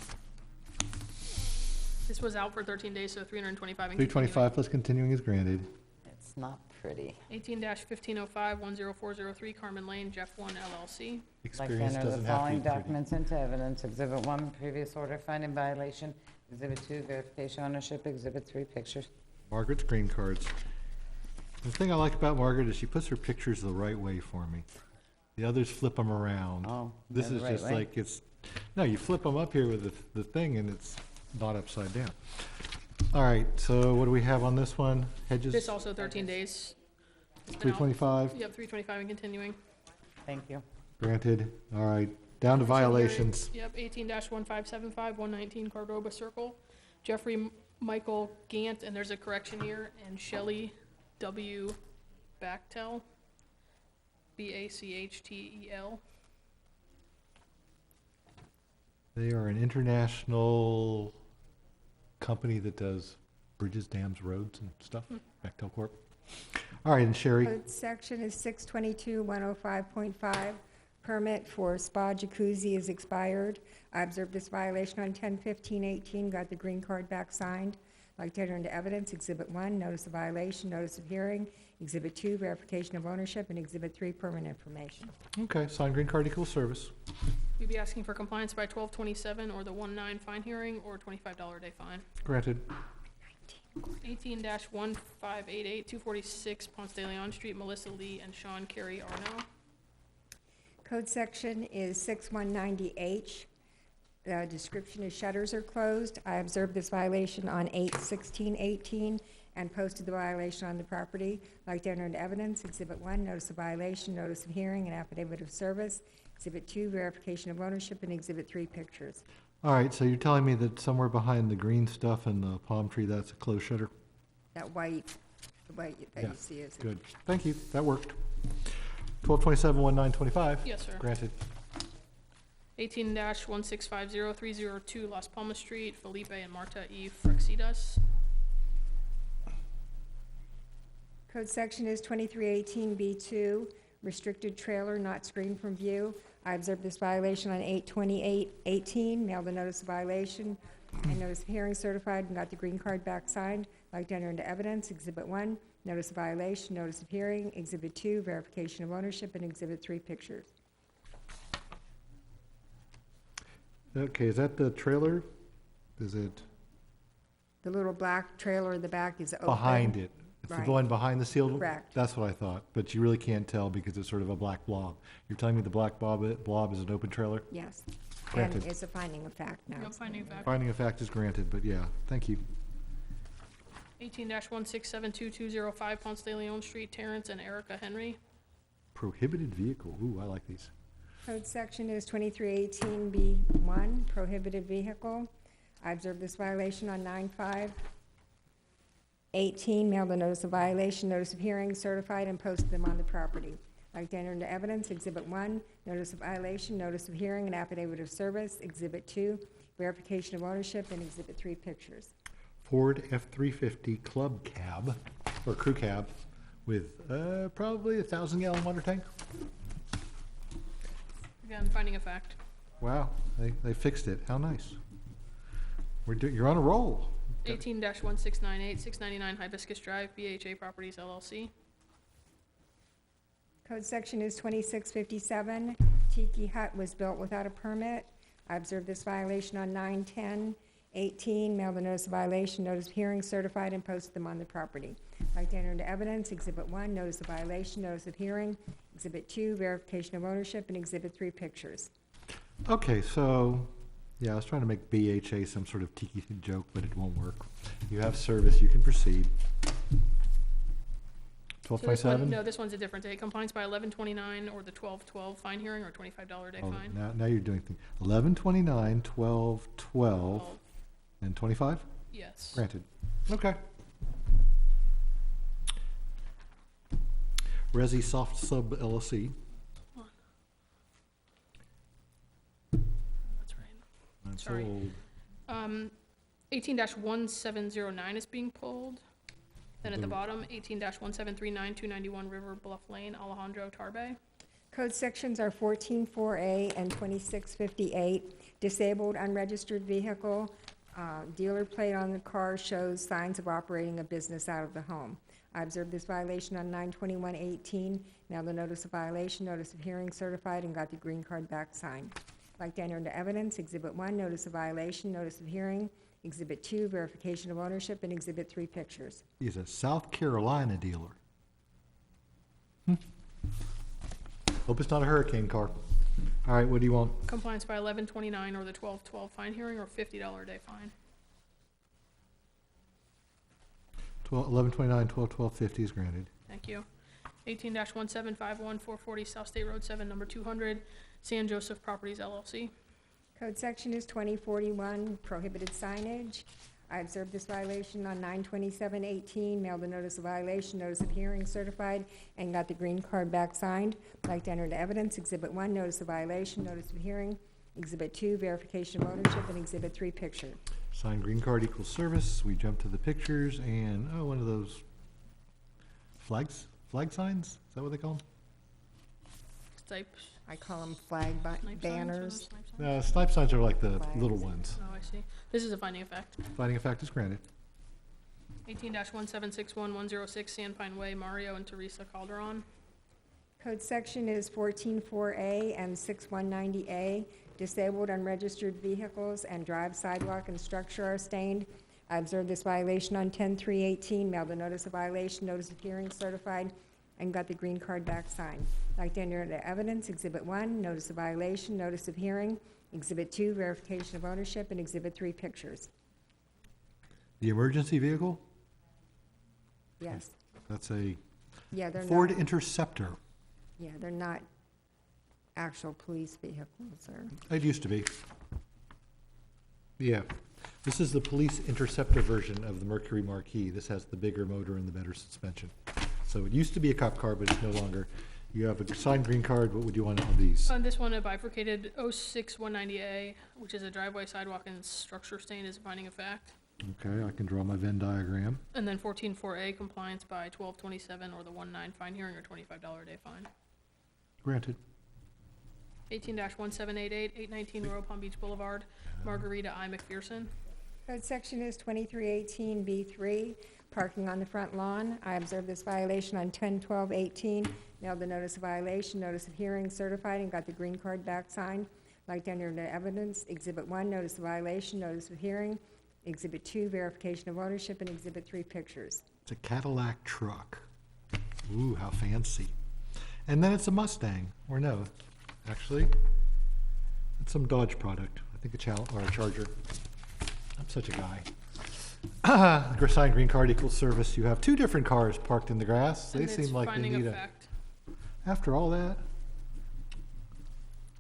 S2: This was out for 13 days, so 325 and
S1: 325 plus continuing is granted.
S5: It's not pretty.
S2: 18-1505-10403 Carmen Lane, Jeff 1 LLC.
S1: Experience
S5: I'd like to enter
S1: doesn't
S5: the
S1: have to be
S5: following
S1: pretty.
S5: documents into evidence. Exhibit 1, previous order finding violation. Exhibit 2, verification ownership. Exhibit 3, pictures.
S1: Margaret's green cards. The thing I like about Margaret is she puts her pictures the right way for me. The others flip them around.
S5: Oh,
S1: This
S5: they're
S1: is
S5: the right
S1: just
S5: way?
S1: like it's, no, you flip them up here with the thing and it's not upside down. All right, so what do we have on this one? Hedges?
S2: This also 13 days. It's been out.
S1: 325?
S2: Yep, 325 and continuing.
S5: Thank you.
S1: Granted. All right, down to violations.
S2: Yep, 18-1575-119 Cordoba Circle, Jeffrey Michael Gant, and there's a correction here, and Shelley W. Bachtel, Bachtel.
S1: They are an international company that does bridges, dams, roads, and stuff. Bechtel Corp. All right, and Sherry,
S11: Code section is 622-105.5. Permit for spa jacuzzi is expired. I observed this violation on 10/15/18, got the green card back signed. I'd like to enter into evidence Exhibit 1, notice of violation, notice of hearing, Exhibit 2, verification of ownership, and Exhibit 3, permanent information.
S1: Okay, signed green card equals service.
S2: We'd be asking for compliance by 12/27 or the 1/9 fine hearing or $25 a day fine.
S1: Granted.
S2: 18-1588, 246 Ponce de Leon Street, Melissa Lee and Sean Carey Arno.
S11: Code section is 6190H. The description is shutters are closed. I observed this violation on 8/16/18 and posted the violation on the property. I'd like to enter into evidence Exhibit 1, notice of violation, notice of hearing, and affidavit of service. Exhibit 2, verification of ownership, and Exhibit 3, pictures.
S1: All right, so you're telling me that somewhere behind the green stuff and the palm tree, that's a closed shutter?
S11: That white, the white that you see is.
S1: Good. Thank you. That worked. 12/27/1925.
S2: Yes, sir.
S1: Granted.
S2: 18-1650302 Las Palmas Street, Felipe and Marta E. Frexidas.
S11: Code section is 2318B2, restricted trailer not screened from view. I observed this violation on 8/28/18, mailed a notice of violation and notice of hearing certified and got the green card back signed. I'd like to enter into evidence Exhibit 1, notice of violation, notice of hearing, Exhibit 2, verification of ownership, and Exhibit 3, pictures.
S1: Okay, is that the trailer? Is it
S11: The little black trailer in the back is open.
S1: behind it? It's the
S11: Right.
S1: one behind the sealed?
S11: Correct.
S1: That's what I thought, but you really can't tell because it's sort of a black blob. You're telling me the black blob is an open trailer?
S11: Yes.
S1: Granted.
S11: And it's a finding of fact now.
S2: No finding of fact.
S1: Finding of fact is granted, but yeah, thank you.
S2: 18-1672205 Ponce de Leon Street, Terrence and Erica Henry.
S1: Prohibited vehicle. Ooh, I like these.
S11: Code section is 2318B1, prohibited vehicle. I observed this violation on 9/5/18, mailed a notice of violation, notice of hearing, certified, and posted them on the property. I'd like to enter into evidence Exhibit 1, notice of violation, notice of hearing, and affidavit of service. Exhibit 2, verification of ownership, and Exhibit 3, pictures.
S1: Ford F-350 club cab, or crew cab, with probably a 1,000-gallon water tank.
S2: Again, finding of fact.
S1: Wow, they fixed it. How nice. You're on a roll.
S2: 18-1698 699 Hibiscus Drive, BHA Properties LLC.
S11: Code section is 2657. Tiki hut was built without a permit. I observed this violation on 9/10/18, mailed a notice of violation, notice of hearing, certified, and posted them on the property. I'd like to enter into evidence Exhibit 1, notice of violation, notice of hearing, Exhibit 2, verification of ownership, and Exhibit 3, pictures.
S1: Okay, so, yeah, I was trying to make BHA some sort of tiki joke, but it won't work. You have service, you can proceed.
S2: So this one,
S1: 12/27?
S2: no, this one's a different date. Compliance by 11/29 or the 12/12 fine hearing or $25 a day
S1: Oh,
S2: fine.
S1: now you're doing things. 11/29, 12/12, and 25?
S2: Yes.
S1: Granted. Okay. Resi Soft Sub LLC.
S2: That's right.
S1: That's
S2: Sorry.
S1: old.
S2: 18-1709 is being pulled. Then at the bottom, 18-1739 291 River Bluff Lane, Alejandro Tarbe.
S11: Code sections are 14-4A and 2658. Disabled, unregistered vehicle. Dealer plate on the car shows signs of operating a business out of the home. I observed this violation on 9/21/18. Mailed a notice of violation, notice of hearing certified, and got the green card back signed. I'd like to enter into evidence Exhibit 1, notice of violation, notice of hearing, Exhibit 2, verification of ownership, and Exhibit 3, pictures.
S1: He's a South Carolina dealer. Hope it's not a hurricane car. All right, what do you want?
S2: Compliance by 11/29 or the 12/12 fine hearing or $50 a day fine.
S1: 11/29, 12/12/50 is granted.
S2: Thank you. 18-1751 440 South State Road 7, number 200, San Joseph Properties LLC.
S11: Code section is 2041, prohibited signage. I observed this violation on 9/27/18, mailed a notice of violation, notice of hearing certified, and got the green card back signed. I'd like to enter into evidence Exhibit 1, notice of violation, notice of hearing, Exhibit 2, verification of ownership, and Exhibit 3, picture.
S1: Signed green card equals service. We jump to the pictures and, one of those flag signs? Is that what they call them?
S2: Stipes.
S11: I call them flag
S2: Snipe signs, are those
S11: banners.
S2: snipe signs?
S1: No, snipe signs are like the
S11: Flags.
S1: little ones.
S2: Oh, I see. This is a finding of fact.
S1: Finding of fact is granted.
S2: 18-1761106 Sandpine Way, Mario and Teresa Calderon.
S11: Code section is 14.4A and 6190A. Disabled unregistered vehicles and drive, sidewalk, and structure are stained. I observed this violation on 10/3/18, mailed a notice of violation, notice of hearing certified, and got the green card back signed. Like to enter into evidence, Exhibit 1, notice of violation, notice of hearing, Exhibit 2, verification of ownership, and Exhibit 3, pictures.
S1: The emergency vehicle,
S11: Yes.
S1: that's a
S11: Yeah, they're
S1: Ford
S11: not,
S1: Interceptor.
S11: yeah, they're not actual police vehicles, or,
S1: It used to be. Yeah. This is the police Interceptor version of the Mercury Marquis. This has the bigger motor and the better suspension. So it used to be a cop car, but it's no longer. You have a signed green card. What would you want on these?
S2: On this one, a bifurcated 06190A, which is a driveway, sidewalk, and structure stain, is a finding of fact.
S1: Okay, I can draw my Venn diagram.
S2: And then 14.4A, compliance by 12/27 or the 1/9 fine hearing or $25 a day fine.
S1: Granted.
S2: 18-1788, 819 Royal Palm Beach Boulevard, Margarita I. McPherson.
S11: Code section is 2318B3, parking on the front lawn. I observed this violation on 10/12/18, mailed the notice of violation, notice of hearing certified, and got the green card back signed. Like to enter into evidence, Exhibit 1, notice of violation, notice of hearing, Exhibit 2, verification of ownership, and Exhibit 3, pictures.
S1: It's a Cadillac truck. Ooh, how fancy. And then it's a Mustang, or no, actually, it's some Dodge product. I think or a Charger. I'm such a guy. Signed green card equals service. You have two different cars parked in the grass. They
S2: And it's
S1: seem like they
S2: finding
S1: need
S2: of
S1: a.
S2: fact.
S1: After all that,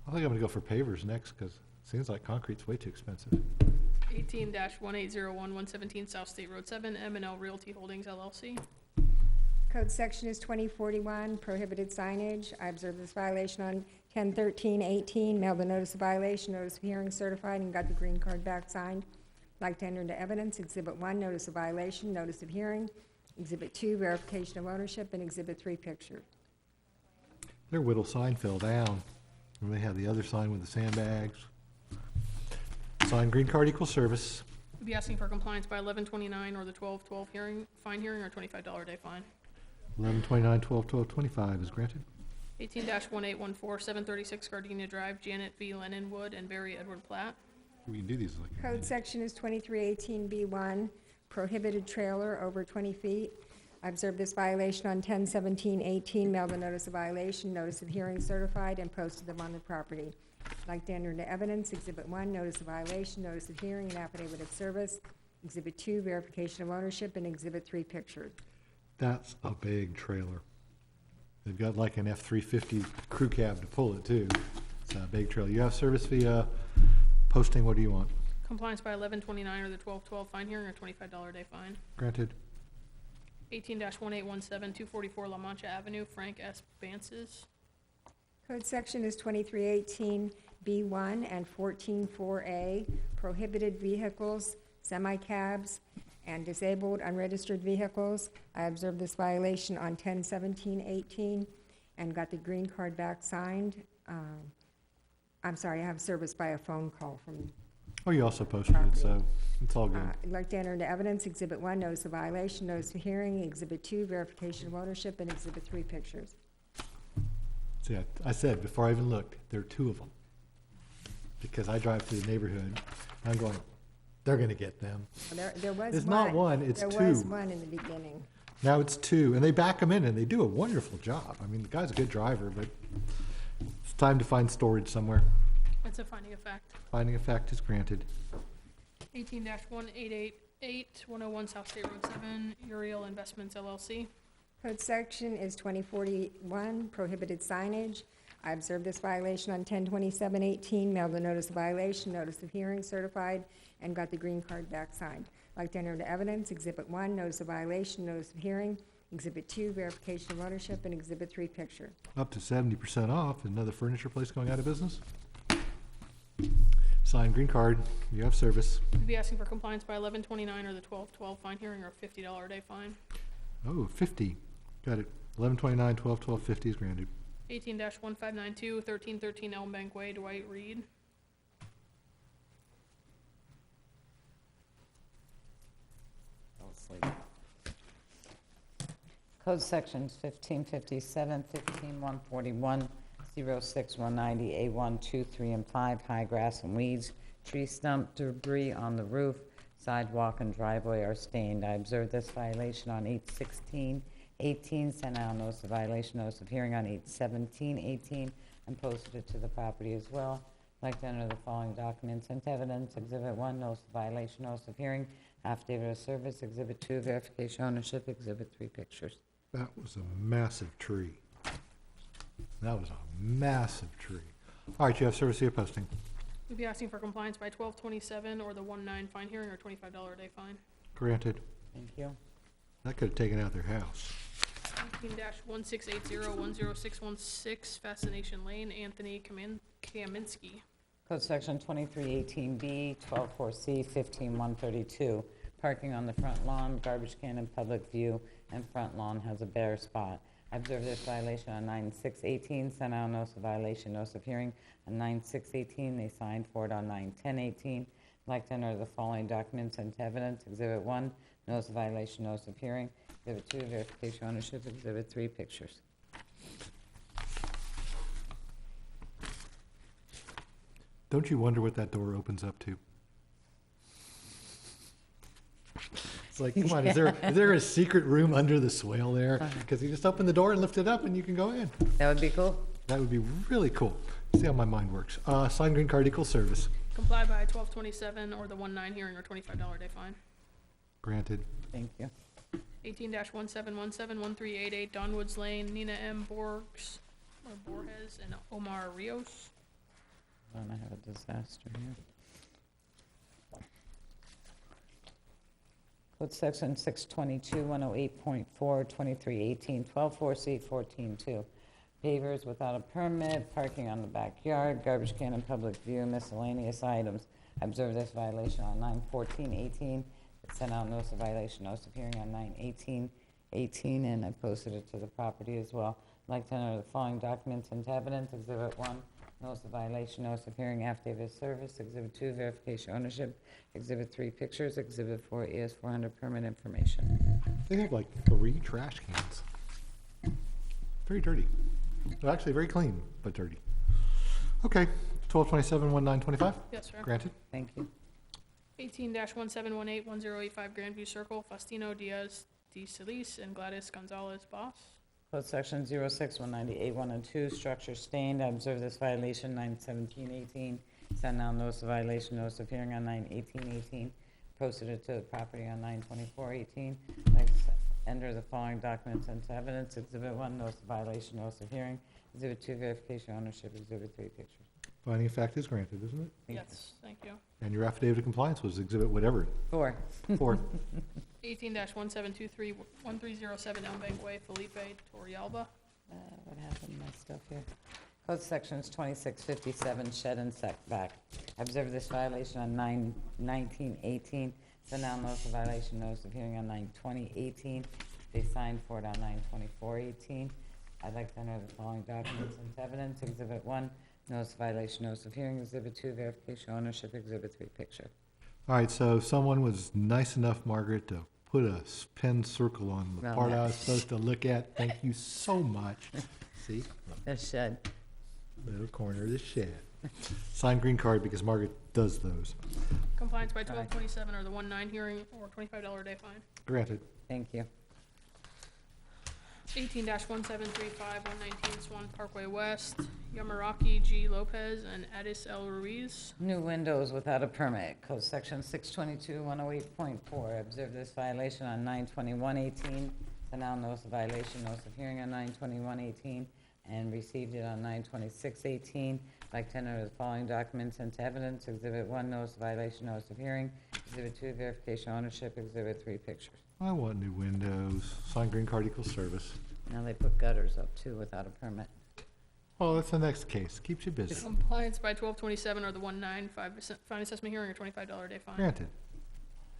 S1: I think I'm gonna go for pavers next because it seems like concrete's way too expensive.
S2: 18-1801117 South State Road 7, M&L Realty Holdings LLC.
S11: Code section is 2041, prohibited signage. I observed this violation on 10/13/18, mailed the notice of violation, notice of hearing certified, and got the green card back signed. Like to enter into evidence, Exhibit 1, notice of violation, notice of hearing, Exhibit 2, verification of ownership, and Exhibit 3, picture.
S1: Their whittle sign fell down. And they have the other sign with the sandbags. Signed green card equals service.
S2: We'll be asking for compliance by 11/29 or the 12/12 fine hearing or $25 a day fine.
S1: 11/29/12/12/25 is granted.
S2: 18-1814 736 Gardenia Drive, Janet V. Lennon Wood and Barry Edward Platt.
S1: We can do these like.
S11: Code section is 2318B1, prohibited trailer over 20 feet. I observed this violation on 10/17/18, mailed the notice of violation, notice of hearing certified, and posted them on the property. Like to enter into evidence, Exhibit 1, notice of violation, notice of hearing, and affidavit of service, Exhibit 2, verification of ownership, and Exhibit 3, pictures.
S1: That's a big trailer. They've got like an F-350 crew cab to pull it too. It's a big trailer. You have service via posting. What do you want?
S2: Compliance by 11/29 or the 12/12 fine hearing or $25 a day fine.
S1: Granted.
S2: 18-1817 244 La Mancha Avenue, Frank S. Bances.
S11: Code section is 2318B1 and 14.4A, prohibited vehicles, semi-cabs, and disabled unregistered vehicles. I observed this violation on 10/17/18 and got the green card back signed. I'm sorry, I have service by a phone call from.
S1: Oh, you also posted it, so it's all good.
S11: I'd like to enter into evidence, Exhibit 1, notice of violation, notice of hearing, Exhibit 2, verification of ownership, and Exhibit 3, pictures.
S1: See, I said before I even looked, there are two of them. Because I drive through the neighborhood, and I'm going, they're gonna get them.
S11: There was
S1: It's
S11: one.
S1: not one, it's two.
S11: There was one in the beginning.
S1: Now it's two, and they back them in, and they do a wonderful job. I mean, the guy's a good driver, but it's time to find storage somewhere.
S2: That's a finding of fact.
S1: Finding of fact is granted.
S2: 18-1888 101 South State Road 7, Uriel Investments LLC.
S11: Code section is 2041, prohibited signage. I observed this violation on 10/27/18, mailed the notice of violation, notice of hearing certified, and got the green card back signed. Like to enter into evidence, Exhibit 1, notice of violation, notice of hearing, Exhibit 2, verification of ownership, and Exhibit 3, picture.
S1: Up to 70% off. Another furniture place going out of business? Signed green card. You have service.
S2: We'd be asking for compliance by 11/29 or the 12/12 fine hearing or $50 a day fine.
S1: Oh, 50. Got it. 11/29/12/12/50 is granted.
S2: 18-1592, 1313 Elm Bank Way, Dwight Reed.
S5: Code sections 1557, 15141, 06, 190, A1, 2, 3, and 5, high grass and weeds, tree stump debris on the roof, sidewalk and driveway are stained. I observed this violation on 8/16/18, sent out a notice of violation, notice of hearing on 8/17/18, and posted it to the property as well. I'd like to enter the following documents into evidence. Exhibit 1, notice of violation, notice of hearing, affidavit of service. Exhibit 2, verification ownership. Exhibit 3, pictures.
S1: That was a massive tree. That was a massive tree. All right, you have service via posting.
S2: We'd be asking for compliance by 12/27 or the 1/9 fine hearing or $25 a day fine.
S1: Granted.
S5: Thank you.
S1: That could have taken out their house.
S2: 18-1680, 10616 Fascination Lane, Anthony Kaminsky.
S5: Code section 2318B, 124C, 15132. Parking on the front lawn, garbage can in public view, and front lawn has a bare spot. I observed this violation on 9/6/18, sent out a notice of violation, notice of hearing on 9/6/18. They signed for it on 9/10/18. I'd like to enter the following documents into evidence. Exhibit 1, notice of violation, notice of hearing. Exhibit 2, verification ownership. Exhibit 3, pictures.
S1: Don't you wonder what that door opens up to? It's like, come on, is there a secret room under the swale there? Because you just open the door and lift it up and you can go in.
S5: That would be cool.
S1: That would be really cool. See how my mind works. Signed green card equals service.
S2: Comply by 12/27 or the 1/9 hearing or $25 a day fine.
S1: Granted.
S5: Thank you.
S2: 18-1717, 1388 Donwoods Lane, Nina M. Borges, and Omar Rios.
S5: I have a disaster here. Code section 622, 108.4, 2318, 124C, 142. Pavers without a permit, parking on the backyard, garbage can in public view, miscellaneous items. I observed this violation on 9/14/18. It sent out notice of violation, notice of hearing on 9/18/18, and I posted it to the property as well. I'd like to enter the following documents into evidence. Exhibit 1, notice of violation, notice of hearing, affidavit of service. Exhibit 2, verification ownership. Exhibit 3, pictures. Exhibit 4, ES400 permit information.
S1: They have like 3 trash cans. Very dirty. Well, actually, very clean, but dirty. Okay, 12/27, 1/9/25?
S2: Yes, sir.
S1: Granted.
S5: Thank you.
S2: 18-1718, 1085 Grandview Circle, Faustino Diaz de Solis and Gladys Gonzalez Boss.
S5: Code section 06-198, 1 and 2, structure stained. I observed this violation 9/17/18. Sent out notice of violation, notice of hearing on 9/18/18. Posted it to the property on 9/24/18. Like to enter the following documents into evidence. Exhibit 1, notice of violation, notice of hearing. Exhibit 2, verification ownership. Exhibit 3, pictures.
S1: Finding of fact is granted, isn't it?
S2: Yes, thank you.
S1: And your affidavit of compliance was exhibit whatever.
S5: 4.
S1: 4.
S2: 18-1723, 1307 Elm Bank Way, Felipe Torrealba.
S5: What happened to my stuff here? Code sections 2657, shed and setback. I observed this violation on 9/19/18. Sent out notice of violation, notice of hearing on 9/20/18. They signed for it on 9/24/18. I'd like to enter the following documents into evidence. Exhibit 1, notice of violation, notice of hearing. Exhibit 2, verification ownership. Exhibit 3, picture.
S1: All right, so someone was nice enough, Margaret, to put a pen circle on the
S5: Well,
S1: part I
S5: that-
S1: was supposed to look at. Thank you so much. See?
S5: The shed.
S1: Little corner of the shed. Signed green card because Margaret does those.
S2: Compliance by 12/27 or the 1/9 hearing or $25 a day fine.
S1: Granted.
S5: Thank you.
S2: 18-1735, 119 Swan Parkway West, Yamaraki G. Lopez and Addis L. Ruiz.
S5: New windows without a permit, code section 622, 108.4. I observed this violation on 9/21/18. Sent out notice of violation, notice of hearing on 9/21/18, and received it on 9/26/18. I'd like to enter the following documents into evidence. Exhibit 1, notice of violation, notice of hearing. Exhibit 2, verification ownership. Exhibit 3, pictures.
S1: I want new windows. Signed green card equals service.
S5: Now they put gutters up too without a permit.
S1: Well, that's the next case. Keeps you busy.
S2: Compliance by 12/27 or the 1/9 fine assessment hearing or $25 a day fine.
S1: Granted.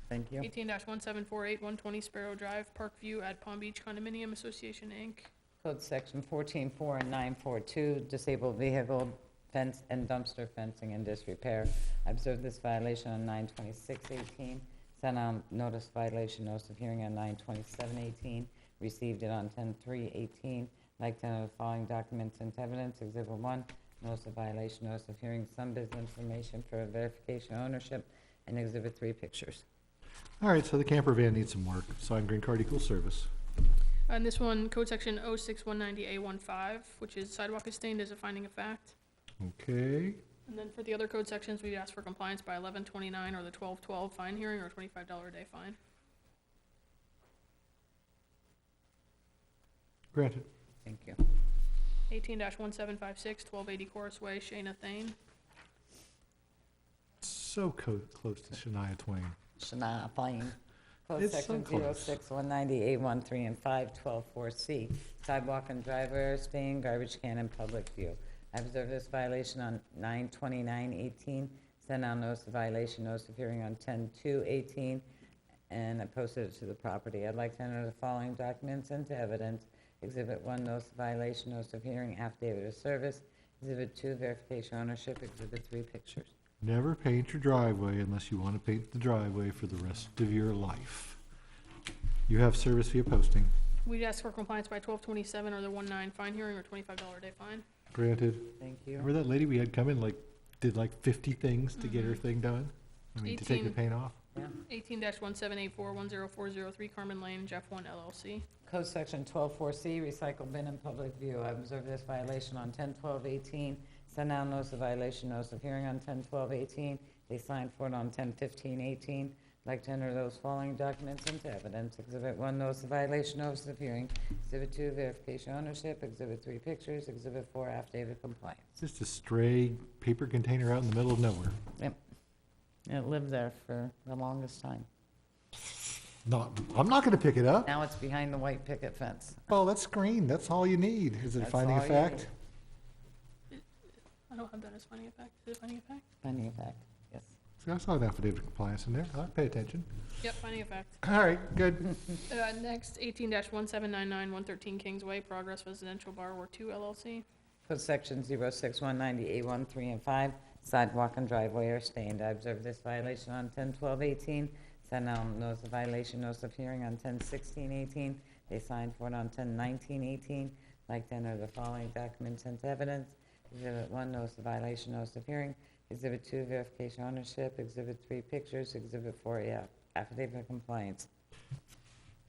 S5: Thank you.
S2: 18-1748, 120 Sparrow Drive, Parkview at Palm Beach Condominium Association, Inc.
S5: Code Section 14.4 and 9.42, disabled vehicle fence and dumpster fencing in disrepair. I observed this violation on 9/26/18, sent out notice violation, notice of hearing on 9/27/18, received it on 10/3/18. Like to know the following documents into evidence. Exhibit 1, notice of violation, notice of hearing, some business information for verification of ownership, and Exhibit 3, pictures.
S1: All right, so the camper van needs some work. Signed, green card equals service.
S2: And this one, code section 06190A15, which is sidewalk is stained as a finding of fact.
S1: Okay.
S2: And then for the other code sections, we ask for compliance by 11/29 or the 12/12 fine hearing or $25 a day fine.
S1: Granted.
S5: Thank you.
S2: 18-1756, 1280 Chorus Way, Shayna Thane.
S1: So close to Shania Twain.
S5: Shania Twain. Code
S1: It's so
S5: Section
S1: close.
S5: 06190A13 and 512.4C, sidewalk and driveway staying, garbage can in public view. I observed this violation on 9/29/18, sent out notice of violation, notice of hearing on 10/2/18, and I posted it to the property. I'd like to enter the following documents into evidence. Exhibit 1, notice of violation, notice of hearing, affidavit of service. Exhibit 2, verification of ownership. Exhibit 3, pictures.
S1: Never paint your driveway unless you want to paint the driveway for the rest of your life. You have service via posting.
S2: We'd ask for compliance by 12/27 or the 19 fine hearing or $25 a day fine.
S1: Granted.
S5: Thank you.
S1: Remember that lady we had come in, did 50 things to get her thing done? I mean, to take the
S2: 18.
S1: paint off?
S5: Yeah.
S2: 18-1784-10403 Carmen Lane, Jeff 1 LLC.
S5: Code Section 12.4C, recycle bin in public view. I observed this violation on 10/12/18, sent out notice of violation, notice of hearing on 10/12/18. They signed for it on 10/15/18. I'd like to enter those following documents into evidence. Exhibit 1, notice of violation, notice of hearing. Exhibit 2, verification of ownership. Exhibit 3, pictures. Exhibit 4, affidavit of compliance.
S1: Just a stray paper container out in the middle of nowhere.
S5: Yep. It lived there for the longest time.
S1: I'm not going to pick it up.
S5: Now it's behind the white picket fence.
S1: Well, that's green. That's all you need. Is it
S5: That's
S1: finding
S5: all
S1: a
S5: you
S1: fact?
S2: I don't have that as finding a fact. Is it finding a fact?
S5: Finding of fact, yes.
S1: See, I saw an affidavit of compliance in there. I'll pay attention.
S2: Yep, finding a fact.
S1: All right, good.
S2: Next, 18-1799, 113 Kingsway, Progress Residential Borrower 2 LLC.
S5: Code Section 06190A13 and 5, sidewalk and driveway are stained. I observed this violation on 10/12/18, sent out notice of violation, notice of hearing on 10/16/18. They signed for it on 10/19/18. I'd like to enter the following documents into evidence. Exhibit 1, notice of violation, notice of hearing. Exhibit 2, verification of ownership. Exhibit 3, pictures. Exhibit 4, affidavit of compliance.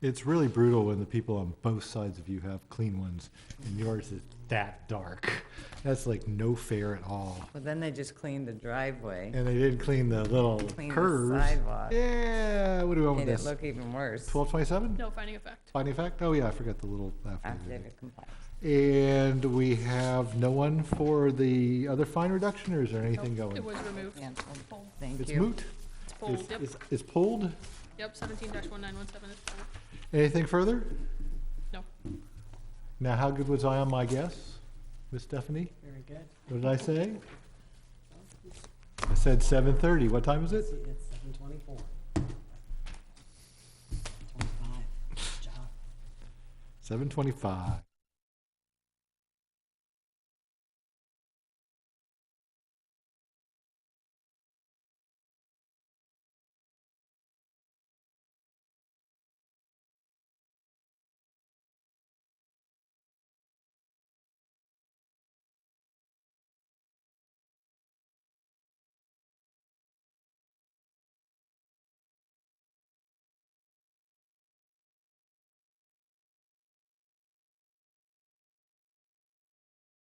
S1: It's really brutal when the people on both sides of you have clean ones and yours is that dark. That's like no fair at all.
S5: Well, then they just cleaned the driveway.
S1: And they didn't clean the little
S5: Cleaned the
S1: curves.
S5: sidewalk.
S1: Yeah, what do we want with
S5: Made it
S1: this?
S5: look even worse.
S1: 1227?
S2: No, finding a fact.
S1: Finding of fact? Oh, yeah, I forgot the little affidavit.
S5: Affidavit of compliance.
S1: And we have no one for the other fine reduction, or is there anything
S2: Nope,
S1: going?
S2: It was removed.
S5: Yeah.
S2: Pulled.
S5: Thank
S1: It's
S5: you.
S1: moot?
S2: It's pulled, yep.
S1: It's pulled?
S2: Yep, 17-1917 is pulled.
S1: Anything further?
S2: No.
S1: Now, how good was I on my guess, Miss Stephanie?
S4: Very good.
S1: What did I say? I said 7:30. What time is it?
S4: It's 7:24. 25. Good job.
S1: 7:25.